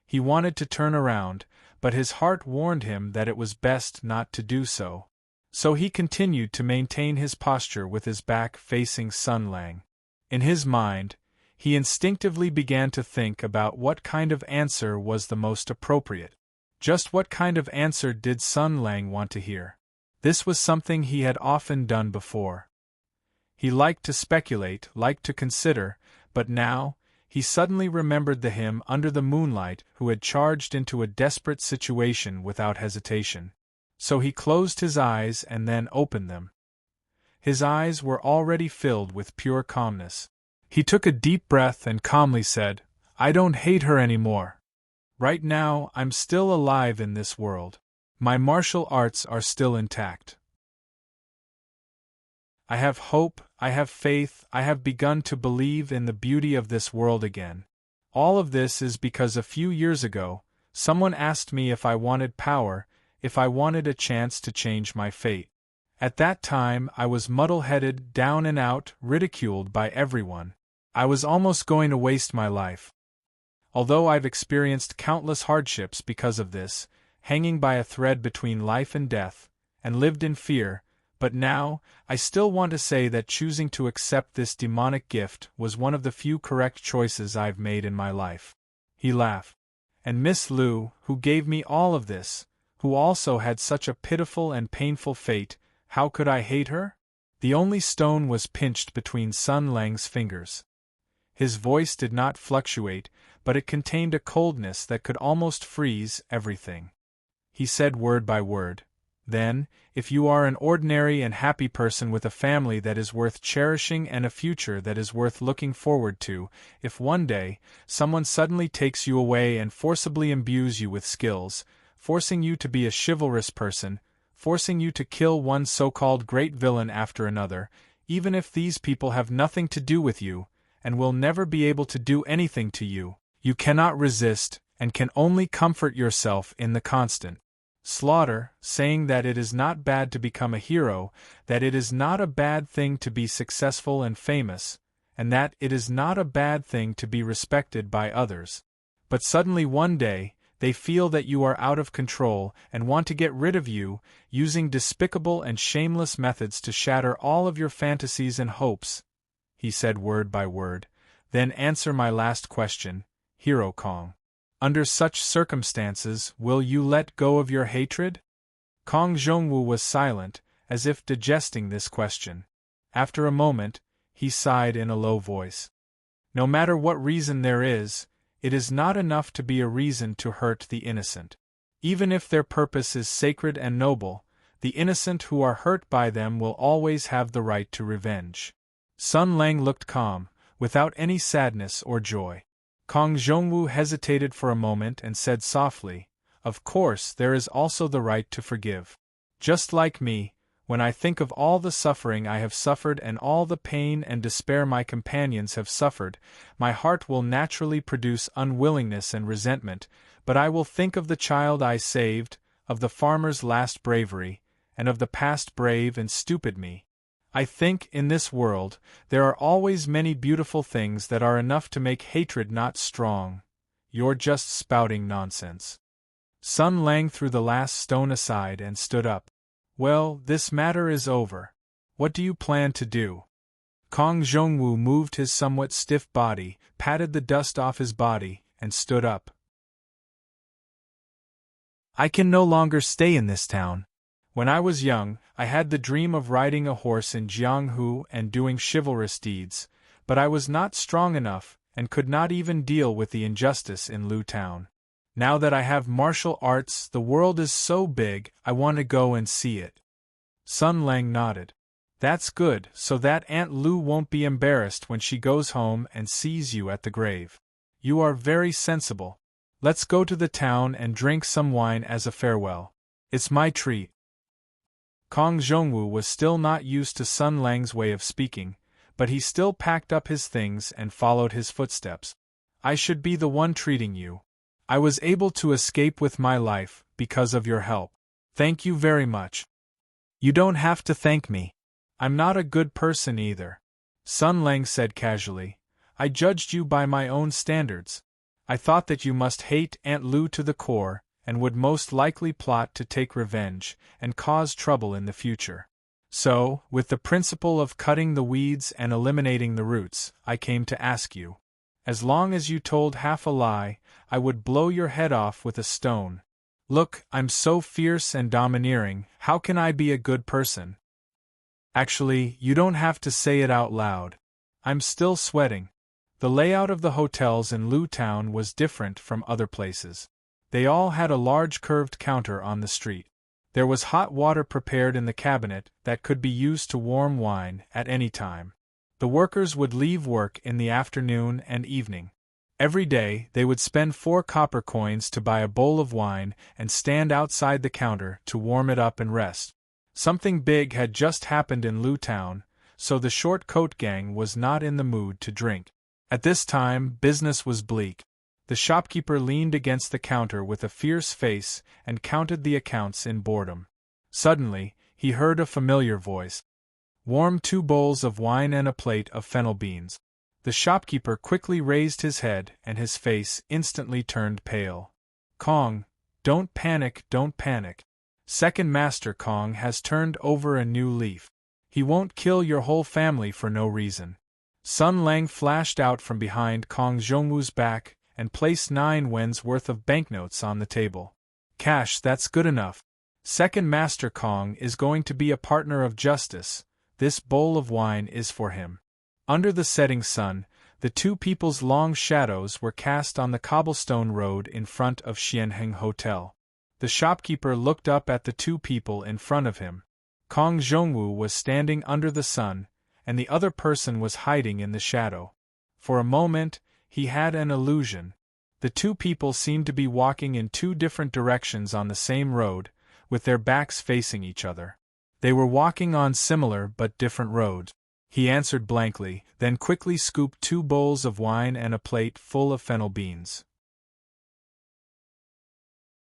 He wanted to turn around, but his heart warned him that it was best not to do so. So he continued to maintain his posture with his back facing Sun Lang. In his mind, he instinctively began to think about what kind of answer was the most appropriate. Just what kind of answer did Sun Lang want to hear? This was something he had often done before. He liked to speculate, liked to consider, but now, he suddenly remembered the him under the moonlight who had charged into a desperate situation without hesitation. So he closed his eyes and then opened them. His eyes were already filled with pure calmness. He took a deep breath and calmly said, "I don't hate her anymore. Right now, I'm still alive in this world. My martial arts are still intact. I have hope, I have faith, I have begun to believe in the beauty of this world again. All of this is because a few years ago, someone asked me if I wanted power, if I wanted a chance to change my fate. At that time I was muddle-headed, down and out, ridiculed by everyone. I was almost going to waste my life. Although I've experienced countless hardships because of this, hanging by a thread between life and death, and lived in fear, but now, I still want to say that choosing to accept this demonic gift was one of the few correct choices I've made in my life." He laughed. "And Miss Lu, who gave me all of this, who also had such a pitiful and painful fate, how could I hate her?" The only stone was pinched between Sun Lang's fingers. His voice did not fluctuate, but it contained a coldness that could almost freeze everything. He said word by word, Then, if you are an ordinary and happy person with a family that is worth cherishing and a future that is worth looking forward to, if one day, someone suddenly takes you away and forcibly imbues you with skills, forcing you to be a chivalrous person, forcing you to kill one so-called great villain after another, even if these people have nothing to do with you, and will never be able to do anything to you, you cannot resist, and can only comfort yourself in the constant slaughter, saying that it is not bad to become a hero, that it is not a bad thing to be successful and famous, and that it is not a bad thing to be respected by others. But suddenly one day, they feel that you are out of control and want to get rid of you, using despicable and shameless methods to shatter all of your fantasies and hopes. He said word by word. Then answer my last question, Hero Kong. Under such circumstances, will you let go of your hatred? Kong Zhongwu was silent, as if digesting this question. After a moment, he sighed in a low voice. No matter what reason there is, it is not enough to be a reason to hurt the innocent. Even if their purpose is sacred and noble, the innocent who are hurt by them will always have the right to revenge. Sun Lang looked calm, without any sadness or joy. Kong Zhongwu hesitated for a moment and said softly, "Of course, there is also the right to forgive. Just like me, when I think of all the suffering I have suffered and all the pain and despair my companions have suffered, my heart will naturally produce unwillingness and resentment, but I will think of the child I saved, of the farmer's last bravery, and of the past brave and stupid me. I think, in this world, there are always many beautiful things that are enough to make hatred not strong. You're just spouting nonsense." Sun Lang threw the last stone aside and stood up. "Well, this matter is over. What do you plan to do?" Kong Zhongwu moved his somewhat stiff body, patted the dust off his body, and stood up. "I can no longer stay in this town. When I was young, I had the dream of riding a horse in Jianghu and doing chivalrous deeds, but I was not strong enough and could not even deal with the injustice in Lu Town. Now that I have martial arts, the world is so big, I want to go and see it." Sun Lang nodded. "That's good, so that Aunt Lu won't be embarrassed when she goes home and sees you at the grave. You are very sensible. Let's go to the town and drink some wine as a farewell. It's my treat." Kong Zhongwu was still not used to Sun Lang's way of speaking, but he still packed up his things and followed his footsteps. "I should be the one treating you. I was able to escape with my life, because of your help. Thank you very much." "You don't have to thank me. I'm not a good person either," Sun Lang said casually. "I judged you by my own standards. I thought that you must hate Aunt Lu to the core, and would most likely plot to take revenge and cause trouble in the future. So, with the principle of cutting the weeds and eliminating the roots, I came to ask you. As long as you told half a lie, I would blow your head off with a stone. Look, I'm so fierce and domineering, how can I be a good person?" "Actually, you don't have to say it out loud. I'm still sweating." The layout of the hotels in Lu Town was different from other places. They all had a large curved counter on the street. There was hot water prepared in the cabinet that could be used to warm wine at any time. The workers would leave work in the afternoon and evening. Every day, they would spend 4 copper coins to buy a bowl of wine and stand outside the counter to warm it up and rest. Something big had just happened in Lu Town, so the short coat gang was not in the mood to drink. At this time, business was bleak. The shopkeeper leaned against the counter with a fierce face and counted the accounts in boredom. Suddenly, he heard a familiar voice. "Warm 2 bowls of wine and a plate of fennel beans." The shopkeeper quickly raised his head and his face instantly turned pale. "Kong, don't panic, don't panic. Second Master Kong has turned over a new leaf. He won't kill your whole family for no reason." Sun Lang flashed out from behind Kong Zhongwu's back and placed 9 wen's worth of banknotes on the table. "Cash, that's good enough. Second Master Kong is going to be a partner of justice. This bowl of wine is for him." Under the setting sun, the two people's long shadows were cast on the cobblestone road in front of Xianheng Hotel. The shopkeeper looked up at the two people in front of him. Kong Zhongwu was standing under the sun, and the other person was hiding in the shadow. For a moment, he had an illusion. The two people seemed to be walking in two different directions on the same road, with their backs facing each other. They were walking on similar but different roads. He answered blankly, then quickly scooped 2 bowls of wine and a plate full of fennel beans.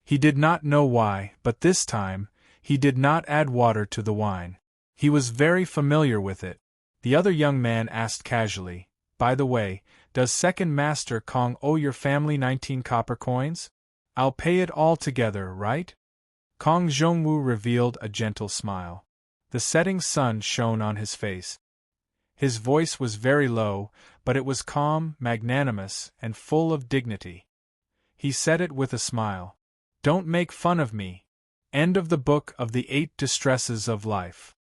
He did not know why, but this time, he did not add water to the wine. He was very familiar with it. The other young man asked casually, "By the way, does second master Kong owe your family 19 copper coins? I'll pay it all together, right?" Kong Zhongwu revealed a gentle smile. The setting sun shone on his face. His voice was very low, but it was calm, magnanimous, and full of dignity. He said it with a smile. "Don't make fun of me." End of the book of the 8 Distresses of Life.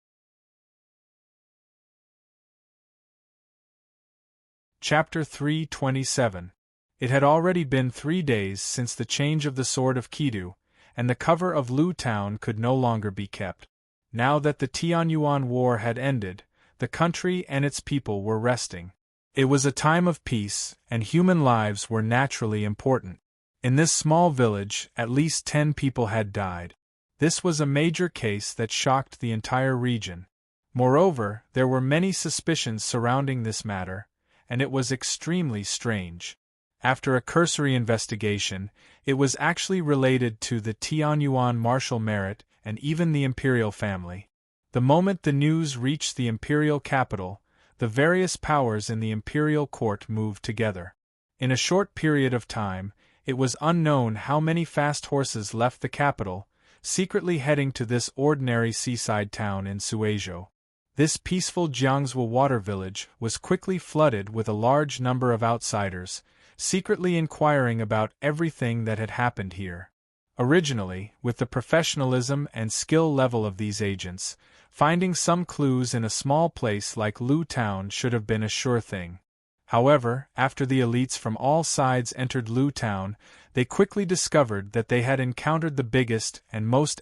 Chapter 327. It had already been 3 days since the change of the sword of Kidu, and the cover of Lu Town could no longer be kept. Now that the Tianyuan War had ended, the country and its people were resting. It was a time of peace, and human lives were naturally important. In this small village, at least 10 people had died. This was a major case that shocked the entire region. Moreover, there were many suspicions surrounding this matter, and it was extremely strange. After a cursory investigation, it was actually related to the Tianyuan martial merit and even the imperial family. The moment the news reached the imperial capital, the various powers in the imperial court moved together. In a short period of time, it was unknown how many fast horses left the capital, secretly heading to this ordinary seaside town in Suizhou. This peaceful Jiangzhou water village was quickly flooded with a large number of outsiders, secretly inquiring about everything that had happened here. Originally, with the professionalism and skill level of these agents, finding some clues in a small place like Lu Town should have been a sure thing. However, after the elites from all sides entered Lu Town, they quickly discovered that they had encountered the biggest and most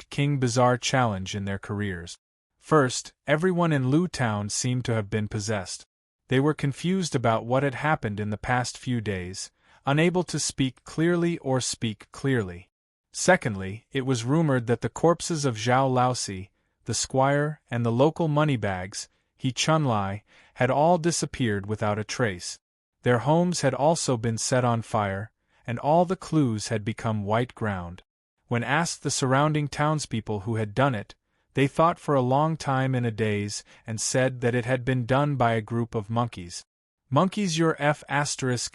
King bizarre challenge in their careers. First, everyone in Lu Town seemed to have been possessed. They were confused about what had happened in the past few days, unable to speak clearly or speak clearly. Secondly, it was rumored that the corpses of Zhao Laosi, the squire, and the local moneybags, He Chunlai, had all disappeared without a trace. Their homes had also been set on fire, and all the clues had become white ground. When asked the surrounding townspeople who had done it, they thought for a long time in a daze and said that it had been done by a group of monkeys. Monkeys your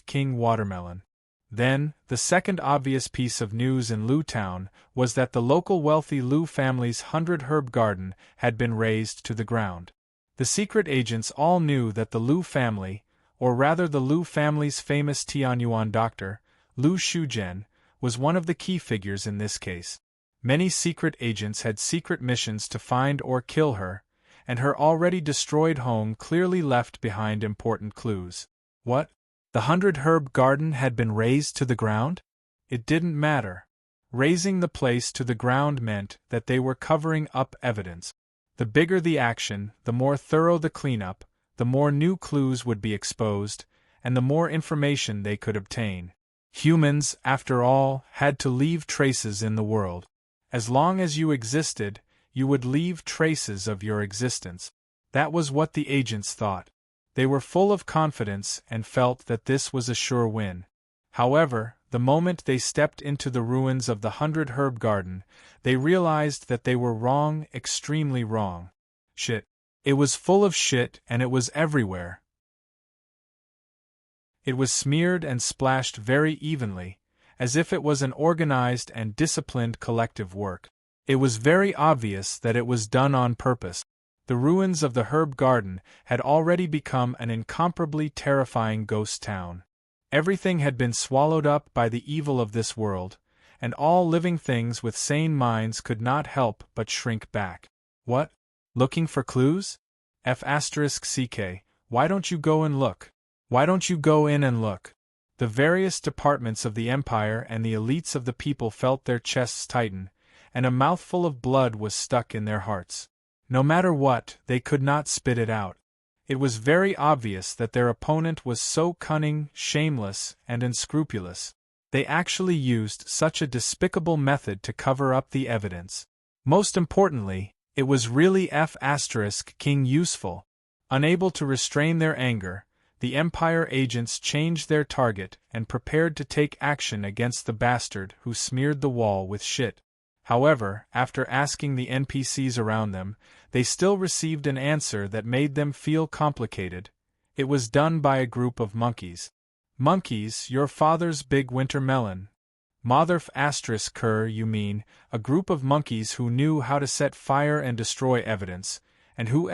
King watermelon. Then, the second obvious piece of news in Lu Town was that the local wealthy Lu family's 100-herb garden had been razed to the ground. The secret agents all knew that the Lu family, or rather the Lu family's famous Tianyuan doctor, Lu Shuzhen, was one of the key figures in this case. Many secret agents had secret missions to find or kill her, and her already destroyed home clearly left behind important clues. What? The 100-herb garden had been razed to the ground? It didn't matter. Razing the place to the ground meant that they were covering up evidence. The bigger the action, the more thorough the cleanup, the more new clues would be exposed, and the more information they could obtain. Humans, after all, had to leave traces in the world. As long as you existed, you would leave traces of your existence. That was what the agents thought. They were full of confidence and felt that this was a sure win. However, the moment they stepped into the ruins of the 100-herb garden, they realized that they were wrong, extremely wrong. Shit. It was full of shit and it was everywhere. It was smeared and splashed very evenly, as if it was an organized and disciplined collective work. It was very obvious that it was done on purpose. The ruins of the herb garden had already become an incomparably terrifying ghost town. Everything had been swallowed up by the evil of this world, and all living things with sane minds could not help but shrink back. What? Looking for clues? F***ck, why don't you go and look? Why don't you go in and look? The various departments of the empire and the elites of the people felt their chests tighten, and a mouthful of blood was stuck in their hearts. No matter what, they could not spit it out. It was very obvious that their opponent was so cunning, shameless, and unscrupulous. They actually used such a despicable method to cover up the evidence. Most importantly, it was really King useful. Unable to restrain their anger, the Empire agents changed their target and prepared to take action against the bastard who smeared the wall with shit. However, after asking the NPCs around them, they still received an answer that made them feel complicated. It was done by a group of monkeys. Monkeys, your father's big winter melon. Motherf cur, you mean, a group of monkeys who knew how to set fire and destroy evidence, and who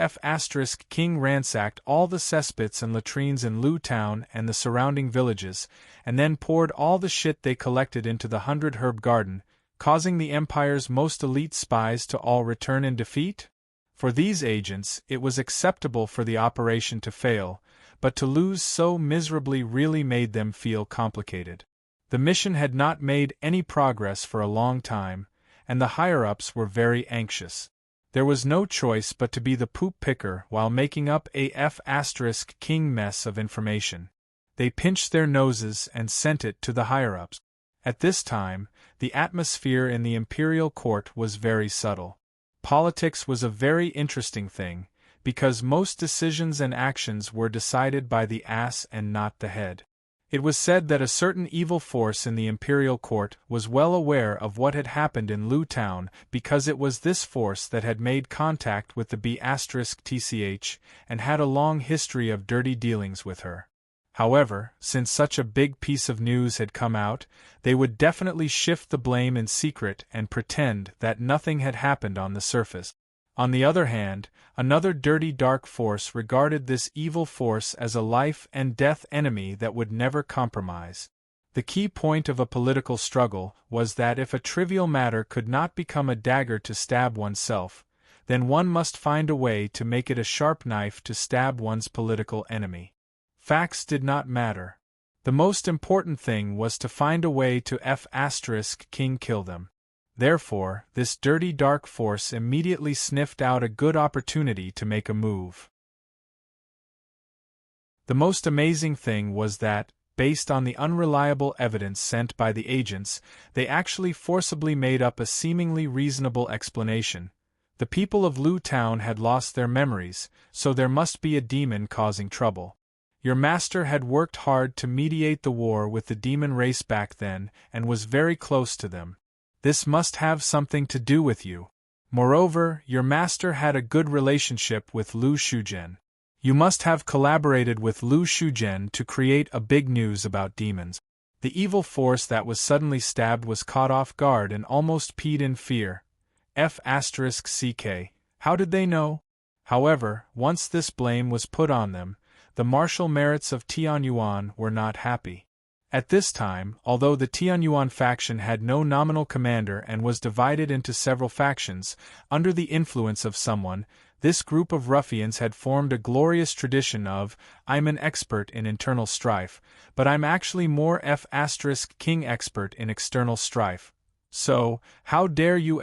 King ransacked all the cesspits and latrines in Lu Town and the surrounding villages, and then poured all the shit they collected into the 100 Herb Garden, causing the Empire's most elite spies to all return in defeat? For these agents, it was acceptable for the operation to fail, but to lose so miserably really made them feel complicated. The mission had not made any progress for a long time, and the higher-ups were very anxious. There was no choice but to be the poop picker while making up a King mess of information. They pinched their noses and sent it to the higher-ups. At this time, the atmosphere in the imperial court was very subtle. Politics was a very interesting thing, because most decisions and actions were decided by the ass and not the head. It was said that a certain evil force in the imperial court was well aware of what had happened in Lu Town because it was this force that had made contact with the B*TCH and had a long history of dirty dealings with her. However, since such a big piece of news had come out, they would definitely shift the blame in secret and pretend that nothing had happened on the surface. On the other hand, another dirty dark force regarded this evil force as a life-and-death enemy that would never compromise. The key point of a political struggle was that if a trivial matter could not become a dagger to stab oneself, then one must find a way to make it a sharp knife to stab one's political enemy. Facts did not matter. The most important thing was to find a way to King kill them. Therefore, this dirty dark force immediately sniffed out a good opportunity to make a move. The most amazing thing was that, based on the unreliable evidence sent by the agents, they actually forcibly made up a seemingly reasonable explanation. The people of Lu Town had lost their memories, so there must be a demon causing trouble. Your master had worked hard to mediate the war with the demon race back then and was very close to them. This must have something to do with you. Moreover, your master had a good relationship with Lu Shujian. You must have collaborated with Lu Shujian to create a big news about demons. The evil force that was suddenly stabbed was caught off guard and almost peed in fear. CK. How did they know? However, once this blame was put on them, the martial merits of Tianyuan were not happy. At this time, although the Tianyuan faction had no nominal commander and was divided into several factions, under the influence of someone, this group of ruffians had formed a glorious tradition of, I'm an expert in internal strife, but I'm actually more King expert in external strife. So, how dare you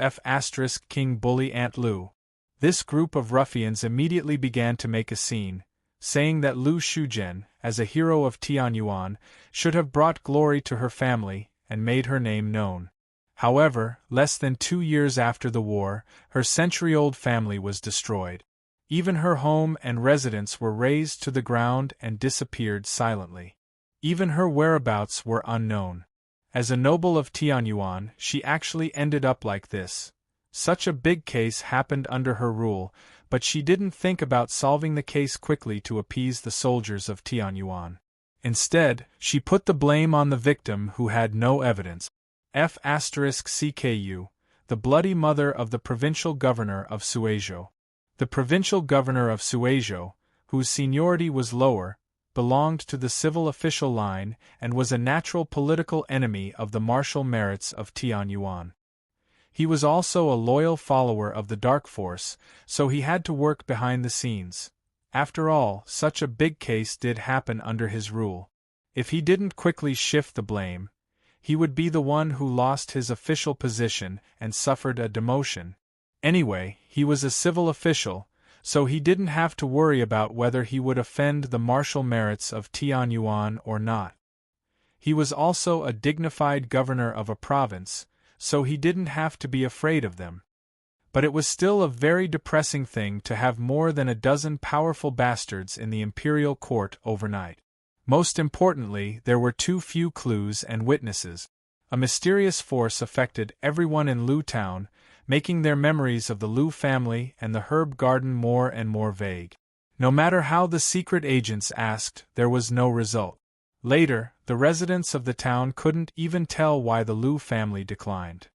King bully Aunt Lu? This group of ruffians immediately began to make a scene, saying that Lu Shujian, as a hero of Tianyuan, should have brought glory to her family and made her name known. However, less than 2 years after the war, her century-old family was destroyed. Even her home and residence were razed to the ground and disappeared silently. Even her whereabouts were unknown. As a noble of Tianyuan, she actually ended up like this. Such a big case happened under her rule, but she didn't think about solving the case quickly to appease the soldiers of Tianyuan. Instead, she put the blame on the victim who had no evidence. CKU, the bloody mother of the provincial governor of Suizhou. The provincial governor of Suizhou, whose seniority was lower, belonged to the civil official line and was a natural political enemy of the martial merits of Tianyuan. He was also a loyal follower of the Dark Force, so he had to work behind the scenes. After all, such a big case did happen under his rule. If he didn't quickly shift the blame, he would be the one who lost his official position and suffered a demotion. Anyway, he was a civil official, so he didn't have to worry about whether he would offend the martial merits of Tianyuan or not. He was also a dignified governor of a province, so he didn't have to be afraid of them. But it was still a very depressing thing to have more than a dozen powerful bastards in the imperial court overnight. Most importantly, there were too few clues and witnesses. A mysterious force affected everyone in Lu Town, making their memories of the Lu family and the herb garden more and more vague. No matter how the secret agents asked, there was no result. Later, the residents of the town couldn't even tell why the Lu family declined.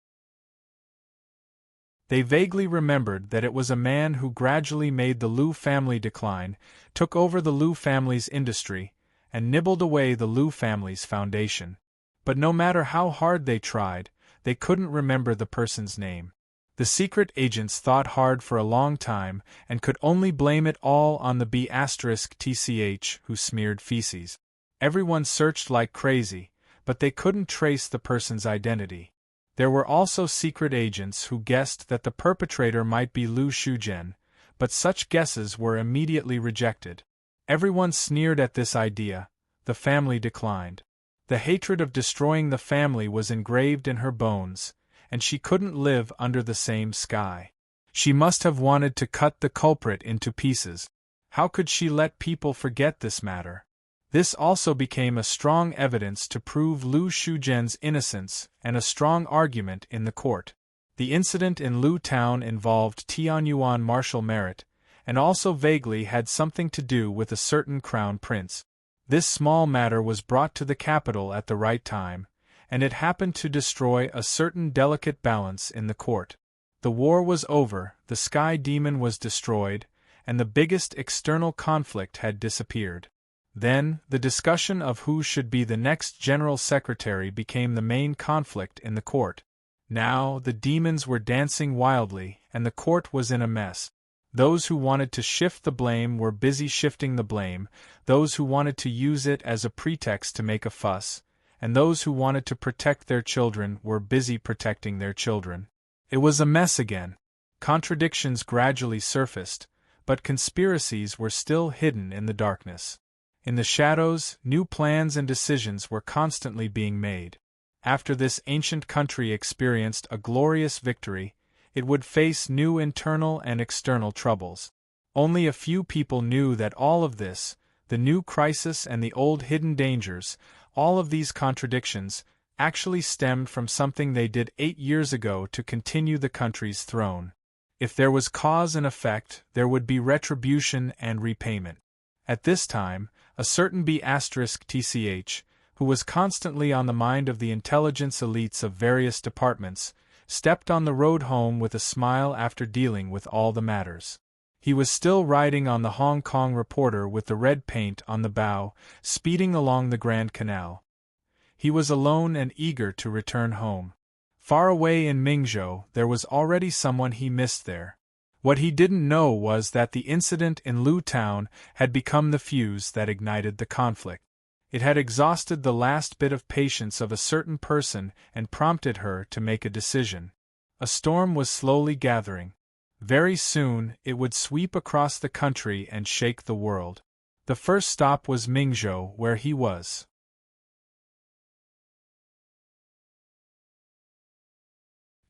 They vaguely remembered that it was a man who gradually made the Lu family decline, took over the Lu family's industry, and nibbled away the Lu family's foundation. But no matter how hard they tried, they couldn't remember the person's name. The secret agents thought hard for a long time and could only blame it all on the B*TCH who smeared feces. Everyone searched like crazy, but they couldn't trace the person's identity. There were also secret agents who guessed that the perpetrator might be Lu Shujian, but such guesses were immediately rejected. Everyone sneered at this idea. The family declined. The hatred of destroying the family was engraved in her bones, and she couldn't live under the same sky. She must have wanted to cut the culprit into pieces. How could she let people forget this matter? This also became a strong evidence to prove Lu Shujian's innocence and a strong argument in the court. The incident in Lu Town involved Tianyuan martial merit, and also vaguely had something to do with a certain crown prince. This small matter was brought to the capital at the right time, and it happened to destroy a certain delicate balance in the court. The war was over, the sky demon was destroyed, and the biggest external conflict had disappeared. Then, the discussion of who should be the next general secretary became the main conflict in the court. Now, the demons were dancing wildly, and the court was in a mess. Those who wanted to shift the blame were busy shifting the blame, those who wanted to use it as a pretext to make a fuss, and those who wanted to protect their children were busy protecting their children. It was a mess again. Contradictions gradually surfaced, but conspiracies were still hidden in the darkness. In the shadows, new plans and decisions were constantly being made. After this ancient country experienced a glorious victory, it would face new internal and external troubles. Only a few people knew that all of this, the new crisis and the old hidden dangers, all of these contradictions, actually stemmed from something they did 8 years ago to continue the country's throne. If there was cause and effect, there would be retribution and repayment. At this time, a certain B*TCH, who was constantly on the mind of the intelligence elites of various departments, stepped on the road home with a smile after dealing with all the matters. He was still riding on the Hong Kong Reporter with the red paint on the bow, speeding along the Grand Canal. He was alone and eager to return home. Far away in Mingzhou, there was already someone he missed there. What he didn't know was that the incident in Lu Town had become the fuse that ignited the conflict. It had exhausted the last bit of patience of a certain person and prompted her to make a decision. A storm was slowly gathering. Very soon, it would sweep across the country and shake the world. The first stop was Mingzhou, where he was.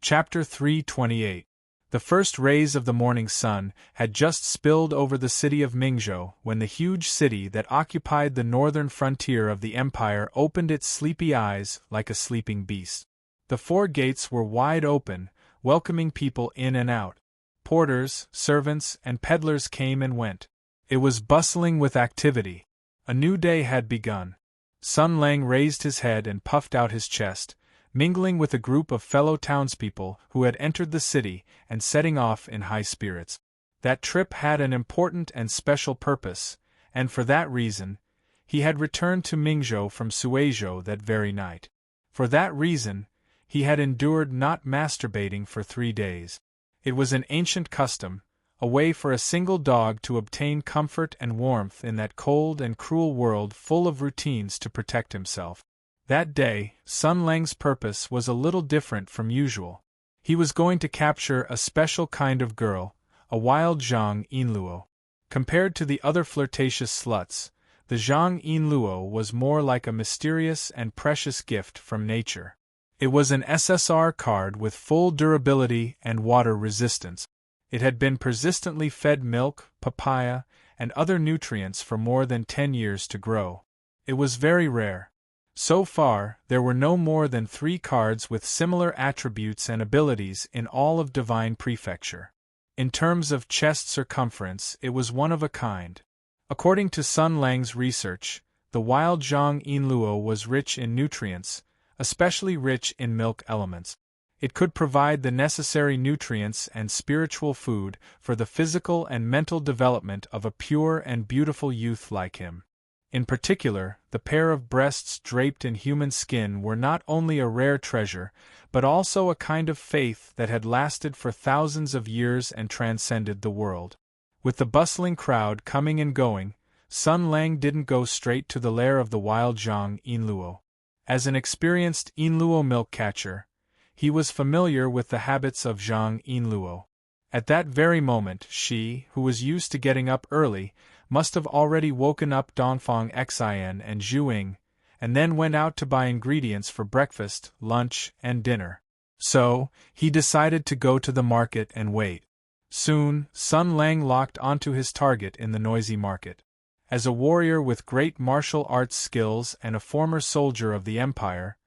Chapter 328. The first rays of the morning sun had just spilled over the city of Mingzhou when the huge city that occupied the northern frontier of the empire opened its sleepy eyes like a sleeping beast. The 4 gates were wide open, welcoming people in and out. Porters, servants, and peddlers came and went. It was bustling with activity. A new day had begun. Sun Lang raised his head and puffed out his chest, mingling with a group of fellow townspeople who had entered the city and setting off in high spirits. That trip had an important and special purpose, and for that reason, he had returned to Mingzhou from Suizhou that very night. For that reason, he had endured not masturbating for 3 days. It was an ancient custom, a way for a single dog to obtain comfort and warmth in that cold and cruel world full of routines to protect himself. That day, Sun Lang's purpose was a little different from usual. He was going to capture a special kind of girl, a wild Zhang Yinluo. Compared to the other flirtatious sluts, the Zhang Yinluo was more like a mysterious and precious gift from nature. It was an SSR card with full durability and water resistance. It had been persistently fed milk, papaya, and other nutrients for more than 10 years to grow. It was very rare. So far, there were no more than 3 cards with similar attributes and abilities in all of Divine Prefecture. In terms of chest circumference, it was one of a kind. According to Sun Lang's research, the wild Zhang Yinluo was rich in nutrients, especially rich in milk elements. It could provide the necessary nutrients and spiritual food for the physical and mental development of a pure and beautiful youth like him. In particular, the pair of breasts draped in human skin were not only a rare treasure, but also a kind of faith that had lasted for thousands of years and transcended the world. With the bustling crowd coming and going, Sun Lang didn't go straight to the lair of the wild Zhang Yinluo. As an experienced Yinluo milk catcher, he was familiar with the habits of Zhang Yinluo. At that very moment, she, who was used to getting up early, must have already woken up Dongfang Xin and Zhuing, and then went out to buy ingredients for breakfast, lunch, and dinner. So, he decided to go to the market and wait. Soon, Sun Lang locked onto his target in the noisy market. As a warrior with great martial arts skills and a former soldier of the Empire,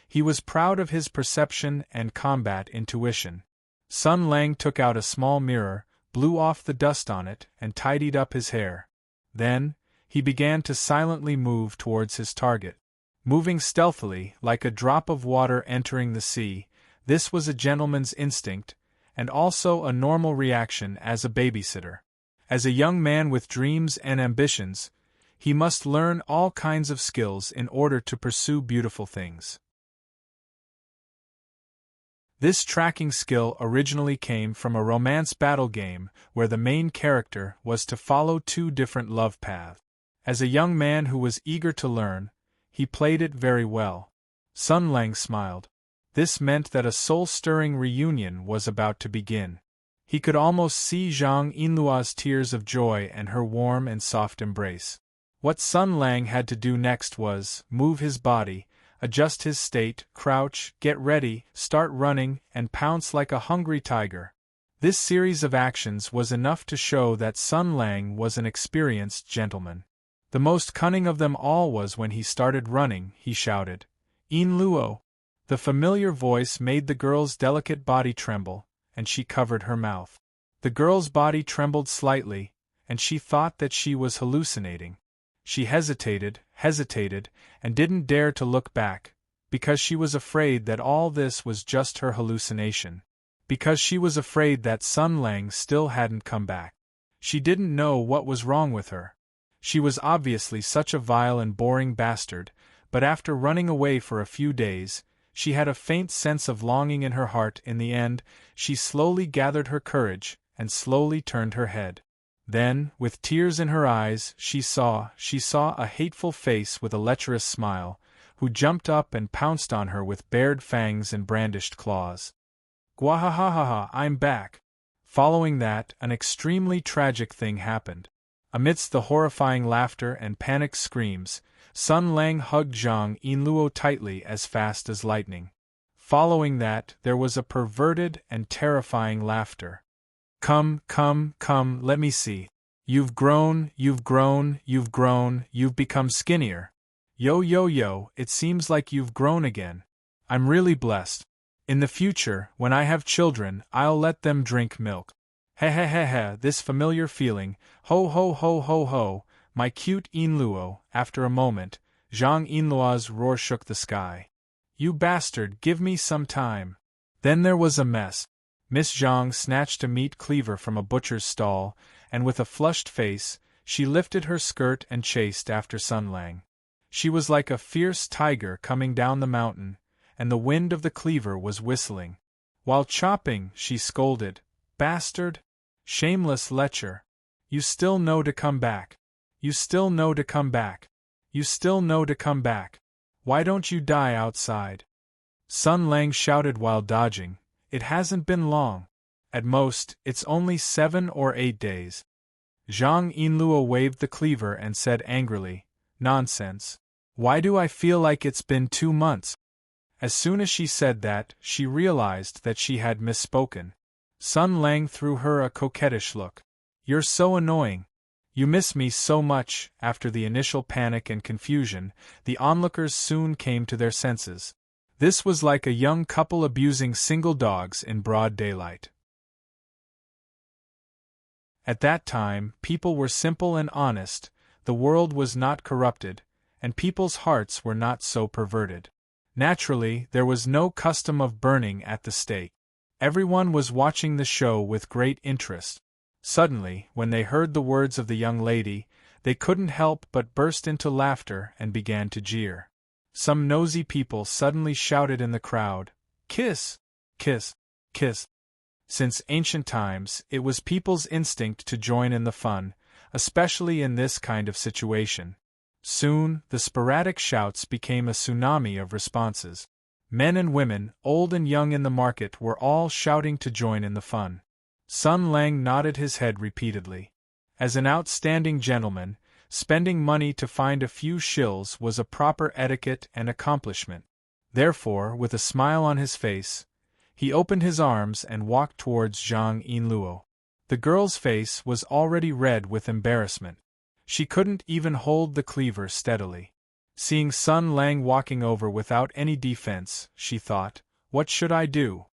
he was proud of his perception and combat intuition. Sun Lang took out a small mirror, blew off the dust on it, and tidied up his hair. Then, he began to silently move towards his target. Moving stealthily, like a drop of water entering the sea, this was a gentleman's instinct, and also a normal reaction as a babysitter. As a young man with dreams and ambitions, he must learn all kinds of skills in order to pursue beautiful things. This tracking skill originally came from a romance battle game where the main character was to follow 2 different love paths. As a young man who was eager to learn, he played it very well. Sun Lang smiled. This meant that a soul-stirring reunion was about to begin. He could almost see Zhang Yinluo's tears of joy and her warm and soft embrace. What Sun Lang had to do next was move his body, adjust his state, crouch, get ready, start running, and pounce like a hungry tiger. This series of actions was enough to show that Sun Lang was an experienced gentleman. The most cunning of them all was when he started running, he shouted, "Yinluo!" The familiar voice made the girl's delicate body tremble, and she covered her mouth. The girl's body trembled slightly, and she thought that she was hallucinating. She hesitated, and didn't dare to look back, because she was afraid that all this was just her hallucination. Because she was afraid that Sun Lang still hadn't come back. She didn't know what was wrong with her. She was obviously such a vile and boring bastard, but after running away for a few days, she had a faint sense of longing in her heart. In the end, she slowly gathered her courage, and slowly turned her head. Then, with tears in her eyes, she saw a hateful face with a lecherous smile, who jumped up and pounced on her with bared fangs and brandished claws. "Gwahahaha, I'm back!" Following that, an extremely tragic thing happened. Amidst the horrifying laughter and panicked screams, Sun Lang hugged Zhang Yinluo tightly as fast as lightning. Following that, there was a perverted and terrifying laughter. "Come, let me see. You've grown, you've become skinnier. Yo, it seems like you've grown again. I'm really blessed. In the future, when I have children, I'll let them drink milk. He, this familiar feeling, ho, my cute Yinluo." After a moment, Zhang Yinluo's roar shook the sky. "You bastard, give me some time." Then there was a mess. Miss Zhang snatched a meat cleaver from a butcher's stall, and with a flushed face, she lifted her skirt and chased after Sun Lang. She was like a fierce tiger coming down the mountain, and the wind of the cleaver was whistling. While chopping, she scolded, "Bastard!" Shameless lecher. You still know to come back. You still know to come back. You still know to come back. Why don't you die outside? Sun Lang shouted while dodging. It hasn't been long. At most, it's only 7 or 8 days. Zhang Yinluo waved the cleaver and said angrily, Nonsense. Why do I feel like it's been 2 months? As soon as she said that, she realized that she had misspoken. Sun Lang threw her a coquettish look. You're so annoying. You miss me so much. After the initial panic and confusion, the onlookers soon came to their senses. This was like a young couple abusing single dogs in broad daylight. At that time, people were simple and honest, the world was not corrupted, and people's hearts were not so perverted. Naturally, there was no custom of burning at the stake. Everyone was watching the show with great interest. Suddenly, when they heard the words of the young lady, they couldn't help but burst into laughter and began to jeer. Some nosy people suddenly shouted in the crowd, Kiss! Kiss! Kiss! Since ancient times, it was people's instinct to join in the fun, especially in this kind of situation. Soon, the sporadic shouts became a tsunami of responses. Men and women, old and young in the market were all shouting to join in the fun. Sun Lang nodded his head repeatedly. As an outstanding gentleman, spending money to find a few shills was a proper etiquette and accomplishment. Therefore, with a smile on his face, he opened his arms and walked towards Zhang Yinluo. The girl's face was already red with embarrassment. She couldn't even hold the cleaver steadily. Seeing Sun Lang walking over without any defense, she thought, what should I do?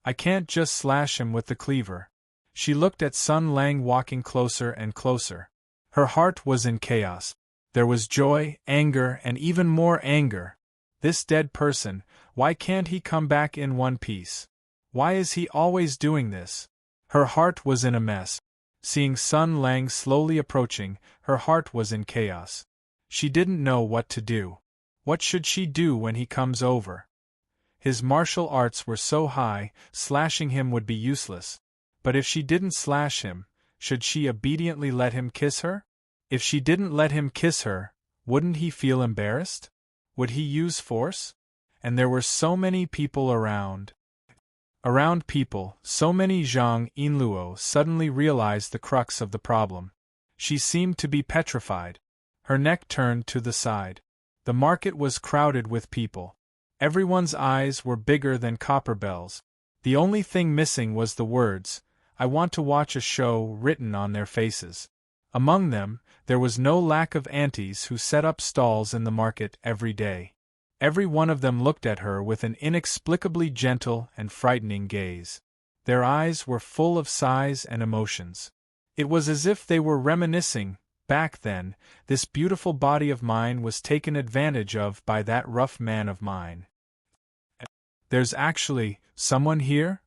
I can't just slash him with the cleaver. She looked at Sun Lang walking closer and closer. Her heart was in chaos. There was joy, anger, and even more anger. This dead person, why can't he come back in one piece? Why is he always doing this? Her heart was in a mess. Seeing Sun Lang slowly approaching, her heart was in chaos. She didn't know what to do. What should she do when he comes over? His martial arts were so high, slashing him would be useless. But if she didn't slash him, should she obediently let him kiss her? If she didn't let him kiss her, wouldn't he feel embarrassed? Would he use force? And there were so many people around. Around people, so many. Zhang Yinluo suddenly realized the crux of the problem. She seemed to be petrified. Her neck turned to the side. The market was crowded with people. Everyone's eyes were bigger than copper bells. The only thing missing was the words, I want to watch a show, written on their faces. Among them, there was no lack of aunties who set up stalls in the market every day. Every one of them looked at her with an inexplicably gentle and frightening gaze. Their eyes were full of sighs and emotions. It was as if they were reminiscing, back then, this beautiful body of mine was taken advantage of by that rough man of mine. There's actually someone here?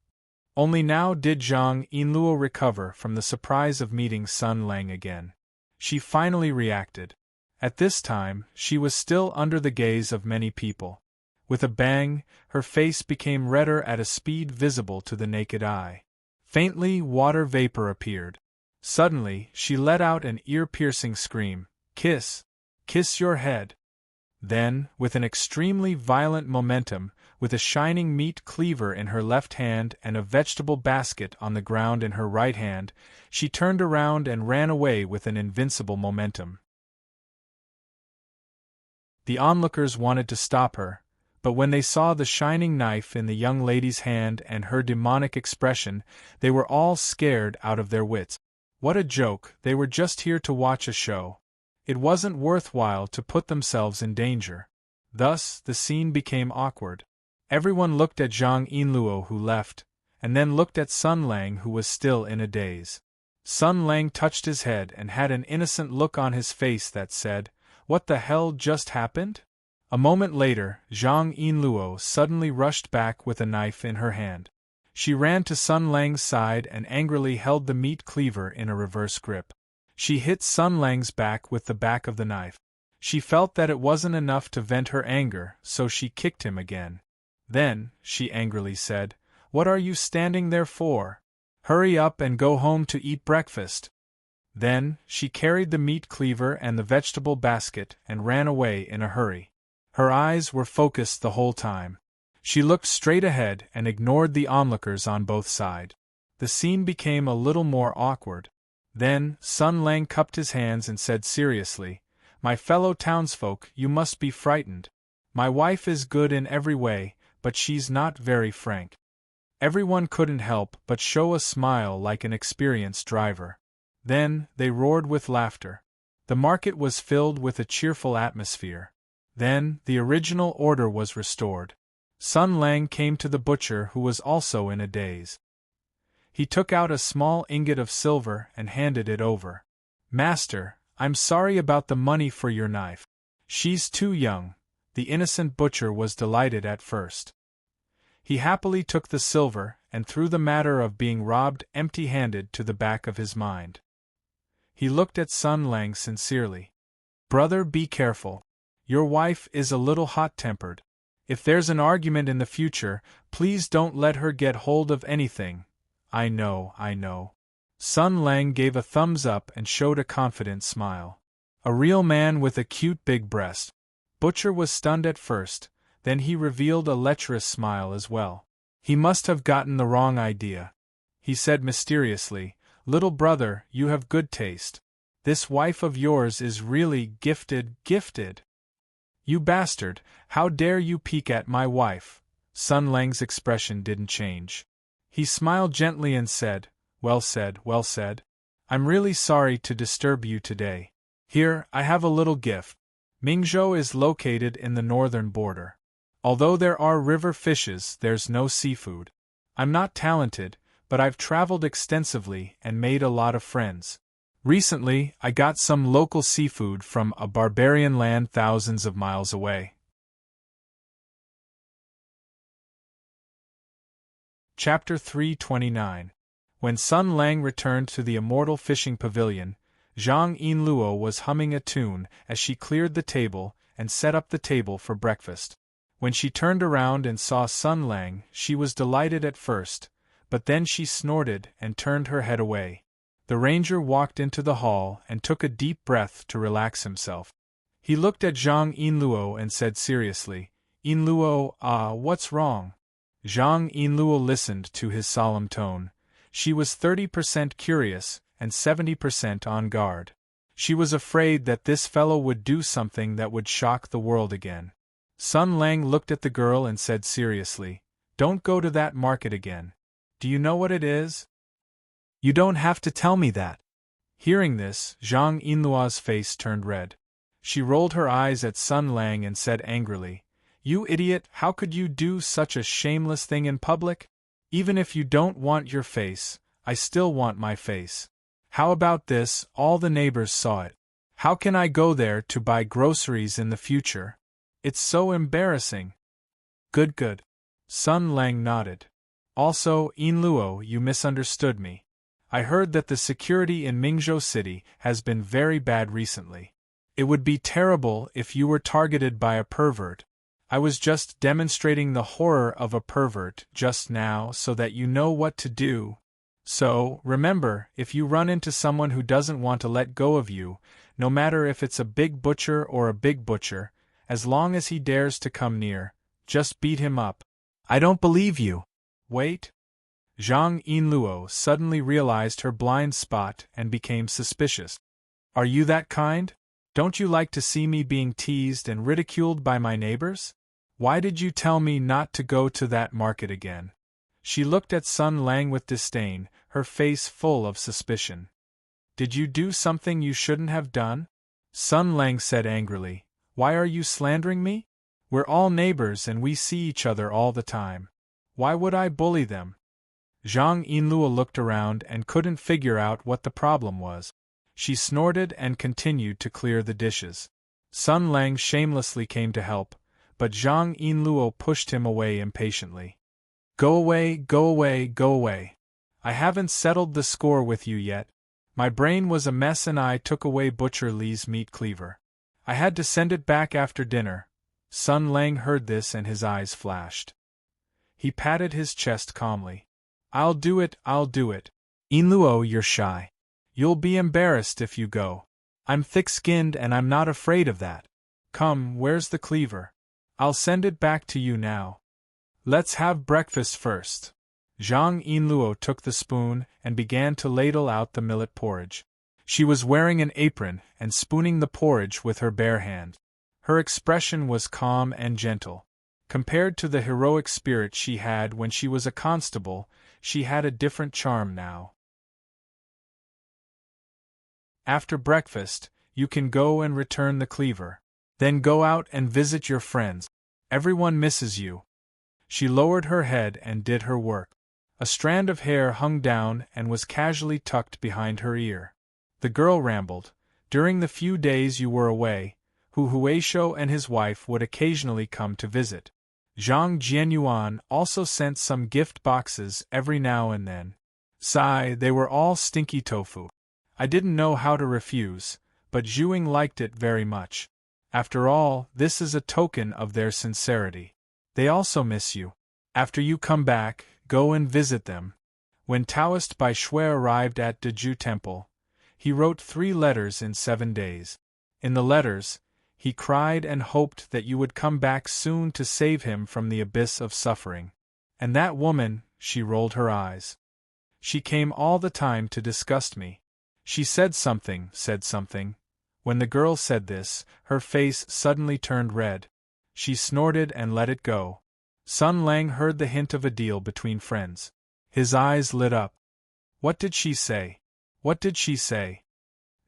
Only now did Zhang Yinluo recover from the surprise of meeting Sun Lang again. She finally reacted. At this time, she was still under the gaze of many people. With a bang, her face became redder at a speed visible to the naked eye. Faintly, water vapor appeared. Suddenly, she let out an ear-piercing scream, Kiss! Kiss your head! Then, with an extremely violent momentum, with a shining meat cleaver in her left hand and a vegetable basket on the ground in her right hand, she turned around and ran away with an invincible momentum. The onlookers wanted to stop her, but when they saw the shining knife in the young lady's hand and her demonic expression, they were all scared out of their wits. What a joke, they were just here to watch a show. It wasn't worthwhile to put themselves in danger. Thus, the scene became awkward. Everyone looked at Zhang Yinluo who left, and then looked at Sun Lang who was still in a daze. Sun Lang touched his head and had an innocent look on his face that said, What the hell just happened? A moment later, Zhang Yinluo suddenly rushed back with a knife in her hand. She ran to Sun Lang's side and angrily held the meat cleaver in a reverse grip. She hit Sun Lang's back with the back of the knife. She felt that it wasn't enough to vent her anger, so she kicked him again. Then, she angrily said, What are you standing there for? Hurry up and go home to eat breakfast. Then, she carried the meat cleaver and the vegetable basket and ran away in a hurry. Her eyes were focused the whole time. She looked straight ahead and ignored the onlookers on both sides. The scene became a little more awkward. Then, Sun Lang cupped his hands and said seriously, "My fellow townsfolk, you must be frightened. My wife is good in every way, but she's not very frank." Everyone couldn't help but show a smile like an experienced driver. Then, they roared with laughter. The market was filled with a cheerful atmosphere. Then, the original order was restored. Sun Lang came to the butcher, who was also in a daze. He took out a small ingot of silver and handed it over. "Master, I'm sorry about the money for your knife. She's too young." The innocent butcher was delighted at first. He happily took the silver and threw the matter of being robbed empty-handed to the back of his mind. He looked at Sun Lang sincerely. "Brother, be careful. Your wife is a little hot-tempered. If there's an argument in the future, please don't let her get hold of anything." I know. Sun Lang gave a thumbs up and showed a confident smile. A real man with a cute big breast. Butcher was stunned at first, then he revealed a lecherous smile as well. "He must have gotten the wrong idea," he said mysteriously. "Little brother, you have good taste. This wife of yours is really gifted. You bastard, how dare you peek at my wife?" Sun Lang's expression didn't change. He smiled gently and said, well said. "I'm really sorry to disturb you today. Here, I have a little gift. Mingzhou is located in the northern border. Although there are river fishes, there's no seafood. I'm not talented, but I've traveled extensively and made a lot of friends. Recently, I got some local seafood from a barbarian land thousands of miles away." Chapter 329. When Sun Lang returned to the immortal fishing pavilion, Zhang Yinluo was humming a tune as she cleared the table and set up the table for breakfast. When she turned around and saw Sun Lang, she was delighted at first, but then she snorted and turned her head away. The ranger walked into the hall and took a deep breath to relax himself. He looked at Zhang Yinluo and said seriously, "Yinluo, what's wrong?" Zhang Yinluo listened to his solemn tone. She was 30% curious and 70% on guard. She was afraid that this fellow would do something that would shock the world again. Sun Lang looked at the girl and said seriously, "Don't go to that market again. Do you know what it is?" "You don't have to tell me that." Hearing this, Zhang Yinluo's face turned red. She rolled her eyes at Sun Lang and said angrily, "You idiot, how could you do such a shameless thing in public? Even if you don't want your face, I still want my face. How about this, all the neighbors saw it. How can I go there to buy groceries in the future? It's so embarrassing." Good. Sun Lang nodded. "Also, Yinluo, you misunderstood me. I heard that the security in Mingzhou City has been very bad recently. It would be terrible if you were targeted by a pervert. I was just demonstrating the horror of a pervert just now so that you know what to do. So, remember, if you run into someone who doesn't want to let go of you, no matter if it's a big butcher or a big butcher, as long as he dares to come near, just beat him up." "I don't believe you." "Wait." Zhang Yinluo suddenly realized her blind spot and became suspicious. "Are you that kind? Don't you like to see me being teased and ridiculed by my neighbors? Why did you tell me not to go to that market again?" She looked at Sun Lang with disdain, her face full of suspicion. "Did you do something you shouldn't have done?" Sun Lang said angrily, "Why are you slandering me? We're all neighbors and we see each other all the time. Why would I bully them?" Zhang Yinluo looked around and couldn't figure out what the problem was. She snorted and continued to clear the dishes. Sun Lang shamelessly came to help, but Zhang Yinluo pushed him away impatiently. Go away. I haven't settled the score with you yet. My brain was a mess and I took away Butcher Li's meat cleaver. I had to send it back after dinner." Sun Lang heard this and his eyes flashed. He patted his chest calmly. I'll do it. Yinluo, you're shy. You'll be embarrassed if you go. I'm thick-skinned and I'm not afraid of that. Come, where's the cleaver? I'll send it back to you now. Let's have breakfast first. Zhang Yinluo took the spoon and began to ladle out the millet porridge. She was wearing an apron and spooning the porridge with her bare hand. Her expression was calm and gentle. Compared to the heroic spirit she had when she was a constable, she had a different charm now. After breakfast, you can go and return the cleaver. Then go out and visit your friends. Everyone misses you. She lowered her head and did her work. A strand of hair hung down and was casually tucked behind her ear. The girl rambled. During the few days you were away, Hu Huisho and his wife would occasionally come to visit. Zhang Jianyuan also sent some gift boxes every now and then. Sigh, they were all stinky tofu. I didn't know how to refuse, but Zhuing liked it very much. After all, this is a token of their sincerity. They also miss you. After you come back, go and visit them. When Taoist Bai Shui arrived at Deju Temple, he wrote 3 letters in 7 days. In the letters, he cried and hoped that you would come back soon to save him from the abyss of suffering. And that woman, she rolled her eyes. She came all the time to disgust me. She said something. When the girl said this, her face suddenly turned red. She snorted and let it go. Sun Lang heard the hint of a deal between friends. His eyes lit up. What did she say? What did she say?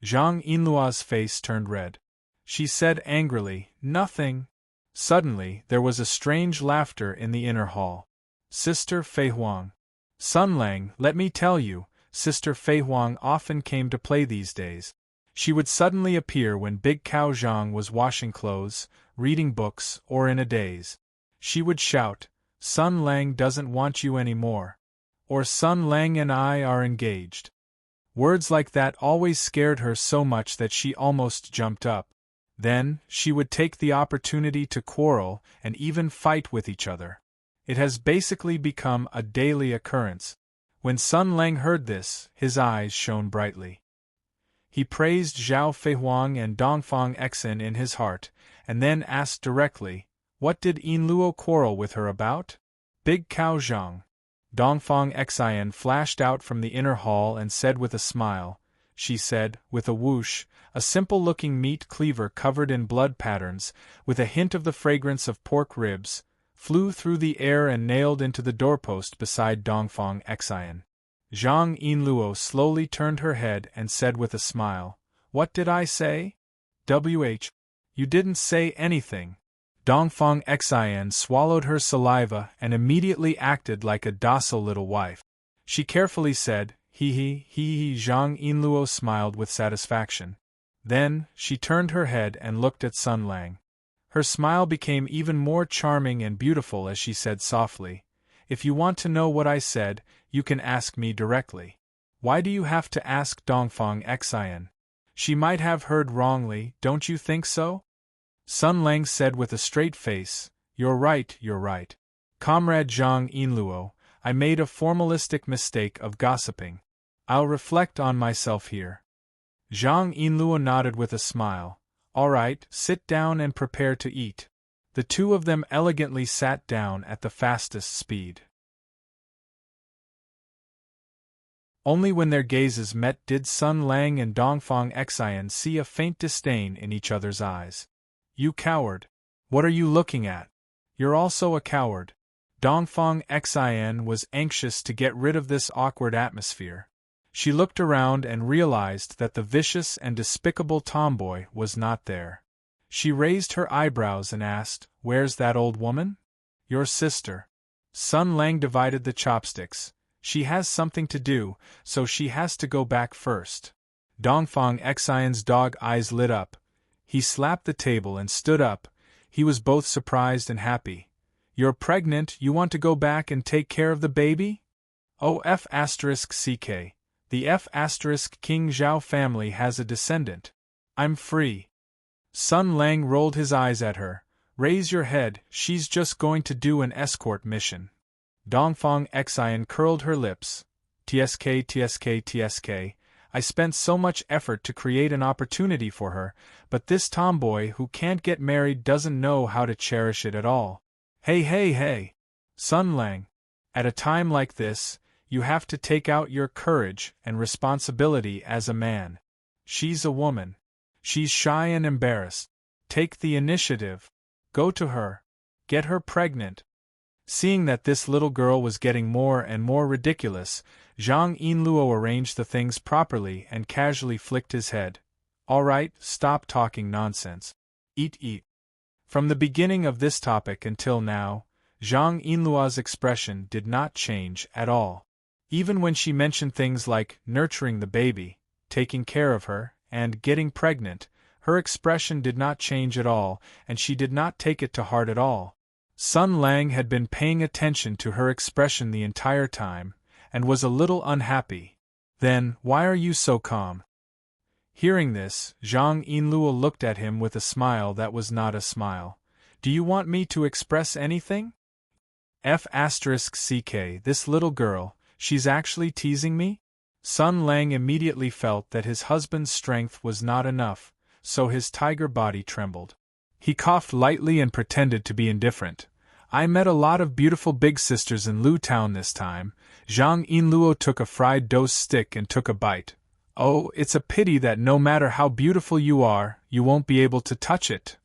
Zhang Yinluo's face turned red. She said angrily, nothing. Suddenly, there was a strange laughter in the inner hall. Sister Fei Huang. Sun Lang, let me tell you, Sister Fei Huang often came to play these days. She would suddenly appear when Big Cow Zhang was washing clothes, reading books, or in a daze. She would shout, Sun Lang doesn't want you anymore. Or Sun Lang and I are engaged. Words like that always scared her so much that she almost jumped up. Then, she would take the opportunity to quarrel and even fight with each other. It has basically become a daily occurrence. When Sun Lang heard this, his eyes shone brightly. He praised Zhao Feihuang and Dongfang Exin in his heart, and then asked directly, what did Yinluo quarrel with her about? Big Cow Zhang. Dongfang Exin flashed out from the inner hall and said with a smile, she said, with a whoosh, a simple-looking meat cleaver covered in blood patterns, with a hint of the fragrance of pork ribs, flew through the air and nailed into the doorpost beside Dongfang Exin. Zhang Yinluo slowly turned her head and said with a smile, what did I say? You didn't say anything. Dongfang Exin swallowed her saliva and immediately acted like a docile little wife. She carefully said, he. Zhang Yinluo smiled with satisfaction. Then, she turned her head and looked at Sun Lang. Her smile became even more charming and beautiful as she said softly, if you want to know what I said, you can ask me directly. Why do you have to ask Dongfang Exin? She might have heard wrongly, don't you think so? Sun Lang said with a straight face, you're right. Comrade Zhang Yinluo, I made a formalistic mistake of gossiping. I'll reflect on myself here. Zhang Yinluo nodded with a smile. All right, sit down and prepare to eat. The two of them elegantly sat down at the fastest speed. Only when their gazes met did Sun Lang and Dongfang Exin see a faint disdain in each other's eyes. You coward! What are you looking at? You're also a coward. Dongfang Exin was anxious to get rid of this awkward atmosphere. She looked around and realized that the vicious and despicable tomboy was not there. She raised her eyebrows and asked, where's that old woman? Your sister. Sun Lang divided the chopsticks. She has something to do, so she has to go back first. Dongfang Exin's dog eyes lit up. He slapped the table and stood up. He was both surprised and happy. You're pregnant, you want to go back and take care of the baby? Oh F***ck. The F***King Zhao family has a descendant. I'm free. Sun Lang rolled his eyes at her. Raise your head, she's just going to do an escort mission. Dongfang Exin curled her lips. Tsk. I spent so much effort to create an opportunity for her, but this tomboy who can't get married doesn't know how to cherish it at all. Hey. Sun Lang. At a time like this, you have to take out your courage and responsibility as a man. She's a woman. She's shy and embarrassed. Take the initiative. Go to her. Get her pregnant. Seeing that this little girl was getting more and more ridiculous, Zhang Yinluo arranged the things properly and casually flicked his head. All right, stop talking nonsense. Eat. From the beginning of this topic until now, Zhang Yinluo's expression did not change at all. Even when she mentioned things like nurturing the baby, taking care of her, and getting pregnant, her expression did not change at all, and she did not take it to heart at all. Sun Lang had been paying attention to her expression the entire time, and was a little unhappy. Then, why are you so calm? Hearing this, Zhang Yinluo looked at him with a smile that was not a smile. Do you want me to express anything? F***ck, this little girl, she's actually teasing me? Sun Lang immediately felt that his husband's strength was not enough, so his tiger body trembled. He coughed lightly and pretended to be indifferent. I met a lot of beautiful big sisters in Lu Town this time. Zhang Yinluo took a fried dough stick and took a bite. Oh, it's a pity that no matter how beautiful you are, you won't be able to touch it.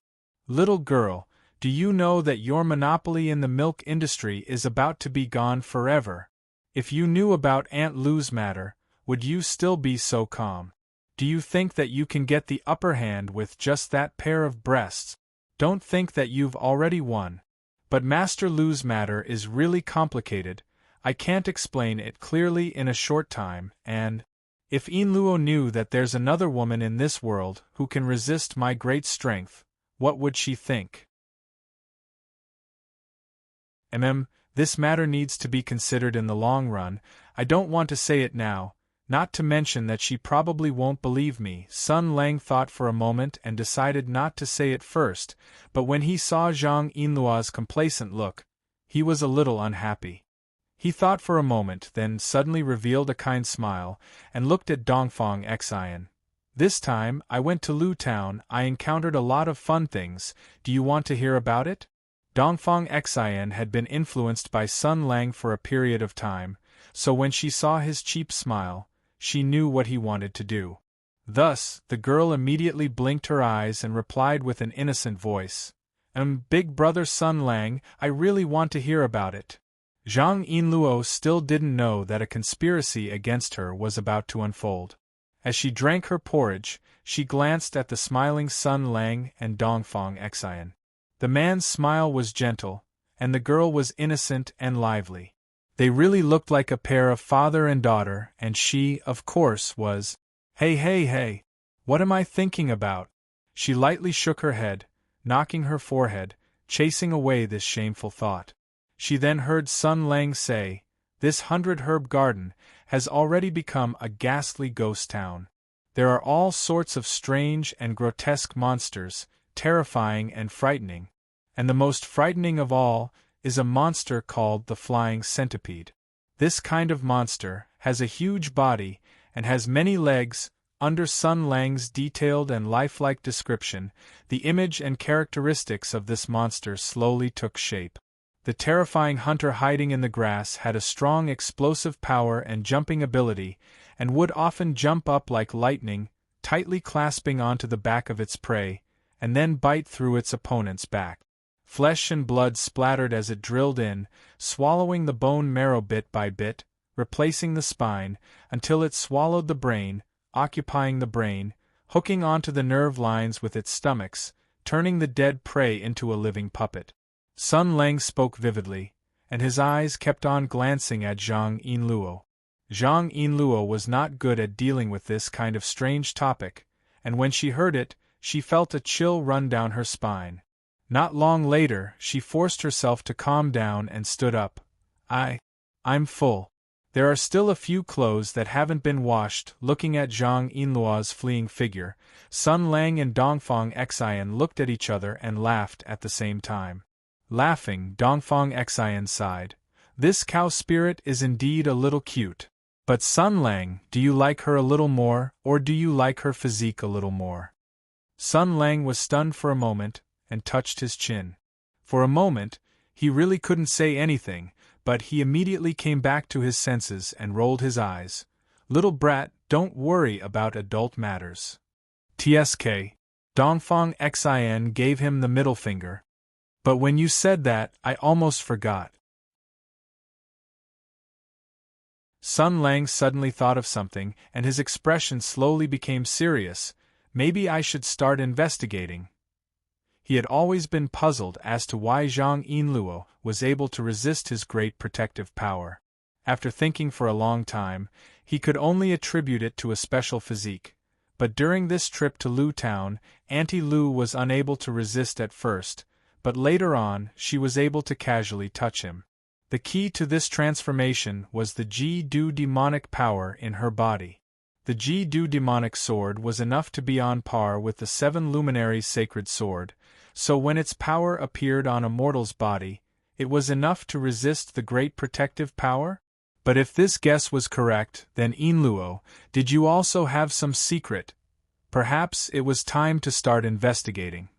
Little girl, do you know that your monopoly in the milk industry is about to be gone forever? If you knew about Aunt Lu's matter, would you still be so calm? Do you think that you can get the upper hand with just that pair of breasts? Don't think that you've already won. But Master Lu's matter is really complicated. I can't explain it clearly in a short time, and if Yinluo knew that there's another woman in this world who can resist my great strength, what would she think? This matter needs to be considered in the long run. I don't want to say it now, not to mention that she probably won't believe me. Sun Lang thought for a moment and decided not to say it first, but when he saw Zhang Yinluo's complacent look, he was a little unhappy. He thought for a moment, then suddenly revealed a kind smile, and looked at Dongfang Xian. This time, I went to Lu Town. I encountered a lot of fun things. Do you want to hear about it? Dongfang Xian had been influenced by Sun Lang for a period of time, so when she saw his cheap smile, she knew what he wanted to do. Thus, the girl immediately blinked her eyes and replied with an innocent voice. Big brother Sun Lang, I really want to hear about it. Zhang Yinluo still didn't know that a conspiracy against her was about to unfold. As she drank her porridge, she glanced at the smiling Sun Lang and Dongfang Xian. The man's smile was gentle, and the girl was innocent and lively. They really looked like a pair of father and daughter, and she, of course, was. Hey, what am I thinking about? She lightly shook her head, knocking her forehead, chasing away this shameful thought. She then heard Sun Lang say, "This 100-herb garden has already become a ghastly ghost town. There are all sorts of strange and grotesque monsters, terrifying and frightening. And the most frightening of all is a monster called the flying centipede. This kind of monster has a huge body and has many legs." Under Sun Lang's detailed and lifelike description, the image and characteristics of this monster slowly took shape. The terrifying hunter hiding in the grass had a strong explosive power and jumping ability, and would often jump up like lightning, tightly clasping onto the back of its prey, and then bite through its opponent's back. Flesh and blood splattered as it drilled in, swallowing the bone marrow bit by bit, replacing the spine, until it swallowed the brain, occupying the brain, hooking onto the nerve lines with its stomachs, turning the dead prey into a living puppet. Sun Lang spoke vividly, and his eyes kept on glancing at Zhang Yinluo. Zhang Yinluo was not good at dealing with this kind of strange topic, and when she heard it, she felt a chill run down her spine. Not long later, she forced herself to calm down and stood up. I'm full. There are still a few clothes that haven't been washed." Looking at Zhang Yinluo's fleeing figure, Sun Lang and Dongfang Xian looked at each other and laughed at the same time. Laughing, Dongfang Xian sighed. "This cow spirit is indeed a little cute. But Sun Lang, do you like her a little more, or do you like her physique a little more? Sun Lang was stunned for a moment, and touched his chin. For a moment, he really couldn't say anything, but he immediately came back to his senses and rolled his eyes. Little brat, don't worry about adult matters. TSK. Dongfang Xin gave him the middle finger. But when you said that, I almost forgot. Sun Lang suddenly thought of something, and his expression slowly became serious. Maybe I should start investigating. He had always been puzzled as to why Zhang Yinluo was able to resist his great protective power. After thinking for a long time, he could only attribute it to a special physique. But during this trip to Lu Town, Auntie Lu was unable to resist at first, but later on she was able to casually touch him. The key to this transformation was the Ji-Du demonic power in her body. The Ji-Du demonic sword was enough to be on par with the Seven Luminaries' sacred sword, so when its power appeared on a mortal's body, it was enough to resist the great protective power? But if this guess was correct, then Yinluo, did you also have some secret? Perhaps it was time to start investigating.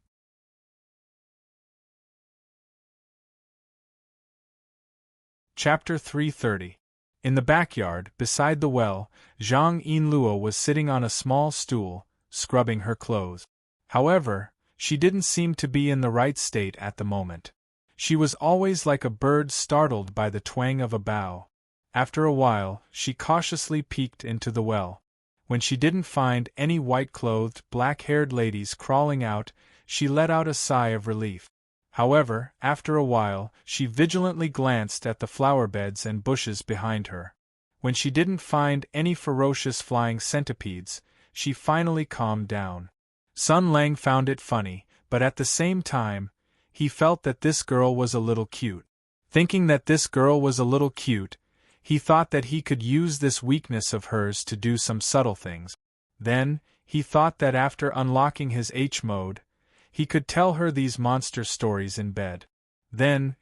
Chapter 330. In the backyard, beside the well, Zhang Yinluo was sitting on a small stool, scrubbing her clothes. However, she didn't seem to be in the right state at the moment. She was always like a bird startled by the twang of a bough. After a while, she cautiously peeked into the well. When she didn't find any white-clothed, black-haired ladies crawling out, she let out a sigh of relief. However, after a while, she vigilantly glanced at the flower beds and bushes behind her. When she didn't find any ferocious flying centipedes, she finally calmed down. Sun Lang found it funny, but at the same time, he felt that this girl was a little cute. Thinking that this girl was a little cute, he thought that he could use this weakness of hers to do some subtle things. Then, he thought that after unlocking his H-mode, he could tell her these monster stories in bed. Then,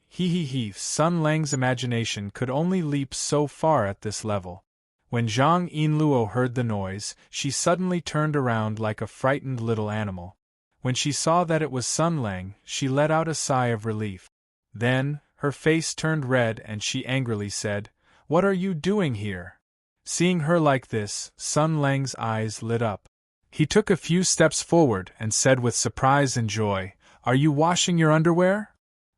Sun Lang's imagination could only leap so far at this level. When Zhang Yinluo heard the noise, she suddenly turned around like a frightened little animal. When she saw that it was Sun Lang, she let out a sigh of relief. Then, her face turned red and she angrily said, "What are you doing here?" Seeing her like this, Sun Lang's eyes lit up. He took a few steps forward and said with surprise and joy, "Are you washing your underwear?"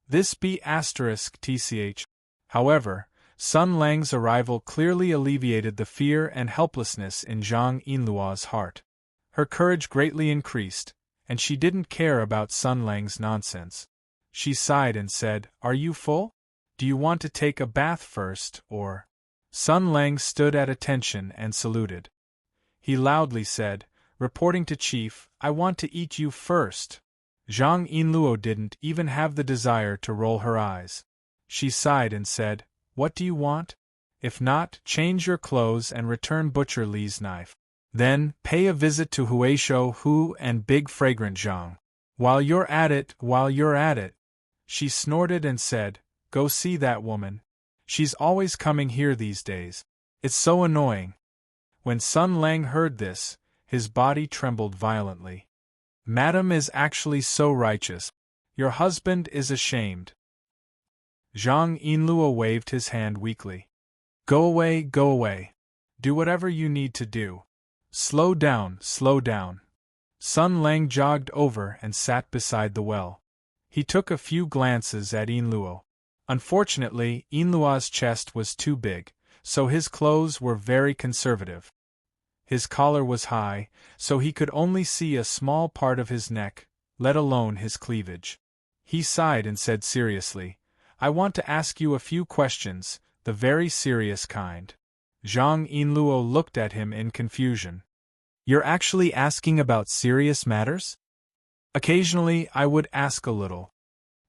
This be *tch. However, Sun Lang's arrival clearly alleviated the fear and helplessness in Zhang Yinluo's heart. Her courage greatly increased, and she didn't care about Sun Lang's nonsense. She sighed and said, "Are you full? Do you want to take a bath first, or?" Sun Lang stood at attention and saluted. He loudly said, "Reporting to Chief, I want to eat you first." Zhang Yinluo didn't even have the desire to roll her eyes. She sighed and said, "What do you want? If not, change your clothes and return Butcher Li's knife. Then, pay a visit to Huaishou Hu and Big Fragrant Zhang. While you're at it. She snorted and said, "Go see that woman. She's always coming here these days. It's so annoying." When Sun Lang heard this, his body trembled violently. "Madam is actually so righteous. Your husband is ashamed." Zhang Yinluo waved his hand weakly. Go away. Do whatever you need to do. Slow down. Sun Lang jogged over and sat beside the well. He took a few glances at Yinluo. Unfortunately, Yinluo's chest was too big, so his clothes were very conservative. His collar was high, so he could only see a small part of his neck, let alone his cleavage. He sighed and said seriously, "I want to ask you a few questions, the very serious kind." Zhang Yinluo looked at him in confusion. "You're actually asking about serious matters?" "Occasionally, I would ask a little."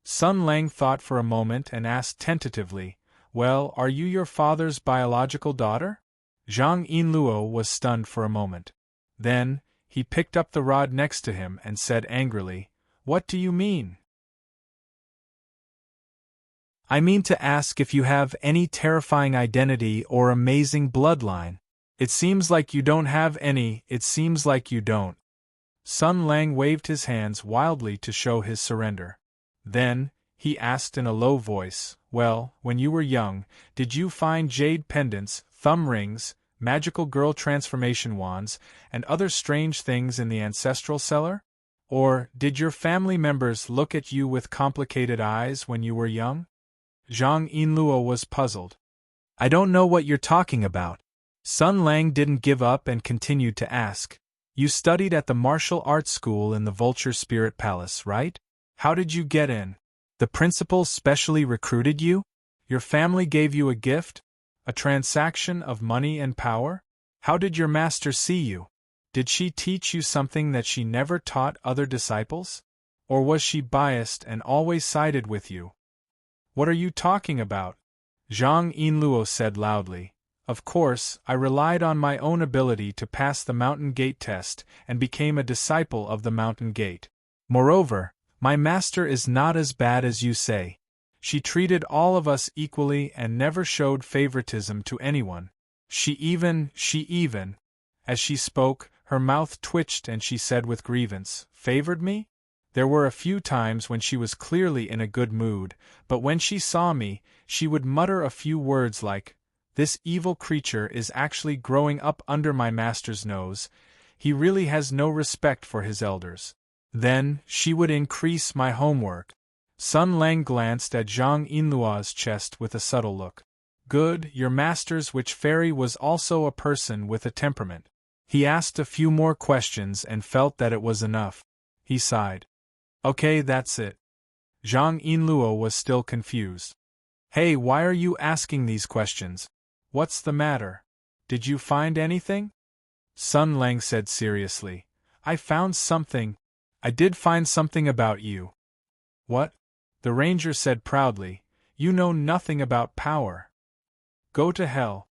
Sun Lang thought for a moment and asked tentatively, "Well, are you your father's biological daughter?" Zhang Yinluo was stunned for a moment. Then, he picked up the rod next to him and said angrily, "What do you mean?" I mean to ask if you have any terrifying identity or amazing bloodline. It seems like you don't have any, it seems like you don't. Sun Lang waved his hands wildly to show his surrender. Then, he asked in a low voice, well, when you were young, did you find jade pendants, thumb rings, magical girl transformation wands, and other strange things in the ancestral cellar? Or, did your family members look at you with complicated eyes when you were young? Zhang Yinluo was puzzled. I don't know what you're talking about. Sun Lang didn't give up and continued to ask. You studied at the martial arts school in the Vulture Spirit Palace, right? How did you get in? The principal specially recruited you? Your family gave you a gift? A transaction of money and power? How did your master see you? Did she teach you something that she never taught other disciples? Or was she biased and always sided with you? What are you talking about? Zhang Yinluo said loudly. Of course, I relied on my own ability to pass the Mountain Gate test and became a disciple of the Mountain Gate. Moreover, my master is not as bad as you say. She treated all of us equally and never showed favoritism to anyone. She even, as she spoke, her mouth twitched and she said with grievance, favored me? There were a few times when she was clearly in a good mood, but when she saw me, she would mutter a few words like, this evil creature is actually growing up under my master's nose, he really has no respect for his elders. Then, she would increase my homework. Sun Lang glanced at Zhang Yinluo's chest with a subtle look. Good, your master's witch fairy was also a person with a temperament. He asked a few more questions and felt that it was enough. He sighed. Okay, that's it. Zhang Yinluo was still confused. Hey, why are you asking these questions? What's the matter? Did you find anything? Sun Lang said seriously. I found something. I did find something about you. What? The ranger said proudly. You know nothing about power. Go to hell.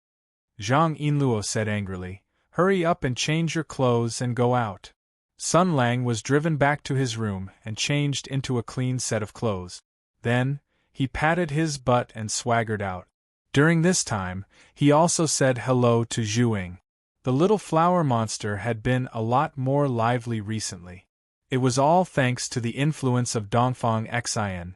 Zhang Yinluo said angrily. Hurry up and change your clothes and go out. Sun Lang was driven back to his room and changed into a clean set of clothes. Then, he patted his butt and swaggered out. During this time, he also said hello to Zhuing. The little flower monster had been a lot more lively recently. It was all thanks to the influence of Dongfang Xian.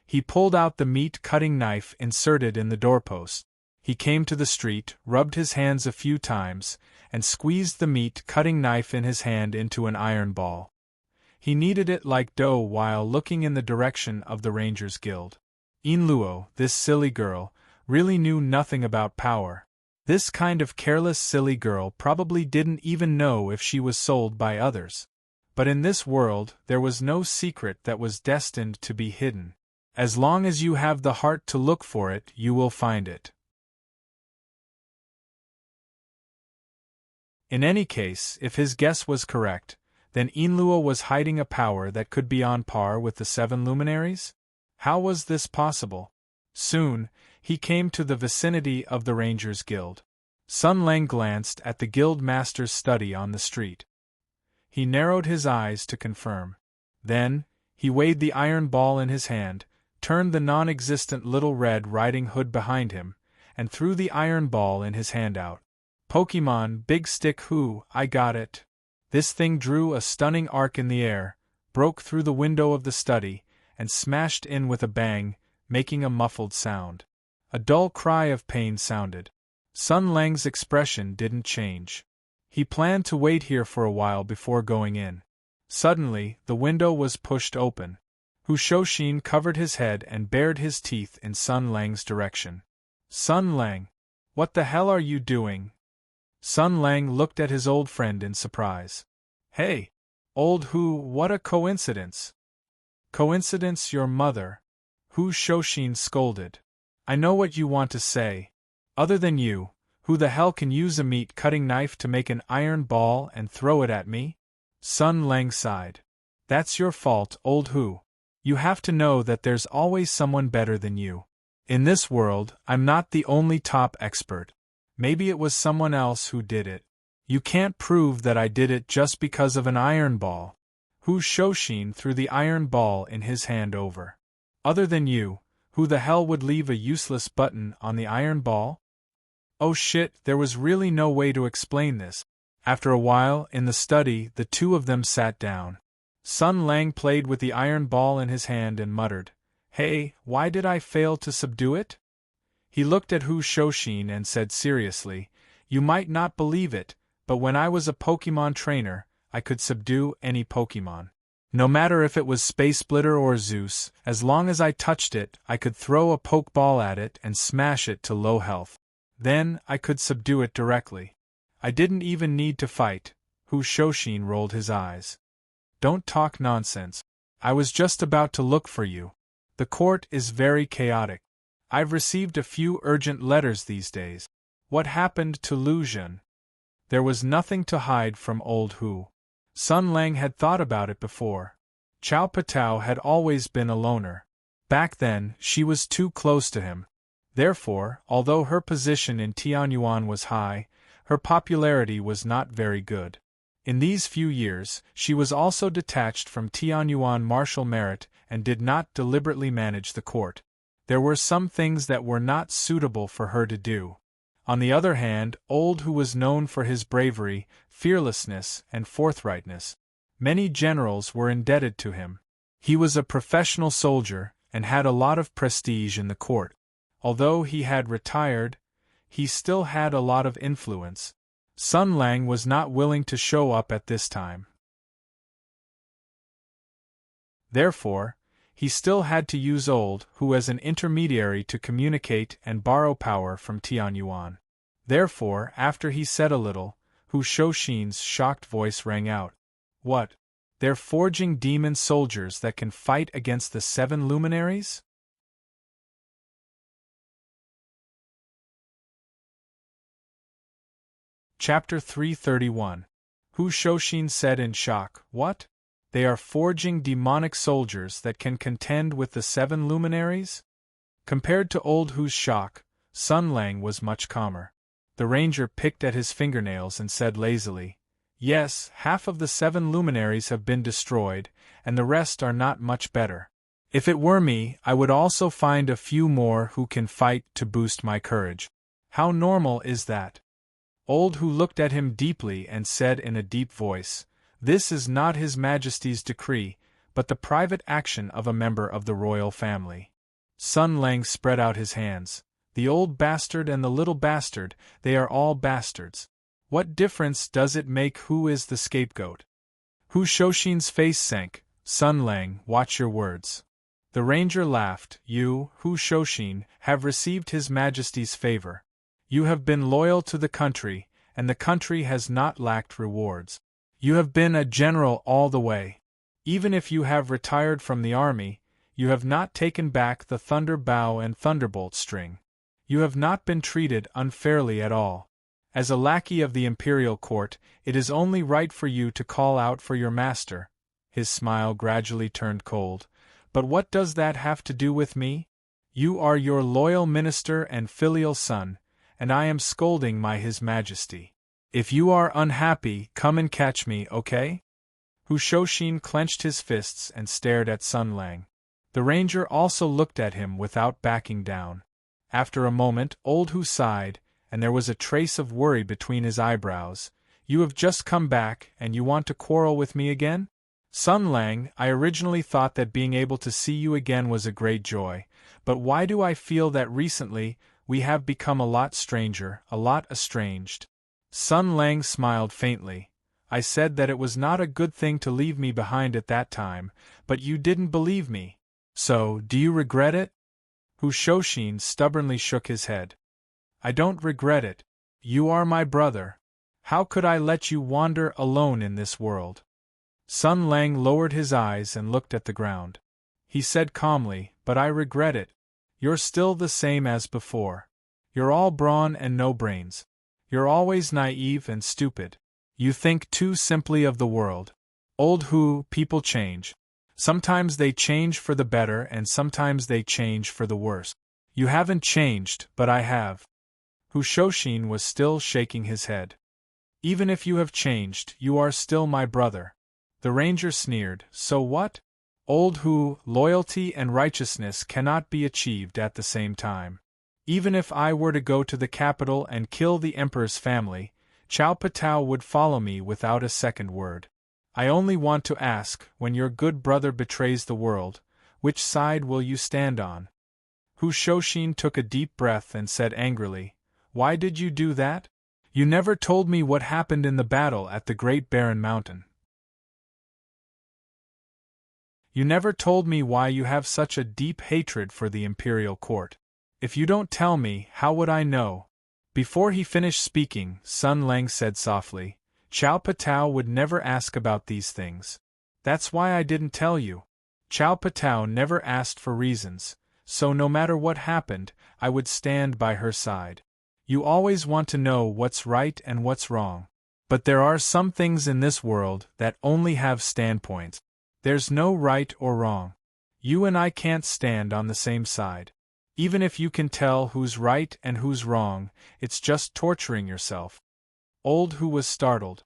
He pulled out the meat-cutting knife inserted in the doorpost. He came to the street, rubbed his hands a few times, and squeezed the meat-cutting knife in his hand into an iron ball. He kneaded it like dough while looking in the direction of the Rangers' Guild. Yinluo, this silly girl, really knew nothing about power. This kind of careless silly girl probably didn't even know if she was sold by others. But in this world, there was no secret that was destined to be hidden. As long as you have the heart to look for it, you will find it. In any case, if his guess was correct, then Yinluo was hiding a power that could be on par with the 7 luminaries? How was this possible? Soon, he came to the vicinity of the Rangers' Guild. Sun Lang glanced at the guild master's study on the street. He narrowed his eyes to confirm. Then, he weighed the iron ball in his hand, turned the non-existent Little Red Riding Hood behind him, and threw the iron ball in his hand out. Pokemon Big Stick Who, I got it. This thing drew a stunning arc in the air, broke through the window of the study, and smashed in with a bang, making a muffled sound. A dull cry of pain sounded. Sun Lang's expression didn't change. He planned to wait here for a while before going in. Suddenly, the window was pushed open. Hu Shouxin covered his head and bared his teeth in Sun Lang's direction. Sun Lang, what the hell are you doing? Sun Lang looked at his old friend in surprise. Hey! Old Hu, what a coincidence! Coincidence your mother, Hu Shouxin scolded. I know what you want to say. Other than you, who the hell can use a meat-cutting knife to make an iron ball and throw it at me? Sun Lang sighed. That's your fault, old Hu. You have to know that there's always someone better than you. In this world, I'm not the only top expert. Maybe it was someone else who did it. You can't prove that I did it just because of an iron ball. Hu Shouxin threw the iron ball in his hand over. Other than you, Who the hell would leave a useless button on the iron ball? Oh shit, there was really no way to explain this. After a while, in the study, the two of them sat down. Sun Lang played with the iron ball in his hand and muttered, "Hey, why did I fail to subdue it?" He looked at Hu Shoshin and said seriously, "You might not believe it, but when I was a Pokemon trainer, I could subdue any Pokemon. No matter if it was Space Splitter or Zeus, as long as I touched it, I could throw a Pokeball at it and smash it to low health. Then, I could subdue it directly. I didn't even need to fight." Hu Shoshin rolled his eyes. "Don't talk nonsense. I was just about to look for you. The court is very chaotic. I've received a few urgent letters these days. What happened to Lu Jun?" There was nothing to hide from old Hu. Sun Lang had thought about it before. Chao Patao had always been a loner. Back then, she was too close to him. Therefore, although her position in Tianyuan was high, her popularity was not very good. In these few years, she was also detached from Tianyuan martial merit and did not deliberately manage the court. There were some things that were not suitable for her to do. On the other hand, old Hu was known for his bravery, fearlessness, and forthrightness. Many generals were indebted to him. He was a professional soldier and had a lot of prestige in the court. Although he had retired, he still had a lot of influence. Sun Lang was not willing to show up at this time. Therefore, he still had to use old Hu as an intermediary to communicate and borrow power from Tianyuan. Therefore, after he said a little, Hu Shoshin's shocked voice rang out. "What? They're forging demon soldiers that can fight against the 7 luminaries?" Chapter 331. Hu Shoshin said in shock, "What? They are forging demonic soldiers that can contend with the 7 luminaries?" Compared to old Hu's shock, Sun Lang was much calmer. The ranger picked at his fingernails and said lazily, "Yes, half of the 7 luminaries have been destroyed, and the rest are not much better. If it were me, I would also find a few more who can fight to boost my courage. How normal is that?" Old Hu looked at him deeply and said in a deep voice, "This is not His Majesty's decree, but the private action of a member of the royal family." Sun Lang spread out his hands. "The old bastard and the little bastard, they are all bastards. What difference does it make who is the scapegoat?" Hu Shoshin's face sank. "Sun Lang, watch your words." The ranger laughed. "You, Hu Shoshin, have received His Majesty's favor. You have been loyal to the country, and the country has not lacked rewards. You have been a general all the way. Even if you have retired from the army, you have not taken back the thunder bow and thunderbolt string. You have not been treated unfairly at all. As a lackey of the imperial court, it is only right for you to call out for your master." His smile gradually turned cold. "But what does that have to do with me? You are your loyal minister and filial son, and I am scolding His Majesty. If you are unhappy, come and catch me, okay?" Hu Shoshin clenched his fists and stared at Sun Lang. The ranger also looked at him without backing down. After a moment, old Hu sighed, and there was a trace of worry between his eyebrows. "You have just come back, and you want to quarrel with me again? Sun Lang, I originally thought that being able to see you again was a great joy, but why do I feel that recently we have become a lot stranger, a lot estranged?" Sun Lang smiled faintly. "I said that it was not a good thing to leave me behind at that time, but you didn't believe me. So, do you regret it?" Hu Shoshin stubbornly shook his head. "I don't regret it. You are my brother. How could I let you wander alone in this world?" Sun Lang lowered his eyes and looked at the ground. He said calmly, "But I regret it. You're still the same as before. You're all brawn and no brains. You're always naive and stupid. You think too simply of the world. Old Hu, people change. Sometimes they change for the better and sometimes they change for the worse. You haven't changed, but I have." Hu Shoshin was still shaking his head. "Even if you have changed, you are still my brother." The ranger sneered. "So what? Old Hu, loyalty and righteousness cannot be achieved at the same time. Even if I were to go to the capital and kill the emperor's family, Chao Patao would follow me without a second word. I only want to ask, when your good brother betrays the world, which side will you stand on? Hu Shoshin took a deep breath and said angrily, "Why did you do that? You never told me what happened in the battle at the Great Barren Mountain. You never told me why you have such a deep hatred for the imperial court. If you don't tell me, how would I know?" Before he finished speaking, Sun Lang said softly, "Chao Patao would never ask about these things. That's why I didn't tell you. Chao Patao never asked for reasons, so no matter what happened, I would stand by her side. You always want to know what's right and what's wrong. But there are some things in this world that only have standpoints. There's no right or wrong. You and I can't stand on the same side. Even if you can tell who's right and who's wrong, it's just torturing yourself." Old Hu was startled.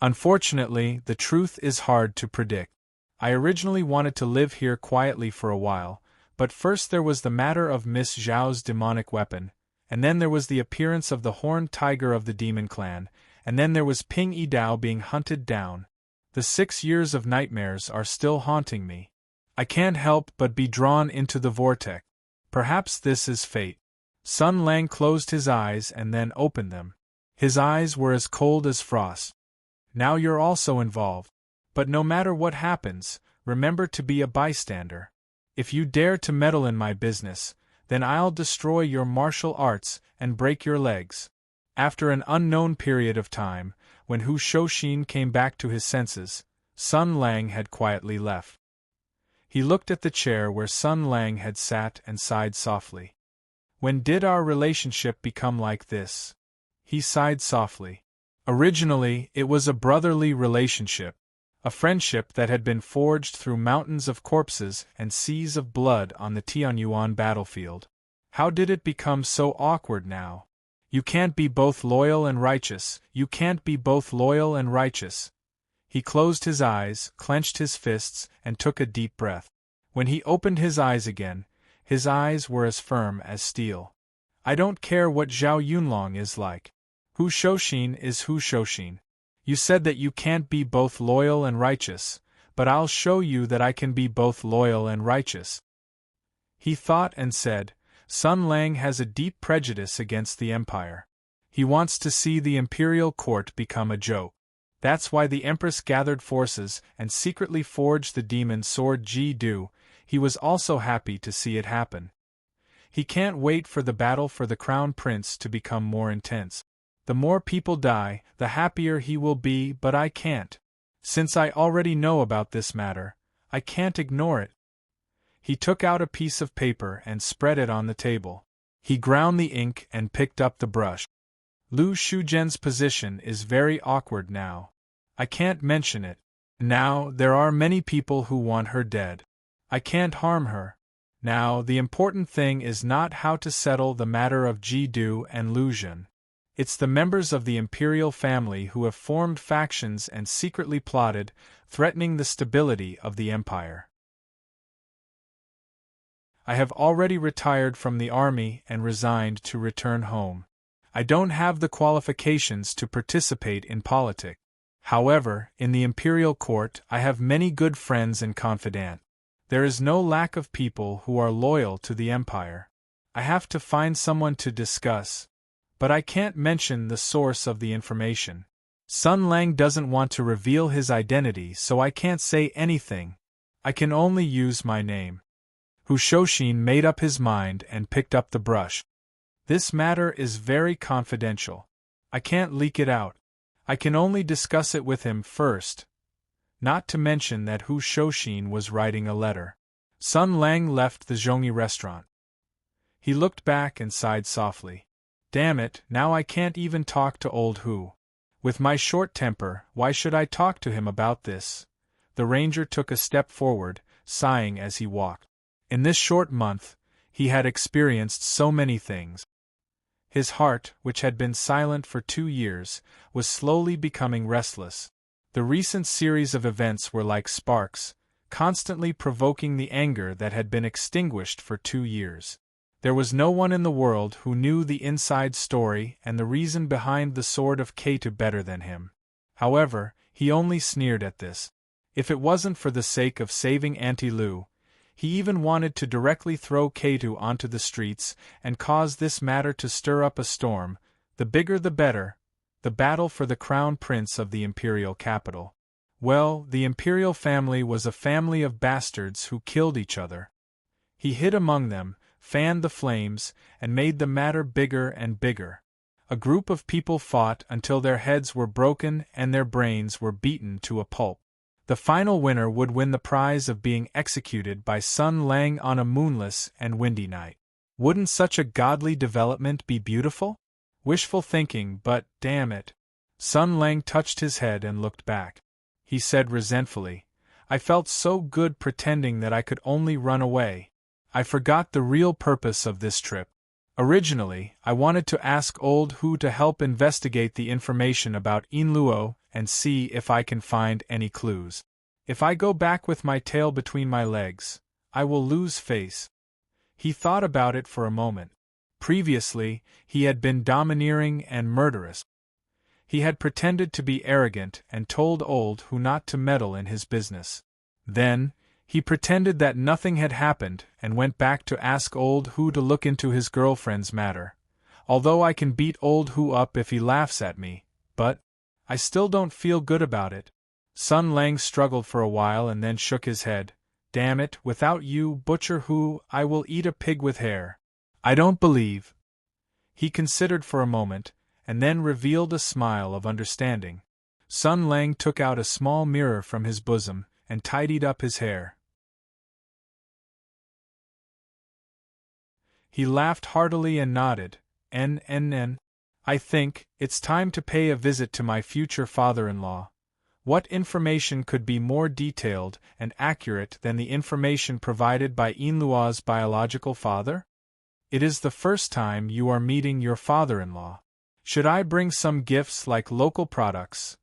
"Unfortunately, the truth is hard to predict. I originally wanted to live here quietly for a while, but first there was the matter of Miss Zhao's demonic weapon, and then there was the appearance of the horned tiger of the demon clan, and then there was Ping Yidao being hunted down. The 6 years of nightmares are still haunting me. I can't help but be drawn into the vortex. Perhaps this is fate." Sun Lang closed his eyes and then opened them. His eyes were as cold as frost. "Now you're also involved. But no matter what happens, remember to be a bystander. If you dare to meddle in my business, then I'll destroy your martial arts and break your legs." After an unknown period of time, when Hu Shoshin came back to his senses, Sun Lang had quietly left. He looked at the chair where Sun Lang had sat and sighed softly. "When did our relationship become like this?" He sighed softly. "Originally, it was a brotherly relationship. A friendship that had been forged through mountains of corpses and seas of blood on the Tianyuan battlefield. How did it become so awkward now? You can't be both loyal and righteous, you can't be both loyal and righteous." He closed his eyes, clenched his fists, and took a deep breath. When he opened his eyes again, his eyes were as firm as steel. "I don't care what Zhao Yunlong is like. Hu Shoshin is Hu Shoshin. You said that you can't be both loyal and righteous, but I'll show you that I can be both loyal and righteous." He thought and said, "Sun Lang has a deep prejudice against the Empire. He wants to see the imperial court become a joke. That's why the Empress gathered forces and secretly forged the demon sword Ji Du. He was also happy to see it happen. He can't wait for the battle for the Crown Prince to become more intense. The more people die, the happier he will be, but I can't. Since I already know about this matter, I can't ignore it." He took out a piece of paper and spread it on the table. He ground the ink and picked up the brush. "Lu Shugen's position is very awkward now. I can't mention it. Now, there are many people who want her dead. I can't harm her. Now, the important thing is not how to settle the matter of Ji Du and Lu Zhen. It's the members of the imperial family who have formed factions and secretly plotted, threatening the stability of the empire. I have already retired from the army and resigned to return home. I don't have the qualifications to participate in politics. However, in the imperial court I have many good friends and confidants. There is no lack of people who are loyal to the empire. I have to find someone to discuss. But I can't mention the source of the information. Sun Lang doesn't want to reveal his identity, so I can't say anything. I can only use my name." Hu Shoshin made up his mind and picked up the brush. "This matter is very confidential. I can't leak it out. I can only discuss it with him first. Not to mention that Hu Shoshin was writing a letter." Sun Lang left the Zhongyi restaurant. He looked back and sighed softly. "Damn it, now I can't even talk to old Hu. With my short temper, why should I talk to him about this?" The ranger took a step forward, sighing as he walked. In this short month, he had experienced so many things. His heart, which had been silent for 2 years, was slowly becoming restless. The recent series of events were like sparks, constantly provoking the anger that had been extinguished for 2 years. There was no one in the world who knew the inside story and the reason behind the sword of Ketu better than him. However, he only sneered at this. If it wasn't for the sake of saving Auntie Lou, he even wanted to directly throw Ketu onto the streets and cause this matter to stir up a storm, the bigger the better, the battle for the crown prince of the imperial capital. Well, the imperial family was a family of bastards who killed each other. He hid among them, fanned the flames, and made the matter bigger and bigger. A group of people fought until their heads were broken and their brains were beaten to a pulp. The final winner would win the prize of being executed by Sun Lang on a moonless and windy night. Wouldn't such a godly development be beautiful? Wishful thinking, but damn it. Sun Lang touched his head and looked back. He said resentfully, "I felt so good pretending that I could only run away. I forgot the real purpose of this trip. Originally, I wanted to ask Old Hu to help investigate the information about Inluo and see if I can find any clues. If I go back with my tail between my legs, I will lose face." He thought about it for a moment. Previously, he had been domineering and murderous. He had pretended to be arrogant and told Old Hu not to meddle in his business. Then, he pretended that nothing had happened and went back to ask Old Hu to look into his girlfriend's matter. Although I can beat Old Hu up if he laughs at me, but I still don't feel good about it. Sun Lang struggled for a while and then shook his head. "Damn it, without you, Butcher Hu, I will eat a pig with hair. I don't believe." He considered for a moment, and then revealed a smile of understanding. Sun Lang took out a small mirror from his bosom and tidied up his hair. He laughed heartily and nodded. I think it's time to pay a visit to my future father-in-law. What information could be more detailed and accurate than the information provided by Inluo's biological father? It is the first time you are meeting your father-in-law. Should I bring some gifts like local products?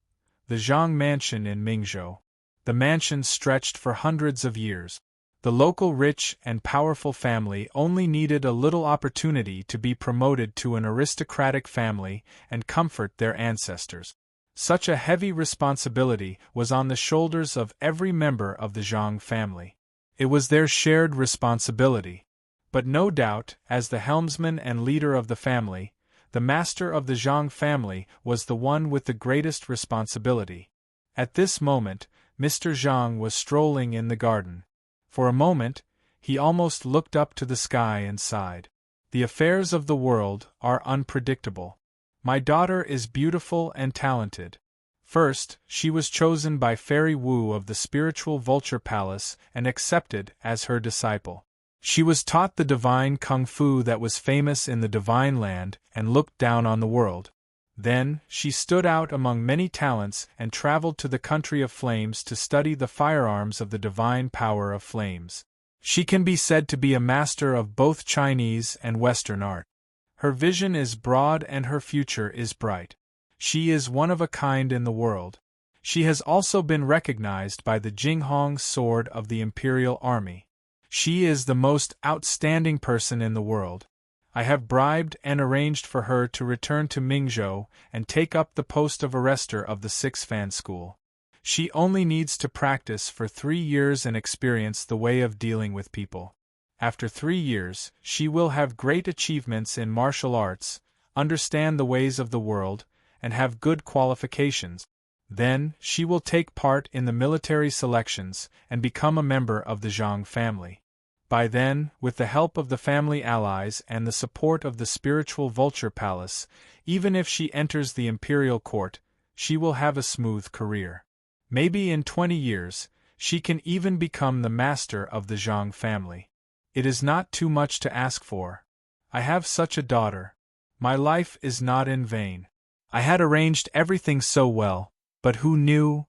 The Zhang Mansion in Mingzhou. The mansion stretched for hundreds of years. The local rich and powerful family only needed a little opportunity to be promoted to an aristocratic family and comfort their ancestors. Such a heavy responsibility was on the shoulders of every member of the Zhang family. It was their shared responsibility. But no doubt, as the helmsman and leader of the family, the master of the Zhang family was the one with the greatest responsibility. At this moment, Mr. Zhang was strolling in the garden. For a moment, he almost looked up to the sky and sighed. The affairs of the world are unpredictable. My daughter is beautiful and talented. First, she was chosen by Fairy Wu of the Spiritual Vulture Palace and accepted as her disciple. She was taught the divine kung fu that was famous in the divine land and looked down on the world. Then, she stood out among many talents and traveled to the country of flames to study the firearms of the divine power of flames. She can be said to be a master of both Chinese and Western art. Her vision is broad and her future is bright. She is one of a kind in the world. She has also been recognized by the Jinghong Sword of the Imperial Army. She is the most outstanding person in the world. I have bribed and arranged for her to return to Mingzhou and take up the post of arrester of the Six Fan School. She only needs to practice for 3 years and experience the way of dealing with people. After 3 years, she will have great achievements in martial arts, understand the ways of the world, and have good qualifications. Then, she will take part in the military selections and become a member of the Zhang family. By then, with the help of the family allies and the support of the Spiritual Vulture Palace, even if she enters the imperial court, she will have a smooth career. Maybe in 20 years, she can even become the master of the Zhang family. It is not too much to ask for. I have such a daughter. My life is not in vain. I had arranged everything so well, but who knew?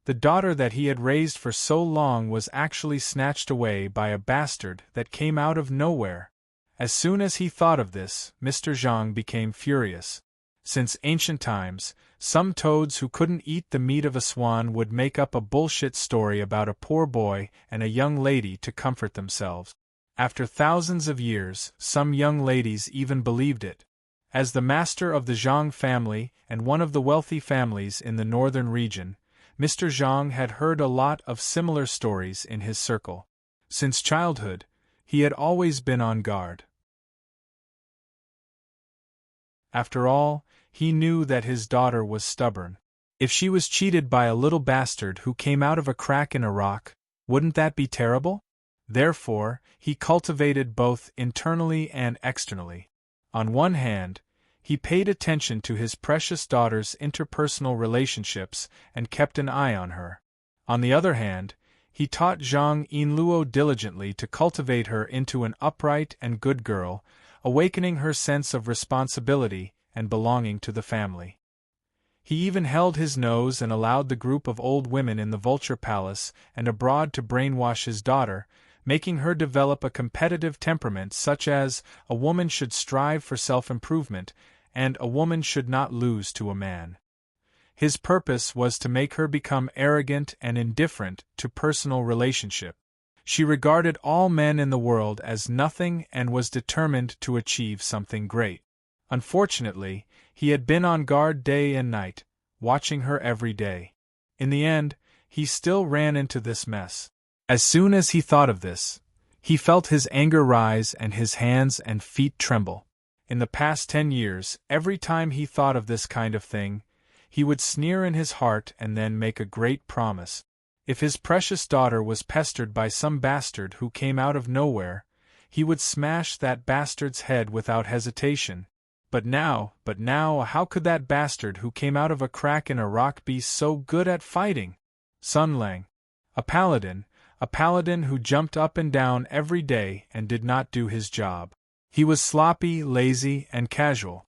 The daughter that he had raised for so long was actually snatched away by a bastard that came out of nowhere. As soon as he thought of this, Mr. Zhang became furious. Since ancient times, some toads who couldn't eat the meat of a swan would make up a bullshit story about a poor boy and a young lady to comfort themselves. After thousands of years, some young ladies even believed it. As the master of the Zhang family and one of the wealthy families in the northern region, Mr. Zhang had heard a lot of similar stories in his circle. Since childhood, he had always been on guard. After all, he knew that his daughter was stubborn. If she was cheated by a little bastard who came out of a crack in a rock, wouldn't that be terrible? Therefore, he cultivated both internally and externally. On one hand, he paid attention to his precious daughter's interpersonal relationships and kept an eye on her. On the other hand, he taught Zhang Yinluo diligently to cultivate her into an upright and good girl, awakening her sense of responsibility and belonging to the family. He even held his nose and allowed the group of old women in the Vulture Palace and abroad to brainwash his daughter, making her develop a competitive temperament such as a woman should strive for self-improvement and a woman should not lose to a man. His purpose was to make her become arrogant and indifferent to personal relationship. She regarded all men in the world as nothing and was determined to achieve something great. Unfortunately, he had been on guard day and night, watching her every day. In the end, he still ran into this mess. As soon as he thought of this, he felt his anger rise and his hands and feet tremble. In the past 10 years, every time he thought of this kind of thing, he would sneer in his heart and then make a great promise. If his precious daughter was pestered by some bastard who came out of nowhere, he would smash that bastard's head without hesitation. But now, how could that bastard who came out of a crack in a rock be so good at fighting? Sun Lang, a paladin who jumped up and down every day and did not do his job. He was sloppy, lazy, and casual.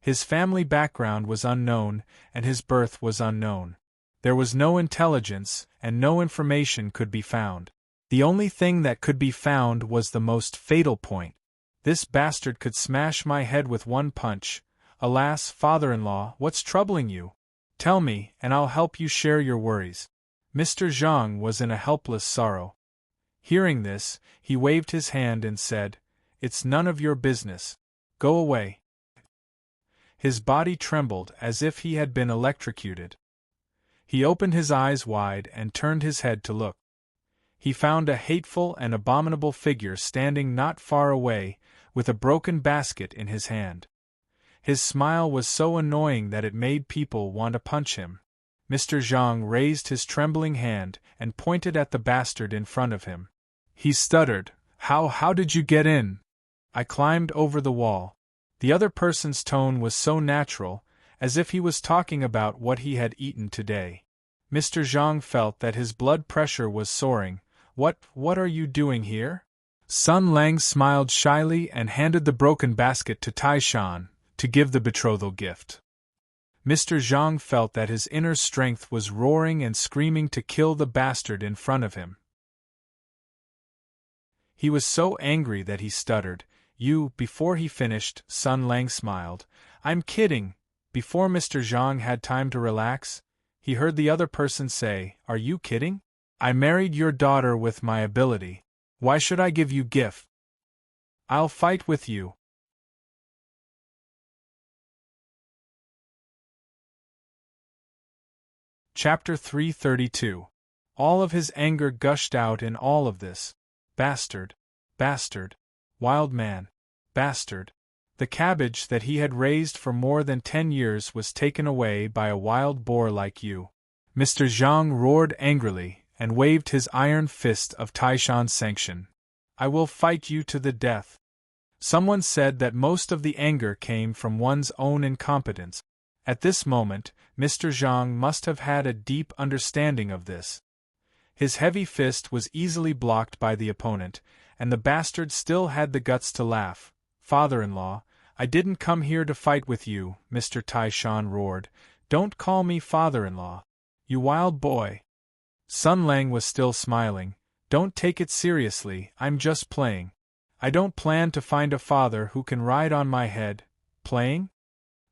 His family background was unknown, and his birth was unknown. There was no intelligence, and no information could be found. The only thing that could be found was the most fatal point. This bastard could smash my head with one punch. Alas, father-in-law, what's troubling you? Tell me, and I'll help you share your worries. Mr. Zhang was in a helpless sorrow. Hearing this, he waved his hand and said, "It's none of your business. Go away." His body trembled as if he had been electrocuted. He opened his eyes wide and turned his head to look. He found a hateful and abominable figure standing not far away, with a broken basket in his hand. His smile was so annoying that it made people want to punch him. Mr. Zhang raised his trembling hand and pointed at the bastard in front of him. He stuttered, How did you get in?" "I climbed over the wall." The other person's tone was so natural, as if he was talking about what he had eaten today. Mr. Zhang felt that his blood pressure was soaring. What are you doing here?" Sun Lang smiled shyly and handed the broken basket to Taishan, to give the betrothal gift. Mr. Zhang felt that his inner strength was roaring and screaming to kill the bastard in front of him. He was so angry that he stuttered, Before he finished, Sun Lang smiled. "I'm kidding." Before Mr. Zhang had time to relax, he heard the other person say, "Are you kidding? I married your daughter with my ability. Why should I give you gift? I'll fight with you." Chapter 332. All of his anger gushed out in all of this. Bastard. Bastard. Wild man. Bastard. The cabbage that he had raised for more than 10 years was taken away by a wild boar like you. Mr. Zhang roared angrily and waved his iron fist of Taishan's sanction. "I will fight you to the death." Someone said that most of the anger came from one's own incompetence. At this moment, Mr. Zhang must have had a deep understanding of this. His heavy fist was easily blocked by the opponent, and the bastard still had the guts to laugh. "Father-in-law, I didn't come here to fight with you," Mr. Taishan roared. "Don't call me father-in-law. You wild boy." Sun Lang was still smiling. "Don't take it seriously, I'm just playing. I don't plan to find a father who can ride on my head." "Playing?"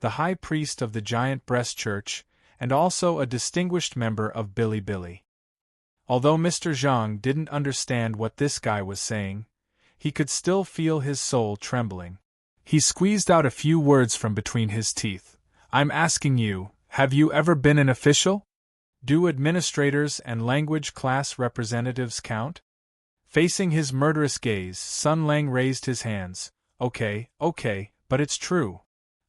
the high priest of the giant breast church, and also a distinguished member of Billy. Although Mr. Zhang didn't understand what this guy was saying, he could still feel his soul trembling. He squeezed out a few words from between his teeth. I'm asking you, have you ever been an official? Do administrators and language class representatives count? Facing his murderous gaze, Sun Lang raised his hands. Okay, but it's true.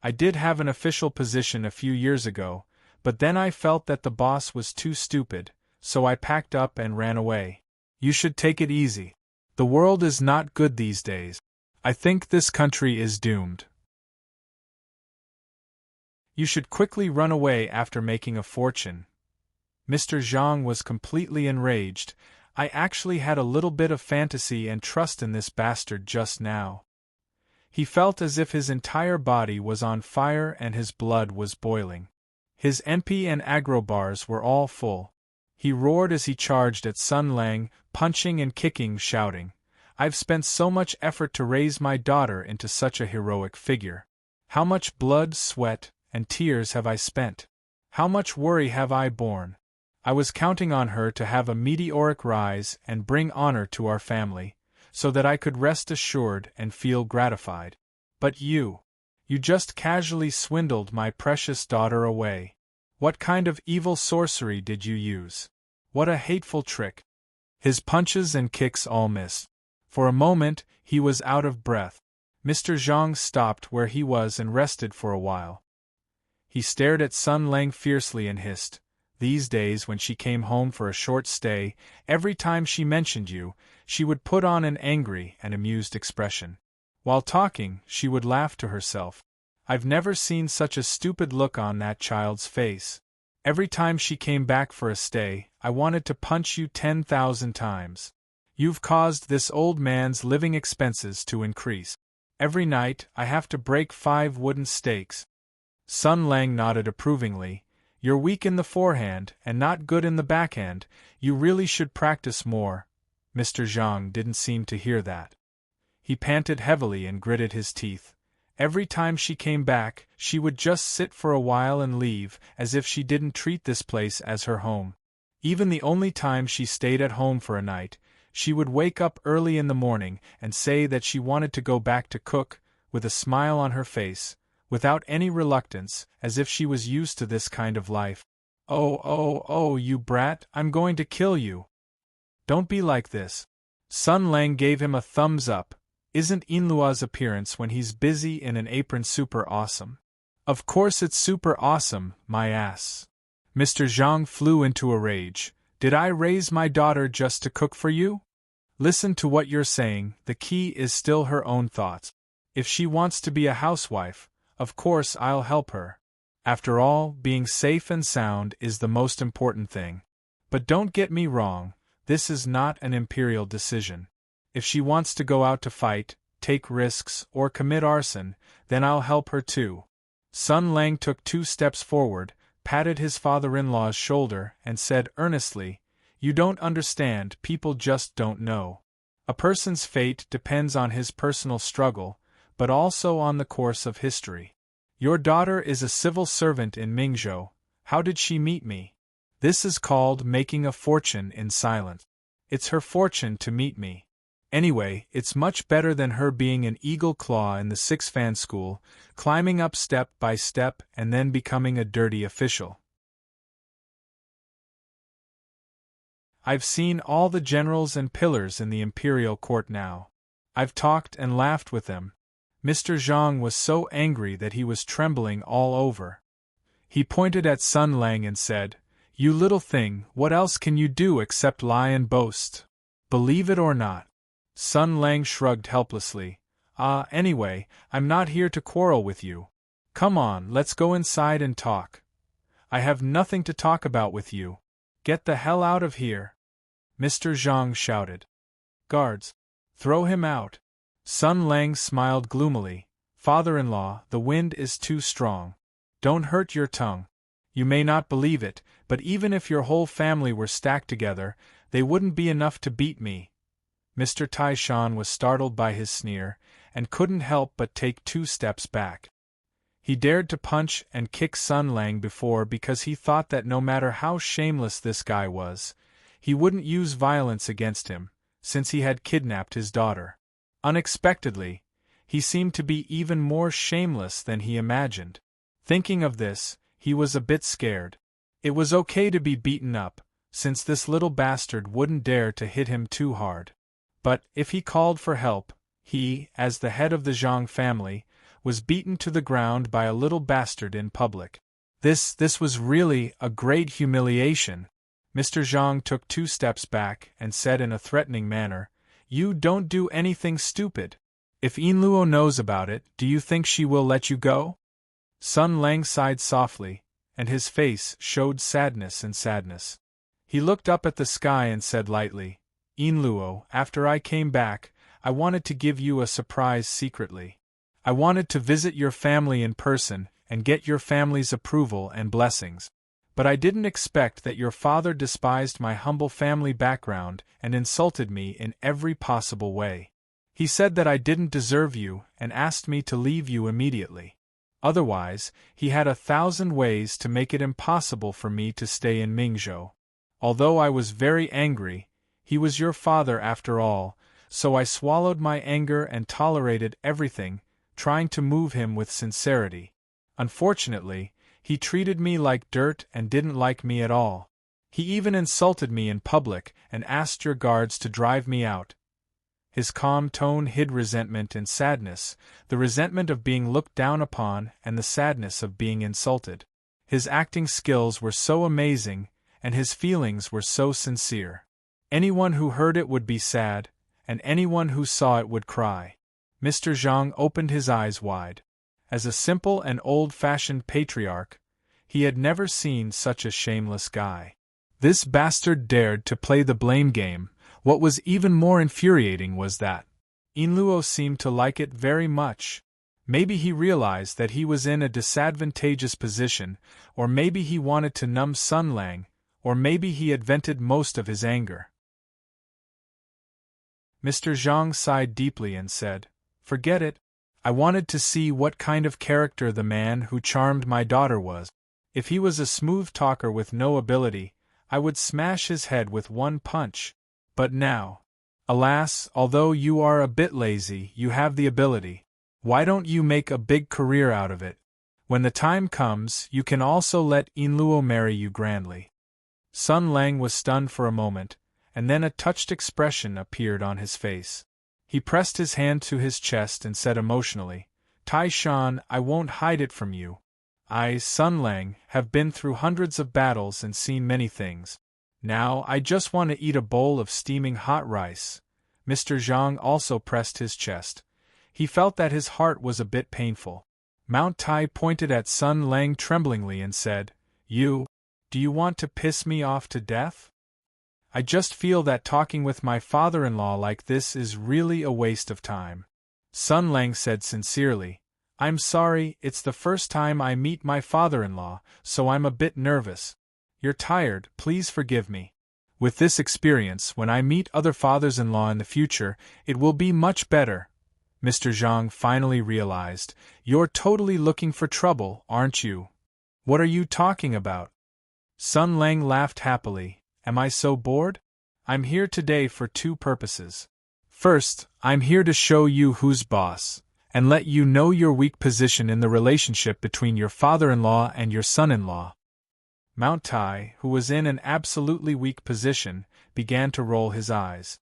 I did have an official position a few years ago, but then I felt that the boss was too stupid, so I packed up and ran away. You should take it easy. The world is not good these days. I think this country is doomed. You should quickly run away after making a fortune. Mr. Zhang was completely enraged. I actually had a little bit of fantasy and trust in this bastard just now. He felt as if his entire body was on fire and his blood was boiling. His MP and aggro bars were all full. He roared as he charged at Sun Lang, punching and kicking, shouting, I've spent so much effort to raise my daughter into such a heroic figure. How much blood, sweat, and tears have I spent? How much worry have I borne? I was counting on her to have a meteoric rise and bring honor to our family, so that I could rest assured and feel gratified. But you just casually swindled my precious daughter away. What kind of evil sorcery did you use? What a hateful trick. His punches and kicks all missed. For a moment, he was out of breath. Mr. Zhang stopped where he was and rested for a while. He stared at Sun Lang fiercely and hissed. These days, when she came home for a short stay, every time she mentioned you, she would put on an angry and amused expression. While talking, she would laugh to herself. I've never seen such a stupid look on that child's face. Every time she came back for a stay, I wanted to punch you 10,000 times. You've caused this old man's living expenses to increase. Every night, I have to break 5 wooden stakes. Sun Lang nodded approvingly. You're weak in the forehand and not good in the backhand. You really should practice more. Mr. Zhang didn't seem to hear that. He panted heavily and gritted his teeth. Every time she came back, she would just sit for a while and leave, as if she didn't treat this place as her home. Even the only time she stayed at home for a night, she would wake up early in the morning and say that she wanted to go back to cook, with a smile on her face, without any reluctance, as if she was used to this kind of life. Oh, you brat, I'm going to kill you. Don't be like this. Sun Lang gave him a thumbs up. Isn't Inlua's appearance when he's busy in an apron super awesome? Of course it's super awesome, my ass. Mr. Zhang flew into a rage. Did I raise my daughter just to cook for you? Listen to what you're saying, the key is still her own thoughts. If she wants to be a housewife, of course I'll help her. After all, being safe and sound is the most important thing. But don't get me wrong, this is not an imperial decision. If she wants to go out to fight, take risks, or commit arson, then I'll help her too. Sun Lang took 2 steps forward, patted his father-in-law's shoulder, and said earnestly, You don't understand, people just don't know. A person's fate depends on his personal struggle, but also on the course of history. Your daughter is a civil servant in Mingzhou. How did she meet me? This is called making a fortune in silence. It's her fortune to meet me. Anyway, it's much better than her being an eagle claw in the 6-fan school, climbing up step by step and then becoming a dirty official. I've seen all the generals and pillars in the imperial court now. I've talked and laughed with them. Mr. Zhang was so angry that he was trembling all over. He pointed at Sun Lang and said, You little thing, what else can you do except lie and boast? Believe it or not. Sun Lang shrugged helplessly. Anyway, I'm not here to quarrel with you. Come on, let's go inside and talk. I have nothing to talk about with you. Get the hell out of here. Mr. Zhang shouted. Guards! Throw him out. Sun Lang smiled gloomily. Father-in-law, the wind is too strong. Don't hurt your tongue. You may not believe it, but even if your whole family were stacked together, they wouldn't be enough to beat me. Mr. Taishan was startled by his sneer, and couldn't help but take 2 steps back. He dared to punch and kick Sun Lang before because he thought that no matter how shameless this guy was, he wouldn't use violence against him, since he had kidnapped his daughter. Unexpectedly, he seemed to be even more shameless than he imagined. Thinking of this, he was a bit scared. It was okay to be beaten up, since this little bastard wouldn't dare to hit him too hard. But, if he called for help, he, as the head of the Zhang family, was beaten to the ground by a little bastard in public. This was really a great humiliation. Mr. Zhang took 2 steps back and said in a threatening manner, "You don't do anything stupid. If Yinluo knows about it, do you think she will let you go?" Sun Lang sighed softly, and his face showed sadness. He looked up at the sky and said lightly, "Yinluo, after I came back, I wanted to give you a surprise secretly. I wanted to visit your family in person and get your family's approval and blessings. But I didn't expect that your father despised my humble family background and insulted me in every possible way. He said that I didn't deserve you and asked me to leave you immediately. Otherwise, he had 1,000 ways to make it impossible for me to stay in Mingzhou. Although I was very angry, he was your father after all, so I swallowed my anger and tolerated everything, trying to move him with sincerity. Unfortunately, he treated me like dirt and didn't like me at all. He even insulted me in public and asked your guards to drive me out." His calm tone hid resentment and sadness, the resentment of being looked down upon and the sadness of being insulted. His acting skills were so amazing, and his feelings were so sincere. Anyone who heard it would be sad, and anyone who saw it would cry. Mr. Zhang opened his eyes wide. As a simple and old-fashioned patriarch, he had never seen such a shameless guy. This bastard dared to play the blame game. What was even more infuriating was that Yinluo seemed to like it very much. Maybe he realized that he was in a disadvantageous position, or maybe he wanted to numb Sun Lang, or maybe he had vented most of his anger. Mr. Zhang sighed deeply and said, "Forget it. I wanted to see what kind of character the man who charmed my daughter was. If he was a smooth talker with no ability, I would smash his head with one punch. But now, alas, although you are a bit lazy, you have the ability. Why don't you make a big career out of it? When the time comes, you can also let Yinluo marry you grandly." Sun Lang was stunned for a moment, and then a touched expression appeared on his face. He pressed his hand to his chest and said emotionally, "Tai Shan, I won't hide it from you. I, Sun Lang, have been through hundreds of battles and seen many things. Now I just want to eat a bowl of steaming hot rice." Mr. Zhang also pressed his chest. He felt that his heart was a bit painful. Mount Tai pointed at Sun Lang tremblingly and said, Do you want to piss me off to death? I just feel that talking with my father-in-law like this is really a waste of time." Sun Lang said sincerely, "I'm sorry, it's the first time I meet my father-in-law, so I'm a bit nervous. You're tired, please forgive me. With this experience, when I meet other fathers-in-law in the future, it will be much better." Mr. Zhang finally realized, "You're totally looking for trouble, aren't you?" "What are you talking about?" Sun Lang laughed happily. "Am I so bored? I'm here today for 2 purposes. First, I'm here to show you who's boss, and let you know your weak position in the relationship between your father-in-law and your son-in-law." Mount Tai, who was in an absolutely weak position, began to roll his eyes.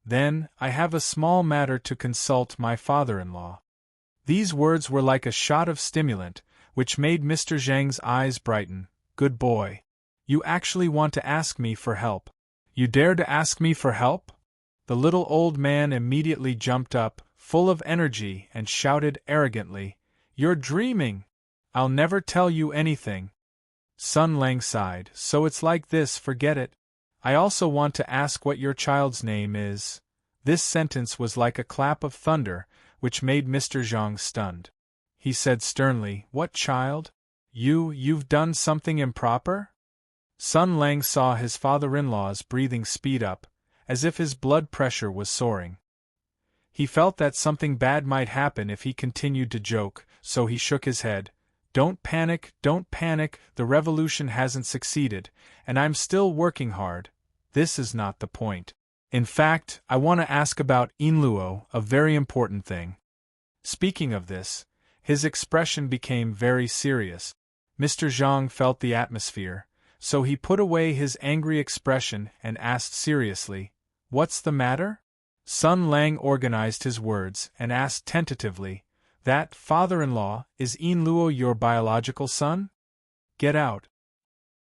"Then, I have a small matter to consult my father-in-law." These words were like a shot of stimulant, which made Mr. Zhang's eyes brighten. "Good boy. You actually want to ask me for help. You dare to ask me for help?" The little old man immediately jumped up, full of energy, and shouted arrogantly, "You're dreaming! I'll never tell you anything." Sun Lang sighed, "So it's like this, forget it. I also want to ask what your child's name is." This sentence was like a clap of thunder, which made Mr. Zhang stunned. He said sternly, "What child? You've done something improper?" Sun Lang saw his father-in-law's breathing speed up, as if his blood pressure was soaring. He felt that something bad might happen if he continued to joke, so he shook his head. Don't panic, the revolution hasn't succeeded, and I'm still working hard. This is not the point. In fact, I want to ask about Inluo, a very important thing. Speaking of this, his expression became very serious. Mr. Zhang felt the atmosphere, so he put away his angry expression and asked seriously, "What's the matter?" Sun Lang organized his words and asked tentatively, "That, father-in-law, is Inluo your biological son?" "Get out."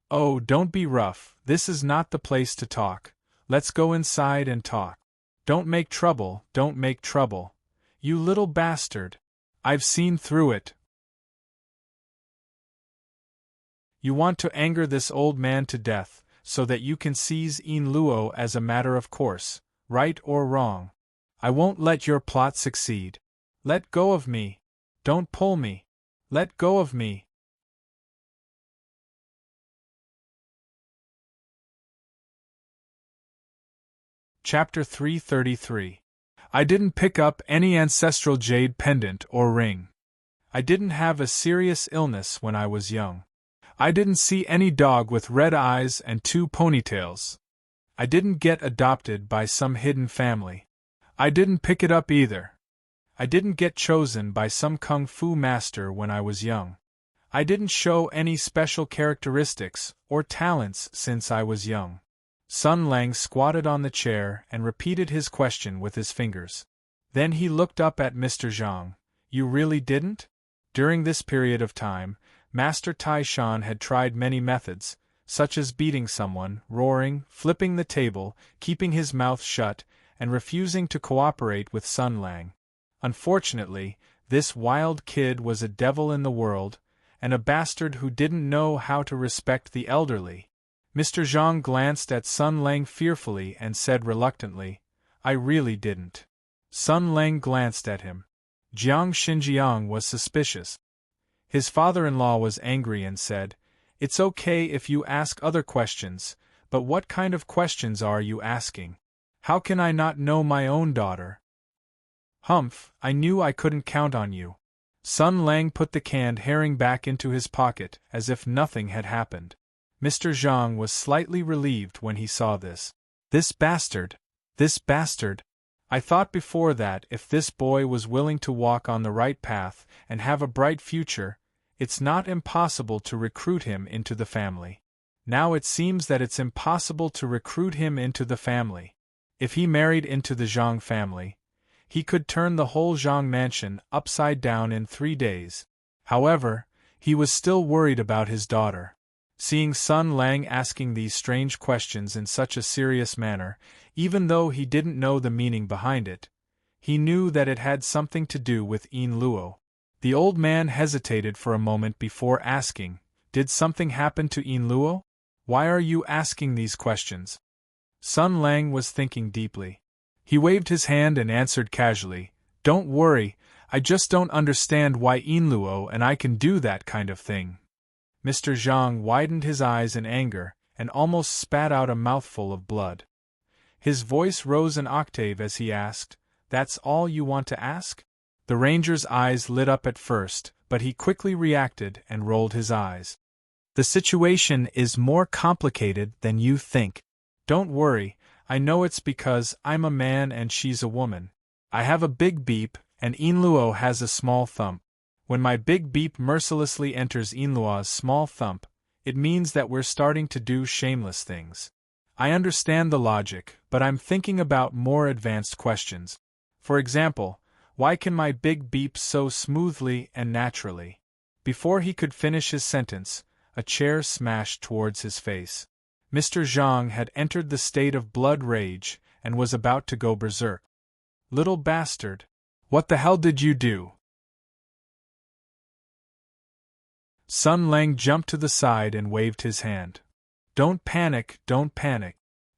"Oh, don't be rough, this is not the place to talk. Let's go inside and talk. Don't make trouble, You little bastard. I've seen through it. You want to anger this old man to death, so that you can seize Inluo as a matter of course, right or wrong. I won't let your plot succeed. Let go of me. Don't pull me. Let go of me. Chapter 333. I didn't pick up any ancestral jade pendant or ring. I didn't have a serious illness when I was young. I didn't see any dog with red eyes and 2 ponytails. I didn't get adopted by some hidden family. I didn't pick it up either. I didn't get chosen by some kung fu master when I was young. I didn't show any special characteristics or talents since I was young. Sun Lang squatted on the chair and repeated his question with his fingers. Then he looked up at Mr. Zhang. You really didn't? During this period of time, Master Tai Shan had tried many methods, such as beating someone, roaring, flipping the table, keeping his mouth shut, and refusing to cooperate with Sun Lang. Unfortunately, this wild kid was a devil in the world, and a bastard who didn't know how to respect the elderly. Mr. Zhang glanced at Sun Lang fearfully and said reluctantly, I really didn't. Sun Lang glanced at him. Jiang Xinjiang was suspicious. His father-in-law was angry and said, It's okay if you ask other questions, but what kind of questions are you asking? How can I not know my own daughter? Humph, I knew I couldn't count on you. Sun Lang put the canned herring back into his pocket as if nothing had happened. Mr. Zhang was slightly relieved when he saw this. This bastard! I thought before that if this boy was willing to walk on the right path and have a bright future, it's not impossible to recruit him into the family. Now it seems that it's impossible to recruit him into the family. If he married into the Zhang family, he could turn the whole Zhang mansion upside down in 3 days. However, he was still worried about his daughter. Seeing Sun Lang asking these strange questions in such a serious manner, even though he didn't know the meaning behind it, he knew that it had something to do with Inluo. The old man hesitated for a moment before asking, Did something happen to Inluo? Why are you asking these questions? Sun Lang was thinking deeply. He waved his hand and answered casually, Don't worry, I just don't understand why Inluo and I can do that kind of thing. Mr. Zhang widened his eyes in anger and almost spat out a mouthful of blood. His voice rose an octave as he asked, That's all you want to ask? The ranger's eyes lit up at first, but he quickly reacted and rolled his eyes. The situation is more complicated than you think. Don't worry, I know it's because I'm a man and she's a woman. I have a big beep, and Inluo has a small thump. When my big beep mercilessly enters Inluo's small thump, it means that we're starting to do shameless things. I understand the logic, but I'm thinking about more advanced questions. For example, why can my big beep so smoothly and naturally? Before he could finish his sentence, a chair smashed towards his face. Mr. Zhang had entered the state of blood rage and was about to go berserk. Little bastard! What the hell did you do? Sun Lang jumped to the side and waved his hand. Don't panic.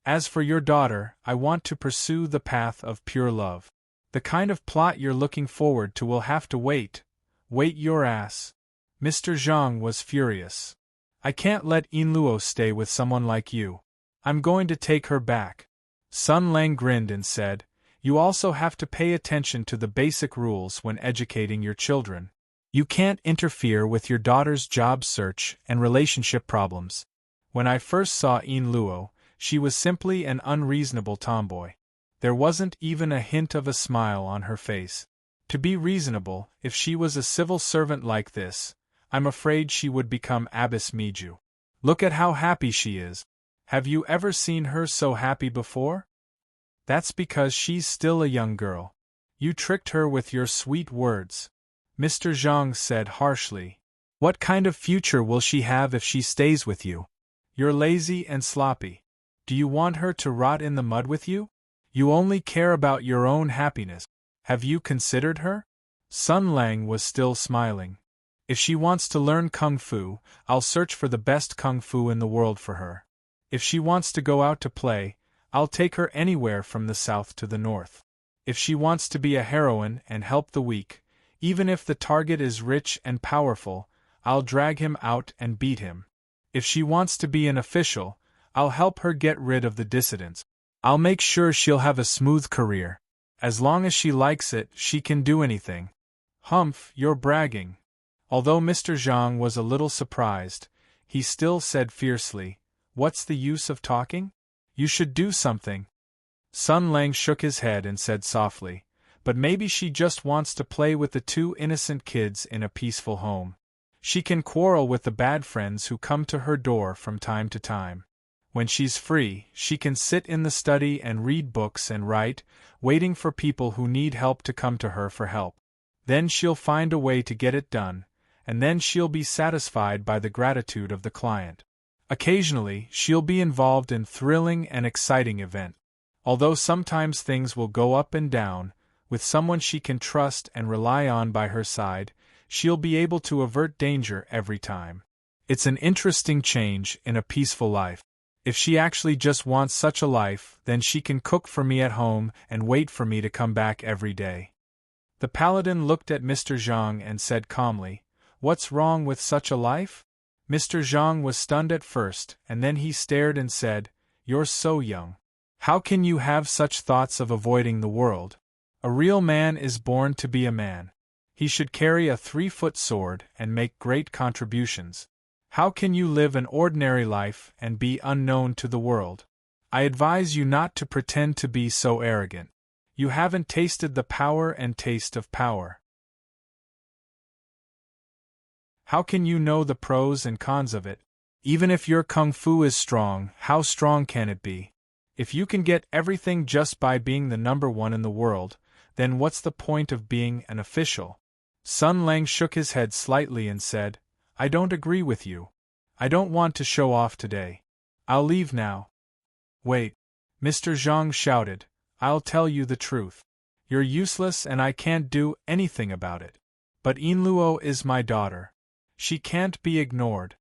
As for your daughter, I want to pursue the path of pure love. The kind of plot you're looking forward to will have to wait. Wait your ass. Mr. Zhang was furious. I can't let Inluo stay with someone like you. I'm going to take her back. Sun Lang grinned and said, You also have to pay attention to the basic rules when educating your children. You can't interfere with your daughter's job search and relationship problems. When I first saw Yin Luo, she was simply an unreasonable tomboy. There wasn't even a hint of a smile on her face. To be reasonable, if she was a civil servant like this, I'm afraid she would become Abbess Miju. Look at how happy she is. Have you ever seen her so happy before? That's because she's still a young girl. You tricked her with your sweet words. Mr. Zhang said harshly. What kind of future will she have if she stays with you? You're lazy and sloppy. Do you want her to rot in the mud with you? You only care about your own happiness. Have you considered her? Sun Lang was still smiling. If she wants to learn kung fu, I'll search for the best kung fu in the world for her. If she wants to go out to play, I'll take her anywhere from the south to the north. If she wants to be a heroine and help the weak, even if the target is rich and powerful, I'll drag him out and beat him. If she wants to be an official, I'll help her get rid of the dissidents. I'll make sure she'll have a smooth career. As long as she likes it, she can do anything. Humph, you're bragging. Although Mr. Zhang was a little surprised, he still said fiercely, What's the use of talking? You should do something. Sun Lang shook his head and said softly, But maybe she just wants to play with the two innocent kids in a peaceful home. She can quarrel with the bad friends who come to her door from time to time. When she's free, she can sit in the study and read books and write, waiting for people who need help to come to her for help. Then she'll find a way to get it done, and then she'll be satisfied by the gratitude of the client. Occasionally, she'll be involved in thrilling and exciting events. Although sometimes things will go up and down, with someone she can trust and rely on by her side, she'll be able to avert danger every time. It's an interesting change in a peaceful life. If she actually just wants such a life, then she can cook for me at home and wait for me to come back every day. The paladin looked at Mr. Zhang and said calmly, What's wrong with such a life? Mr. Zhang was stunned at first, and then he stared and said, You're so young. How can you have such thoughts of avoiding the world? A real man is born to be a man. He should carry a 3-foot sword and make great contributions. How can you live an ordinary life and be unknown to the world? I advise you not to pretend to be so arrogant. You haven't tasted the power and taste of power. How can you know the pros and cons of it? Even if your kung fu is strong, how strong can it be? If you can get everything just by being the number one in the world, then what's the point of being an official? Sun Lang shook his head slightly and said, I don't agree with you. I don't want to show off today. I'll leave now. Wait. Mr. Zhang shouted, I'll tell you the truth. You're useless and I can't do anything about it. But Yin Luo is my daughter. She can't be ignored.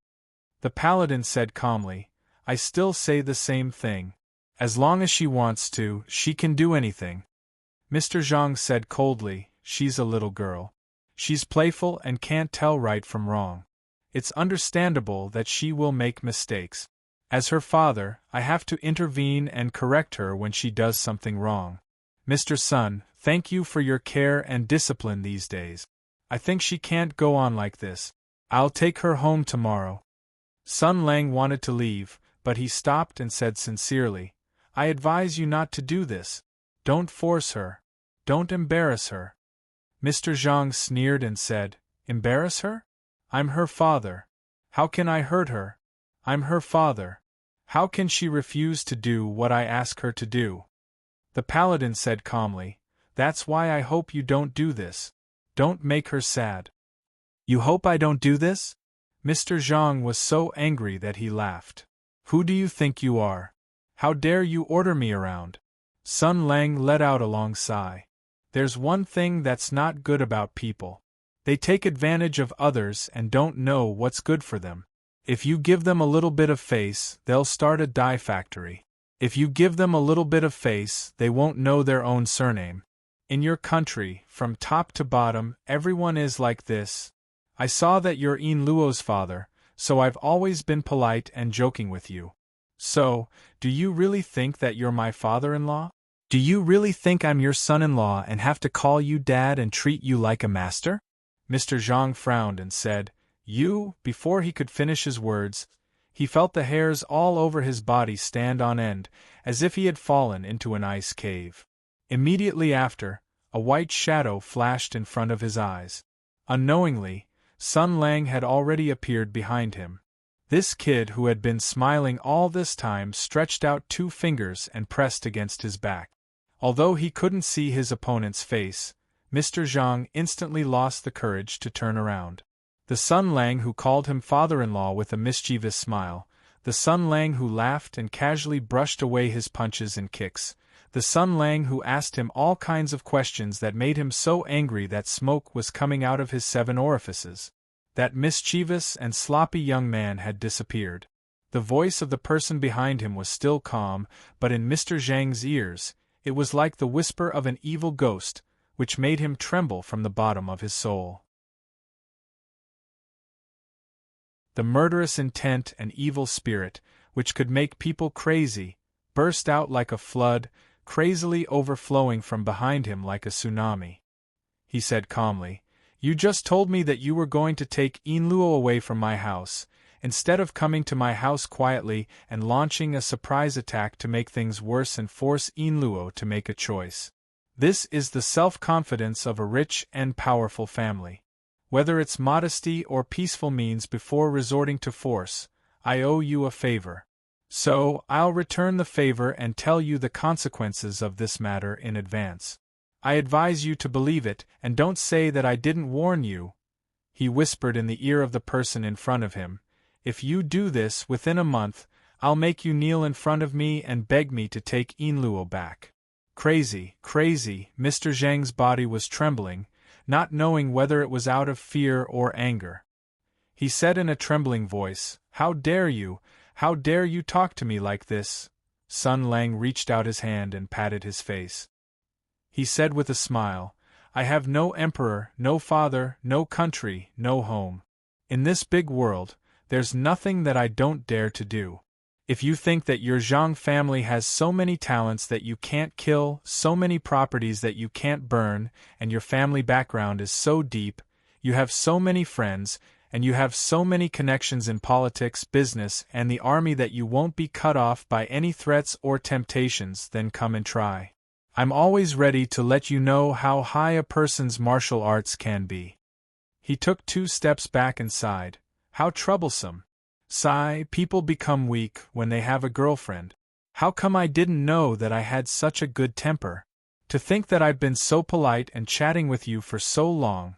The paladin said calmly, I still say the same thing. As long as she wants to, she can do anything. Mr. Zhang said coldly, She's a little girl. She's playful and can't tell right from wrong. It's understandable that she will make mistakes. As her father, I have to intervene and correct her when she does something wrong. Mr. Sun, thank you for your care and discipline these days. I think she can't go on like this. I'll take her home tomorrow. Sun Lang wanted to leave, but he stopped and said sincerely, I advise you not to do this. Don't force her. Don't embarrass her. Mr. Zhang sneered and said, Embarrass her? I'm her father. How can I hurt her? I'm her father. How can she refuse to do what I ask her to do? The paladin said calmly, That's why I hope you don't do this. Don't make her sad. You hope I don't do this? Mr. Zhang was so angry that he laughed. Who do you think you are? How dare you order me around? Sun Lang let out a long sigh. There's one thing that's not good about people. They take advantage of others and don't know what's good for them. If you give them a little bit of face, they'll start a dye factory. If you give them a little bit of face, they won't know their own surname. In your country, from top to bottom, everyone is like this. I saw that you're Yin Luo's father, so I've always been polite and joking with you. So, do you really think that you're my father-in-law? Do you really think I'm your son-in-law and have to call you dad and treat you like a master? Mr. Zhang frowned and said, "You?" Before he could finish his words, he felt the hairs all over his body stand on end, as if he had fallen into an ice cave. Immediately after, a white shadow flashed in front of his eyes. Unknowingly, Sun Lang had already appeared behind him. This kid who had been smiling all this time stretched out 2 fingers and pressed against his back. Although he couldn't see his opponent's face, Mr. Zhang instantly lost the courage to turn around. The Sun Lang who called him father-in-law with a mischievous smile, the Sun Lang who laughed and casually brushed away his punches and kicks, the Sun Lang who asked him all kinds of questions that made him so angry that smoke was coming out of his 7 orifices. That mischievous and sloppy young man had disappeared. The voice of the person behind him was still calm, but in Mr. Zhang's ears, it was like the whisper of an evil ghost, which made him tremble from the bottom of his soul. The murderous intent and evil spirit, which could make people crazy, burst out like a flood, crazily overflowing from behind him like a tsunami. He said calmly, "You just told me that you were going to take Yinluo away from my house, instead of coming to my house quietly and launching a surprise attack to make things worse and force Yinluo to make a choice. This is the self-confidence of a rich and powerful family. Whether it's modesty or peaceful means before resorting to force, I owe you a favor. So, I'll return the favor and tell you the consequences of this matter in advance. I advise you to believe it, and don't say that I didn't warn you," he whispered in the ear of the person in front of him. "If you do this within a month, I'll make you kneel in front of me and beg me to take Yinluo back." Crazy, crazy, Mr. Zhang's body was trembling, not knowing whether it was out of fear or anger. He said in a trembling voice, "How dare you? How dare you talk to me like this?" Sun Lang reached out his hand and patted his face. He said with a smile, "I have no emperor, no father, no country, no home. In this big world, there's nothing that I don't dare to do. If you think that your Zhang family has so many talents that you can't kill, so many properties that you can't burn, and your family background is so deep, you have so many friends, and you have so many connections in politics, business, and the army that you won't be cut off by any threats or temptations, then come and try. I'm always ready to let you know how high a person's martial arts can be." He took 2 steps back and sighed. How troublesome. Sigh, people become weak when they have a girlfriend. How come I didn't know that I had such a good temper? To think that I've been so polite and chatting with you for so long.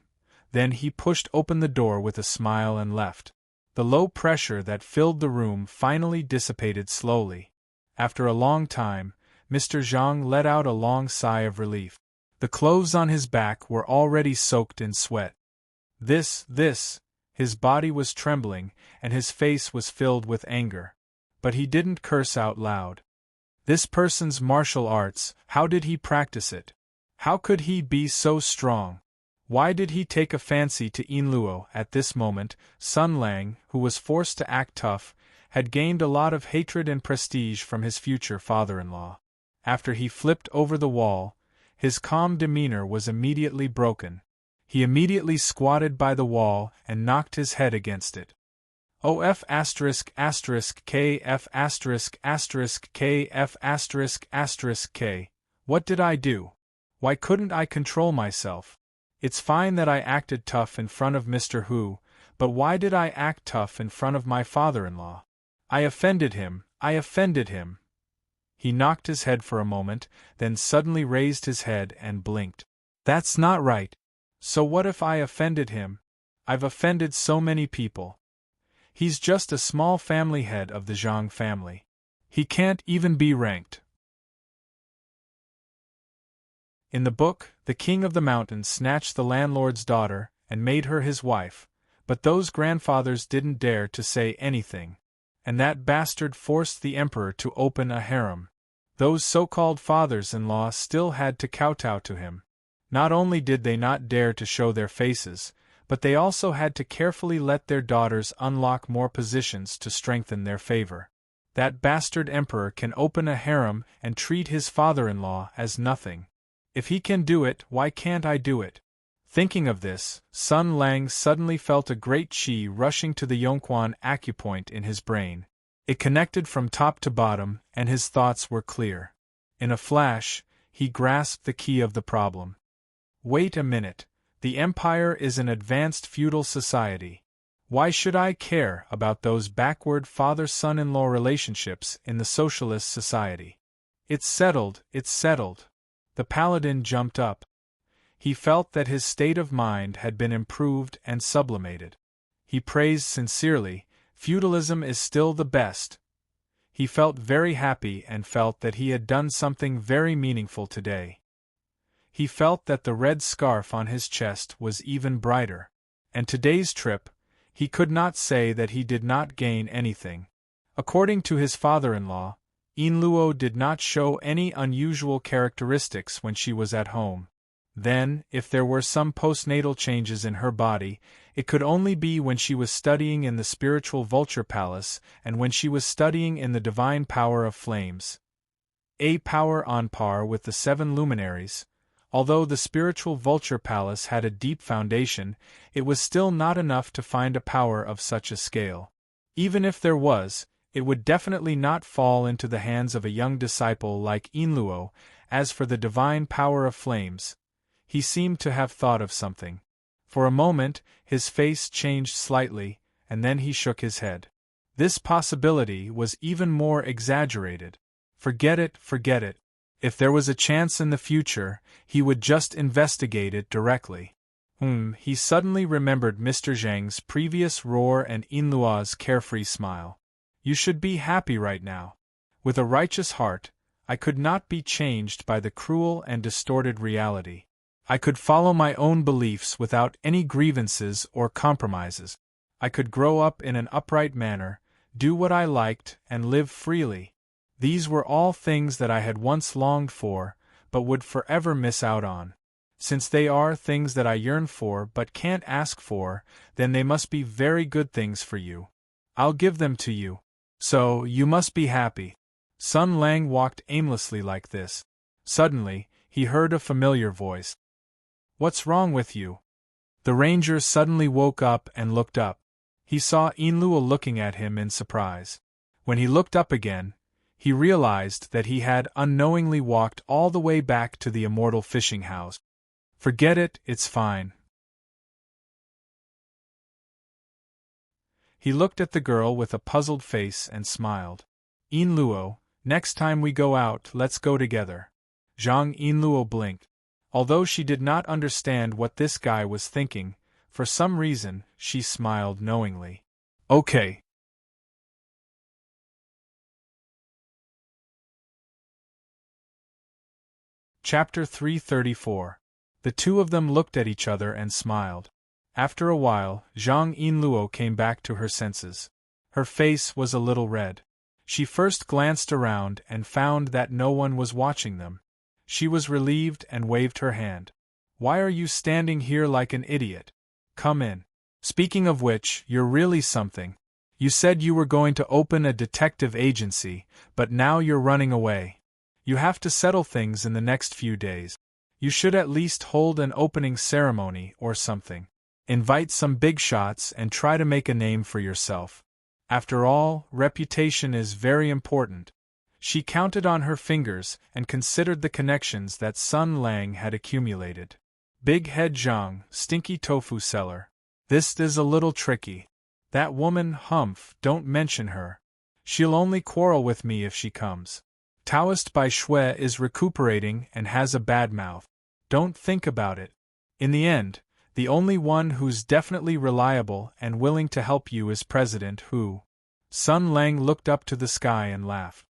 Then he pushed open the door with a smile and left. The low pressure that filled the room finally dissipated slowly. After a long time, Mr. Zhang let out a long sigh of relief. The clothes on his back were already soaked in sweat. His body was trembling, and his face was filled with anger. But he didn't curse out loud. This person's martial arts, how did he practice it? How could he be so strong? Why did he take a fancy to Yinluo at this moment? Sun Lang, who was forced to act tough, had gained a lot of hatred and prestige from his future father-in-law. After he flipped over the wall, his calm demeanor was immediately broken. He immediately squatted by the wall and knocked his head against it. OF asterisk asterisk KF asterisk asterisk KF asterisk asterisk K. What did I do? Why couldn't I control myself? It's fine that I acted tough in front of Mr. Hu, but why did I act tough in front of my father-in-law? I offended him. He knocked his head for a moment, then suddenly raised his head and blinked. That's not right. So what if I offended him? I've offended so many people. He's just a small family head of the Zhang family. He can't even be ranked. In the book, the king of the mountains snatched the landlord's daughter and made her his wife, but those grandfathers didn't dare to say anything. And that bastard forced the emperor to open a harem. Those so-called fathers-in-law still had to kowtow to him. Not only did they not dare to show their faces, but they also had to carefully let their daughters unlock more positions to strengthen their favor. That bastard emperor can open a harem and treat his father-in-law as nothing. If he can do it, why can't I do it? Thinking of this, Sun Lang suddenly felt a great chi rushing to the Yongquan acupoint in his brain. It connected from top to bottom, and his thoughts were clear. In a flash, he grasped the key of the problem. Wait a minute, the Empire is an advanced feudal society. Why should I care about those backward father-son-in-law relationships in the socialist society? It's settled, it's settled. The paladin jumped up. He felt that his state of mind had been improved and sublimated. He praised sincerely, feudalism is still the best. He felt very happy and felt that he had done something very meaningful today. He felt that the red scarf on his chest was even brighter. And today's trip, he could not say that he did not gain anything. According to his father-in-law, Yinluo did not show any unusual characteristics when she was at home. Then, if there were some postnatal changes in her body, it could only be when she was studying in the spiritual vulture palace and when she was studying in the divine power of flames. A power on par with the 7 luminaries. Although the spiritual vulture palace had a deep foundation, it was still not enough to find a power of such a scale. Even if there was, it would definitely not fall into the hands of a young disciple like Yinluo. As for the divine power of flames, he seemed to have thought of something. For a moment, his face changed slightly, and then he shook his head. This possibility was even more exaggerated. Forget it, forget it. If there was a chance in the future, he would just investigate it directly. He suddenly remembered Mr. Zhang's previous roar and Yinluo's carefree smile. You should be happy right now. With a righteous heart, I could not be changed by the cruel and distorted reality. I could follow my own beliefs without any grievances or compromises. I could grow up in an upright manner, do what I liked, and live freely. These were all things that I had once longed for, but would forever miss out on. Since they are things that I yearn for but can't ask for, then they must be very good things for you. I'll give them to you. So, you must be happy. Sun Lang walked aimlessly like this. Suddenly, he heard a familiar voice. What's wrong with you? The ranger suddenly woke up and looked up. He saw Yinluo looking at him in surprise. When he looked up again, he realized that he had unknowingly walked all the way back to the immortal fishing house. Forget it, it's fine. He looked at the girl with a puzzled face and smiled. Yinluo, next time we go out, let's go together. Zhang Yinluo blinked. Although she did not understand what this guy was thinking, for some reason, she smiled knowingly. Okay. Chapter 334. The two of them looked at each other and smiled. After a while, Zhang Yinluo came back to her senses. Her face was a little red. She first glanced around and found that no one was watching them. She was relieved and waved her hand. Why are you standing here like an idiot? Come in. Speaking of which, you're really something. You said you were going to open a detective agency, but now you're running away. You have to settle things in the next few days. You should at least hold an opening ceremony or something. Invite some big shots and try to make a name for yourself. After all, reputation is very important. She counted on her fingers and considered the connections that Sun Lang had accumulated. Big Head Zhang, stinky tofu seller. This is a little tricky. That woman, Humph, don't mention her. She'll only quarrel with me if she comes. Taoist Bai Shui is recuperating and has a bad mouth. Don't think about it. In the end, the only one who's definitely reliable and willing to help you is President Hu. Sun Lang looked up to the sky and laughed.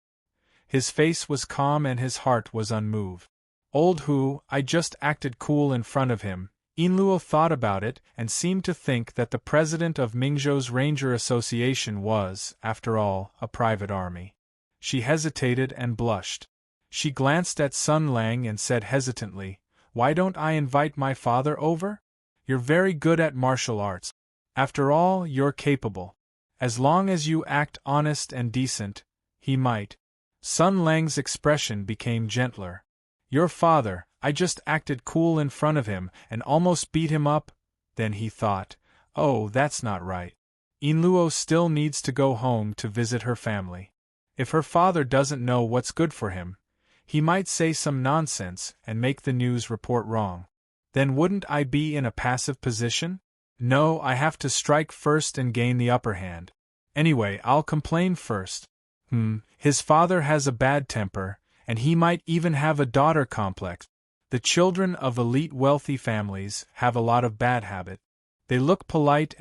His face was calm and his heart was unmoved. Old Hu, I just acted cool in front of him. Yinluo thought about it and seemed to think that the president of Mingzhou's Ranger Association was, after all, a private army. She hesitated and blushed. She glanced at Sun Lang and said hesitantly, Why don't I invite my father over? You're very good at martial arts. After all, you're capable. As long as you act honest and decent, he might. Sun Lang's expression became gentler. Your father, I just acted cool in front of him and almost beat him up. Then he thought, oh, that's not right. Inluo still needs to go home to visit her family. If her father doesn't know what's good for him, he might say some nonsense and make the news report wrong. Then wouldn't I be in a passive position? No, I have to strike first and gain the upper hand. Anyway, I'll complain first. His father has a bad temper, and he might even have a daughter complex. The children of elite wealthy families have a lot of bad habit. They look polite,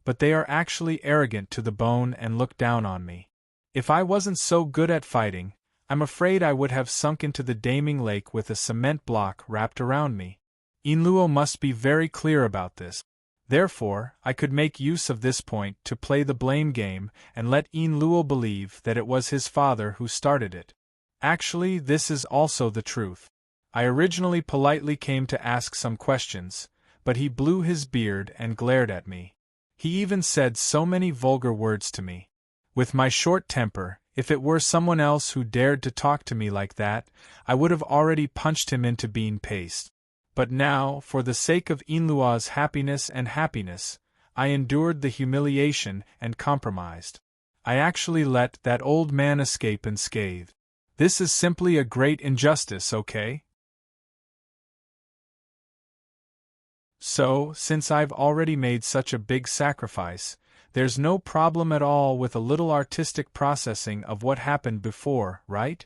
but they are actually arrogant to the bone and look down on me. If I wasn't so good at fighting, I'm afraid I would have sunk into the Daming Lake with a cement block wrapped around me. Inluo must be very clear about this. Therefore, I could make use of this point to play the blame game and let Inluo believe that it was his father who started it. Actually, this is also the truth. I originally politely came to ask some questions, but he blew his beard and glared at me. He even said so many vulgar words to me. With my short temper, if it were someone else who dared to talk to me like that, I would have already punched him into bean paste. But now, for the sake of Inluo's happiness, I endured the humiliation and compromised. I actually let that old man escape unscathed. This is simply a great injustice, okay? So, since I've already made such a big sacrifice, there's no problem at all with a little artistic processing of what happened before, right?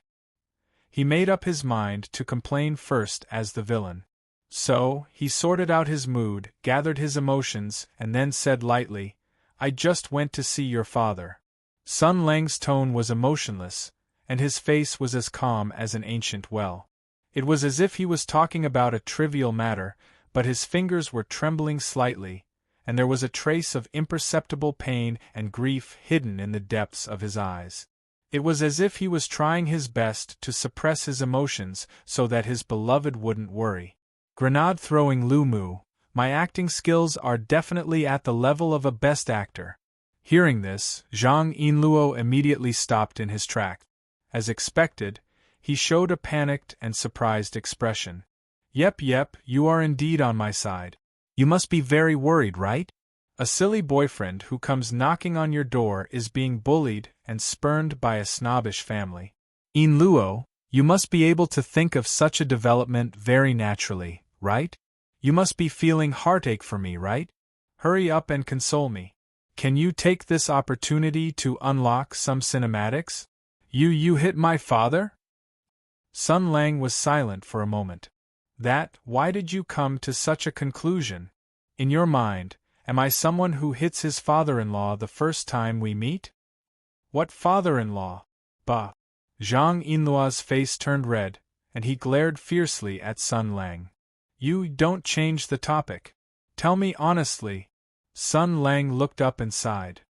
He made up his mind to complain first as the villain. So, he sorted out his mood, gathered his emotions, and then said lightly, I just went to see your father. Sun Lang's tone was emotionless, and his face was as calm as an ancient well. It was as if he was talking about a trivial matter, but his fingers were trembling slightly, and there was a trace of imperceptible pain and grief hidden in the depths of his eyes. It was as if he was trying his best to suppress his emotions so that his beloved wouldn't worry. Grenade throwing Lumu, my acting skills are definitely at the level of a best actor. Hearing this, Zhang Yinluo immediately stopped in his tracks. As expected, he showed a panicked and surprised expression. Yep, you are indeed on my side. You must be very worried, right? A silly boyfriend who comes knocking on your door is being bullied and spurned by a snobbish family. Yinluo, you must be able to think of such a development very naturally, right? You must be feeling heartache for me, right? Hurry up and console me. Can you take this opportunity to unlock some cinematics? You hit my father? Sun Lang was silent for a moment. Why did you come to such a conclusion? In your mind, am I someone who hits his father-in-law the first time we meet? What father-in-law? Bah! Zhang Yinluo's face turned red, and he glared fiercely at Sun Lang. You don't change the topic. Tell me honestly. Sun Lang looked up and sighed.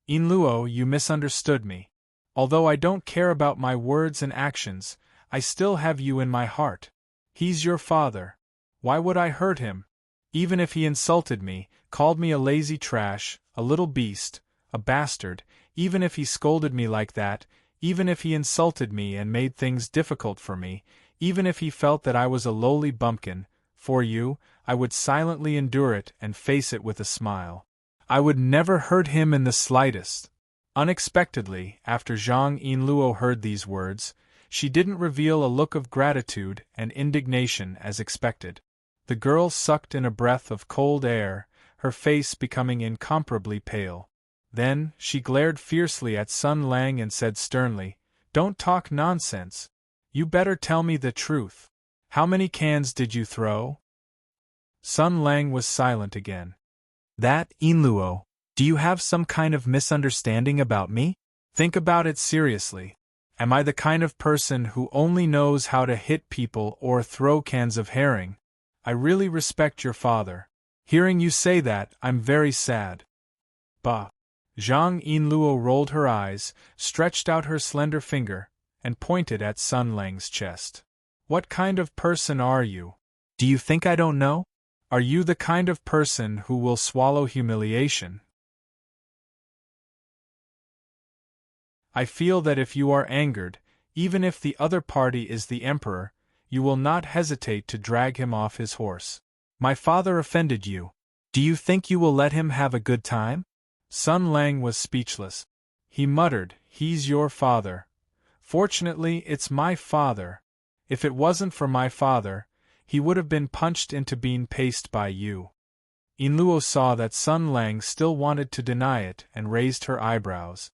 Yinluo, you misunderstood me. Although I don't care about my words and actions, I still have you in my heart. He's your father. Why would I hurt him? Even if he insulted me, called me a lazy trash, a little beast, a bastard, even if he scolded me like that, even if he insulted me and made things difficult for me, even if he felt that I was a lowly bumpkin, for you, I would silently endure it and face it with a smile. I would never hurt him in the slightest. Unexpectedly, after Zhang Yinluo heard these words, she didn't reveal a look of gratitude and indignation as expected. The girl sucked in a breath of cold air, her face becoming incomparably pale. Then, she glared fiercely at Sun Lang and said sternly, Don't talk nonsense. You better tell me the truth. How many cans did you throw? Sun Lang was silent again. Yinluo, do you have some kind of misunderstanding about me? Think about it seriously. Am I the kind of person who only knows how to hit people or throw cans of herring? I really respect your father. Hearing you say that, I'm very sad. Bah! Zhang Yinluo rolled her eyes, stretched out her slender finger, and pointed at Sun Lang's chest. What kind of person are you? Do you think I don't know? Are you the kind of person who will swallow humiliation? I feel that if you are angered, even if the other party is the emperor, you will not hesitate to drag him off his horse. My father offended you. Do you think you will let him have a good time? Sun Lang was speechless. He muttered, he's your father. Fortunately, it's my father. If it wasn't for my father, he would have been punched into bean paste by you. Inluo saw that Sun Lang still wanted to deny it and raised her eyebrows.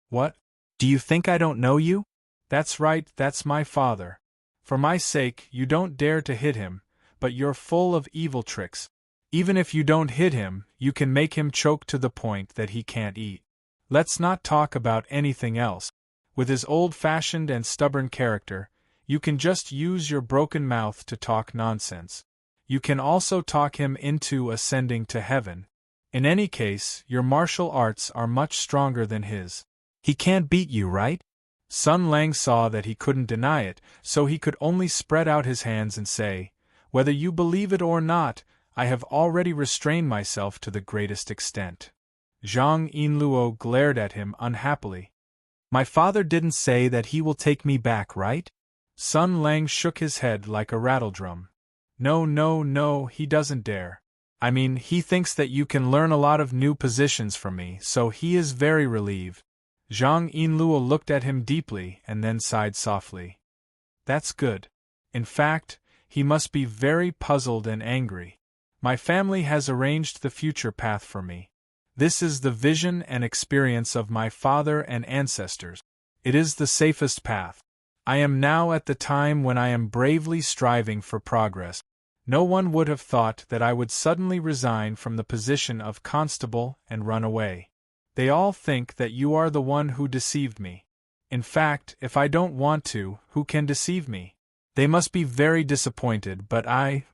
What? Do you think I don't know you? That's right, that's my father. For my sake, you don't dare to hit him, but you're full of evil tricks. Even if you don't hit him, you can make him choke to the point that he can't eat. Let's not talk about anything else. With his old-fashioned and stubborn character, you can just use your broken mouth to talk nonsense. You can also talk him into ascending to heaven. In any case, your martial arts are much stronger than his. He can't beat you, right? Sun Lang saw that he couldn't deny it, so he could only spread out his hands and say, whether you believe it or not, I have already restrained myself to the greatest extent. Zhang Yinluo glared at him unhappily. My father didn't say that he will take me back, right? Sun Lang shook his head like a rattledrum. No, he doesn't dare. I mean, he thinks that you can learn a lot of new positions from me, so he is very relieved. Zhang Yinluo looked at him deeply and then sighed softly. That's good. In fact, he must be very puzzled and angry. My family has arranged the future path for me. This is the vision and experience of my father and ancestors. It is the safest path. I am now at the time when I am bravely striving for progress. No one would have thought that I would suddenly resign from the position of constable and run away. They all think that you are the one who deceived me. In fact, if I don't want to, who can deceive me? They must be very disappointed, but I…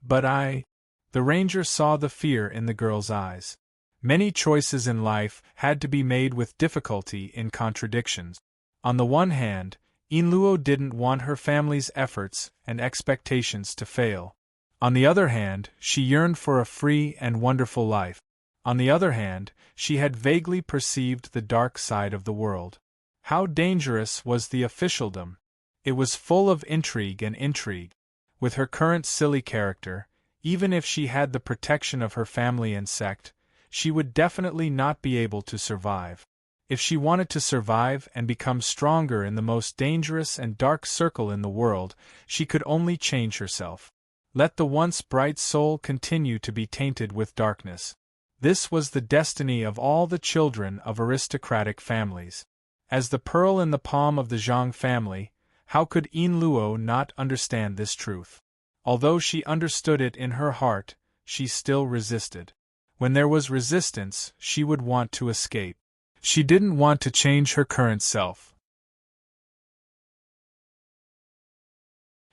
The ranger saw the fear in the girl's eyes. Many choices in life had to be made with difficulty in contradictions. On the one hand, Yinluo didn't want her family's efforts and expectations to fail. On the other hand, she yearned for a free and wonderful life. On the other hand, she had vaguely perceived the dark side of the world. How dangerous was the officialdom? It was full of intrigue and intrigue. With her current silly character, even if she had the protection of her family and sect, she would definitely not be able to survive. If she wanted to survive and become stronger in the most dangerous and dark circle in the world, she could only change herself. Let the once bright soul continue to be tainted with darkness. This was the destiny of all the children of aristocratic families. As the pearl in the palm of the Zhang family, how could Yinluo not understand this truth? Although she understood it in her heart, she still resisted. When there was resistance, she would want to escape. She didn't want to change her current self.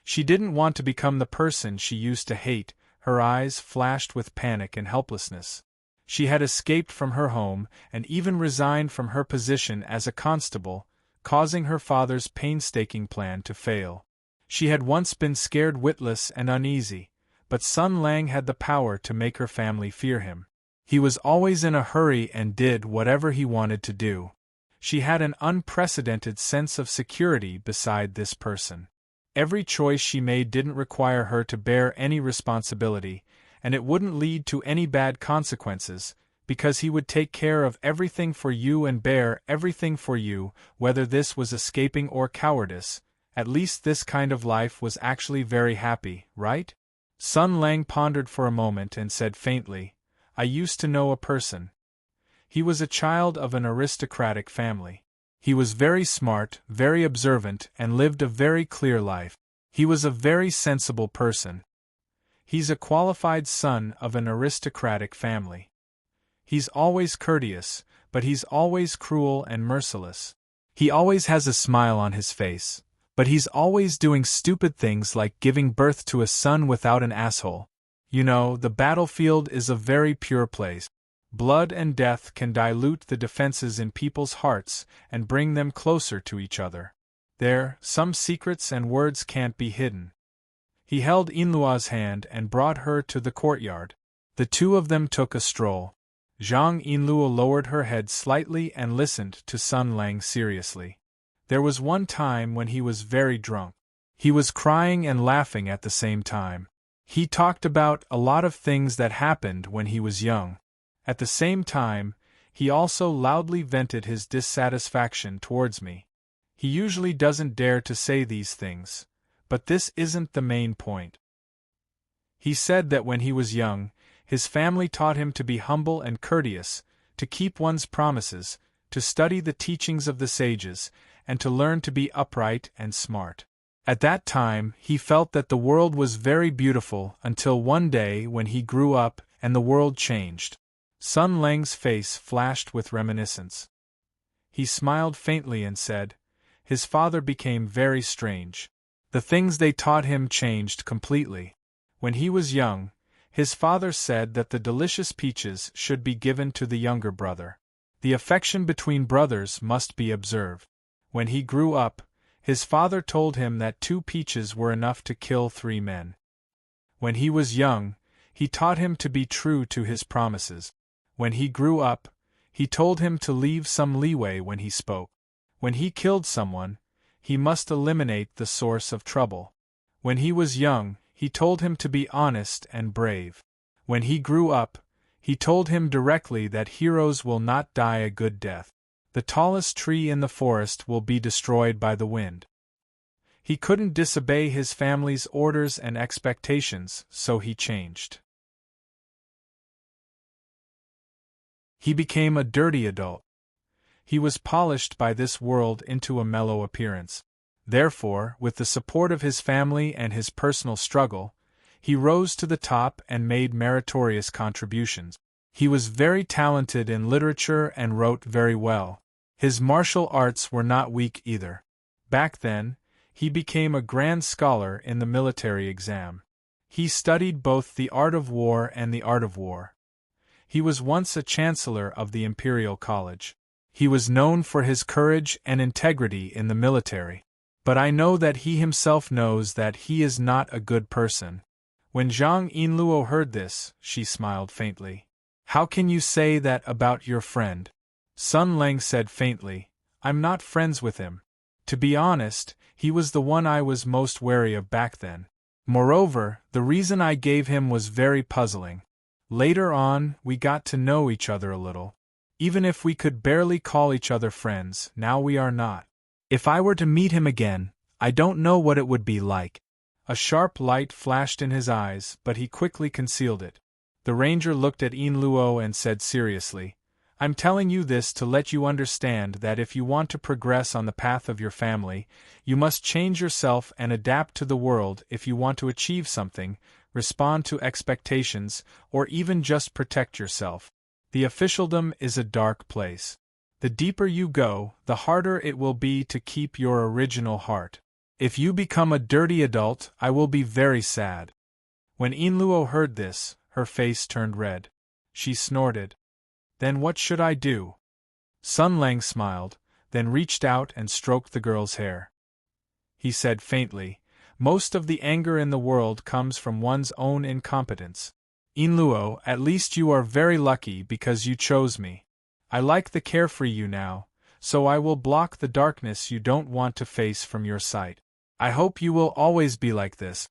She didn't want to become the person she used to hate. Her eyes flashed with panic and helplessness. She had escaped from her home and even resigned from her position as a constable, causing her father's painstaking plan to fail. She had once been scared witless and uneasy, but Sun Lang had the power to make her family fear him. He was always in a hurry and did whatever he wanted to do. She had an unprecedented sense of security beside this person. Every choice she made didn't require her to bear any responsibility, and it wouldn't lead to any bad consequences, because he would take care of everything for you and bear everything for you, whether this was escaping or cowardice. At least this kind of life was actually very happy, right? Sun Lang pondered for a moment and said faintly, I used to know a person. He was a child of an aristocratic family. He was very smart, very observant, and lived a very clear life. He was a very sensible person. He's a qualified son of an aristocratic family. He's always courteous, but he's always cruel and merciless. He always has a smile on his face, but he's always doing stupid things like giving birth to a son without an asshole. You know, the battlefield is a very pure place. Blood and death can dilute the defenses in people's hearts and bring them closer to each other. There, some secrets and words can't be hidden. He held Yinluo's hand and brought her to the courtyard. The two of them took a stroll. Zhang Yinluo lowered her head slightly and listened to Sun Lang seriously. There was one time when he was very drunk. He was crying and laughing at the same time. He talked about a lot of things that happened when he was young. At the same time, he also loudly vented his dissatisfaction towards me. He usually doesn't dare to say these things, but this isn't the main point. He said that when he was young, his family taught him to be humble and courteous, to keep one's promises, to study the teachings of the sages, and to learn to be upright and smart. At that time, he felt that the world was very beautiful until one day when he grew up and the world changed. Sun Lang's face flashed with reminiscence. He smiled faintly and said, "His father became very strange. The things they taught him changed completely. When he was young, his father said that the delicious peaches should be given to the younger brother. The affection between brothers must be observed. When he grew up, his father told him that 2 peaches were enough to kill 3 men. When he was young, he taught him to be true to his promises. When he grew up, he told him to leave some leeway when he spoke. When he killed someone, he must eliminate the source of trouble. When he was young, he told him to be honest and brave. When he grew up, he told him directly that heroes will not die a good death. The tallest tree in the forest will be destroyed by the wind." He couldn't disobey his family's orders and expectations, so he changed. He became a dirty adult. He was polished by this world into a mellow appearance. Therefore, with the support of his family and his personal struggle, he rose to the top and made meritorious contributions. He was very talented in literature and wrote very well. His martial arts were not weak either. Back then, he became a grand scholar in the military exam. He studied both the art of war and the art of war. He was once a chancellor of the Imperial College. He was known for his courage and integrity in the military. But I know that he himself knows that he is not a good person. When Zhang Yinluo heard this, she smiled faintly. "How can you say that about your friend?" Sun Lang said faintly, "I'm not friends with him. To be honest, he was the one I was most wary of back then. Moreover, the reason I gave him was very puzzling. Later on, we got to know each other a little. Even if we could barely call each other friends, now we are not. If I were to meet him again, I don't know what it would be like." A sharp light flashed in his eyes, but he quickly concealed it. The ranger looked at Yinluo and said seriously, "I'm telling you this to let you understand that if you want to progress on the path of your family, you must change yourself and adapt to the world if you want to achieve something, respond to expectations, or even just protect yourself. The officialdom is a dark place. The deeper you go, the harder it will be to keep your original heart. If you become a dirty adult, I will be very sad." When Yinluo heard this, her face turned red. She snorted. "Then what should I do?" Sun Lang smiled, then reached out and stroked the girl's hair. He said faintly, "Most of the anger in the world comes from one's own incompetence. Yinluo, at least you are very lucky because you chose me. I like the carefree you now, so I will block the darkness you don't want to face from your sight. I hope you will always be like this."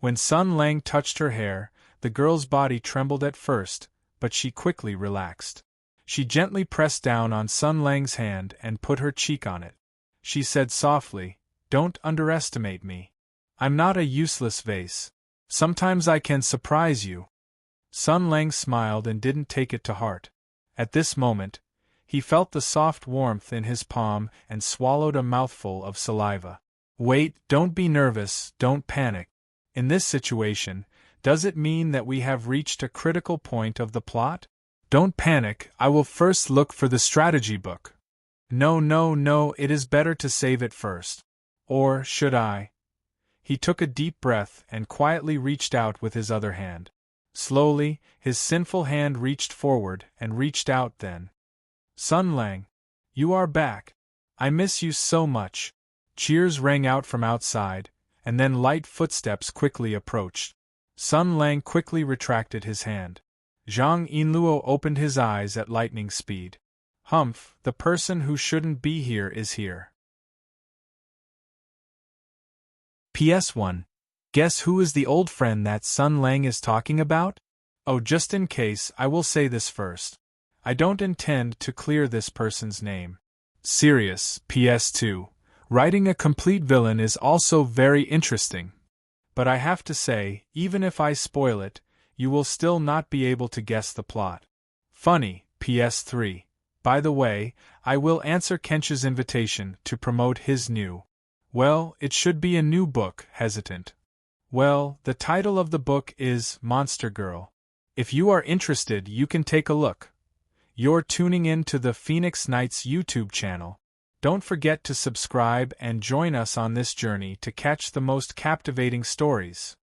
When Sun Lang touched her hair, the girl's body trembled at first, but she quickly relaxed. She gently pressed down on Sun Lang's hand and put her cheek on it. She said softly, "Don't underestimate me. I'm not a useless vase. Sometimes I can surprise you." Sun Lang smiled and didn't take it to heart. At this moment, he felt the soft warmth in his palm and swallowed a mouthful of saliva. "Wait, don't be nervous, don't panic. In this situation, does it mean that we have reached a critical point of the plot? Don't panic, I will first look for the strategy book." No, it is better to save it first. Or, should I? He took a deep breath and quietly reached out with his other hand. Slowly, his sinful hand reached forward and reached out then. "Sun Lang, you are back. I miss you so much." Cheers rang out from outside, and then light footsteps quickly approached. Sun Lang quickly retracted his hand. Zhang Yinluo opened his eyes at lightning speed. "Humph, the person who shouldn't be here is here." PS1. Guess who is the old friend that Sun Lang is talking about? Oh, just in case, I will say this first. I don't intend to clear this person's name. Serious. PS2. Writing a complete villain is also very interesting. But I have to say, even if I spoil it, you will still not be able to guess the plot. Funny. PS3. By the way, I will answer Kench's invitation to promote his new. Well, it should be a new book, hesitant. Well, the title of the book is Monster Girl. If you are interested, you can take a look. You're tuning in to the Phoenix Knights YouTube channel. Don't forget to subscribe and join us on this journey to catch the most captivating stories.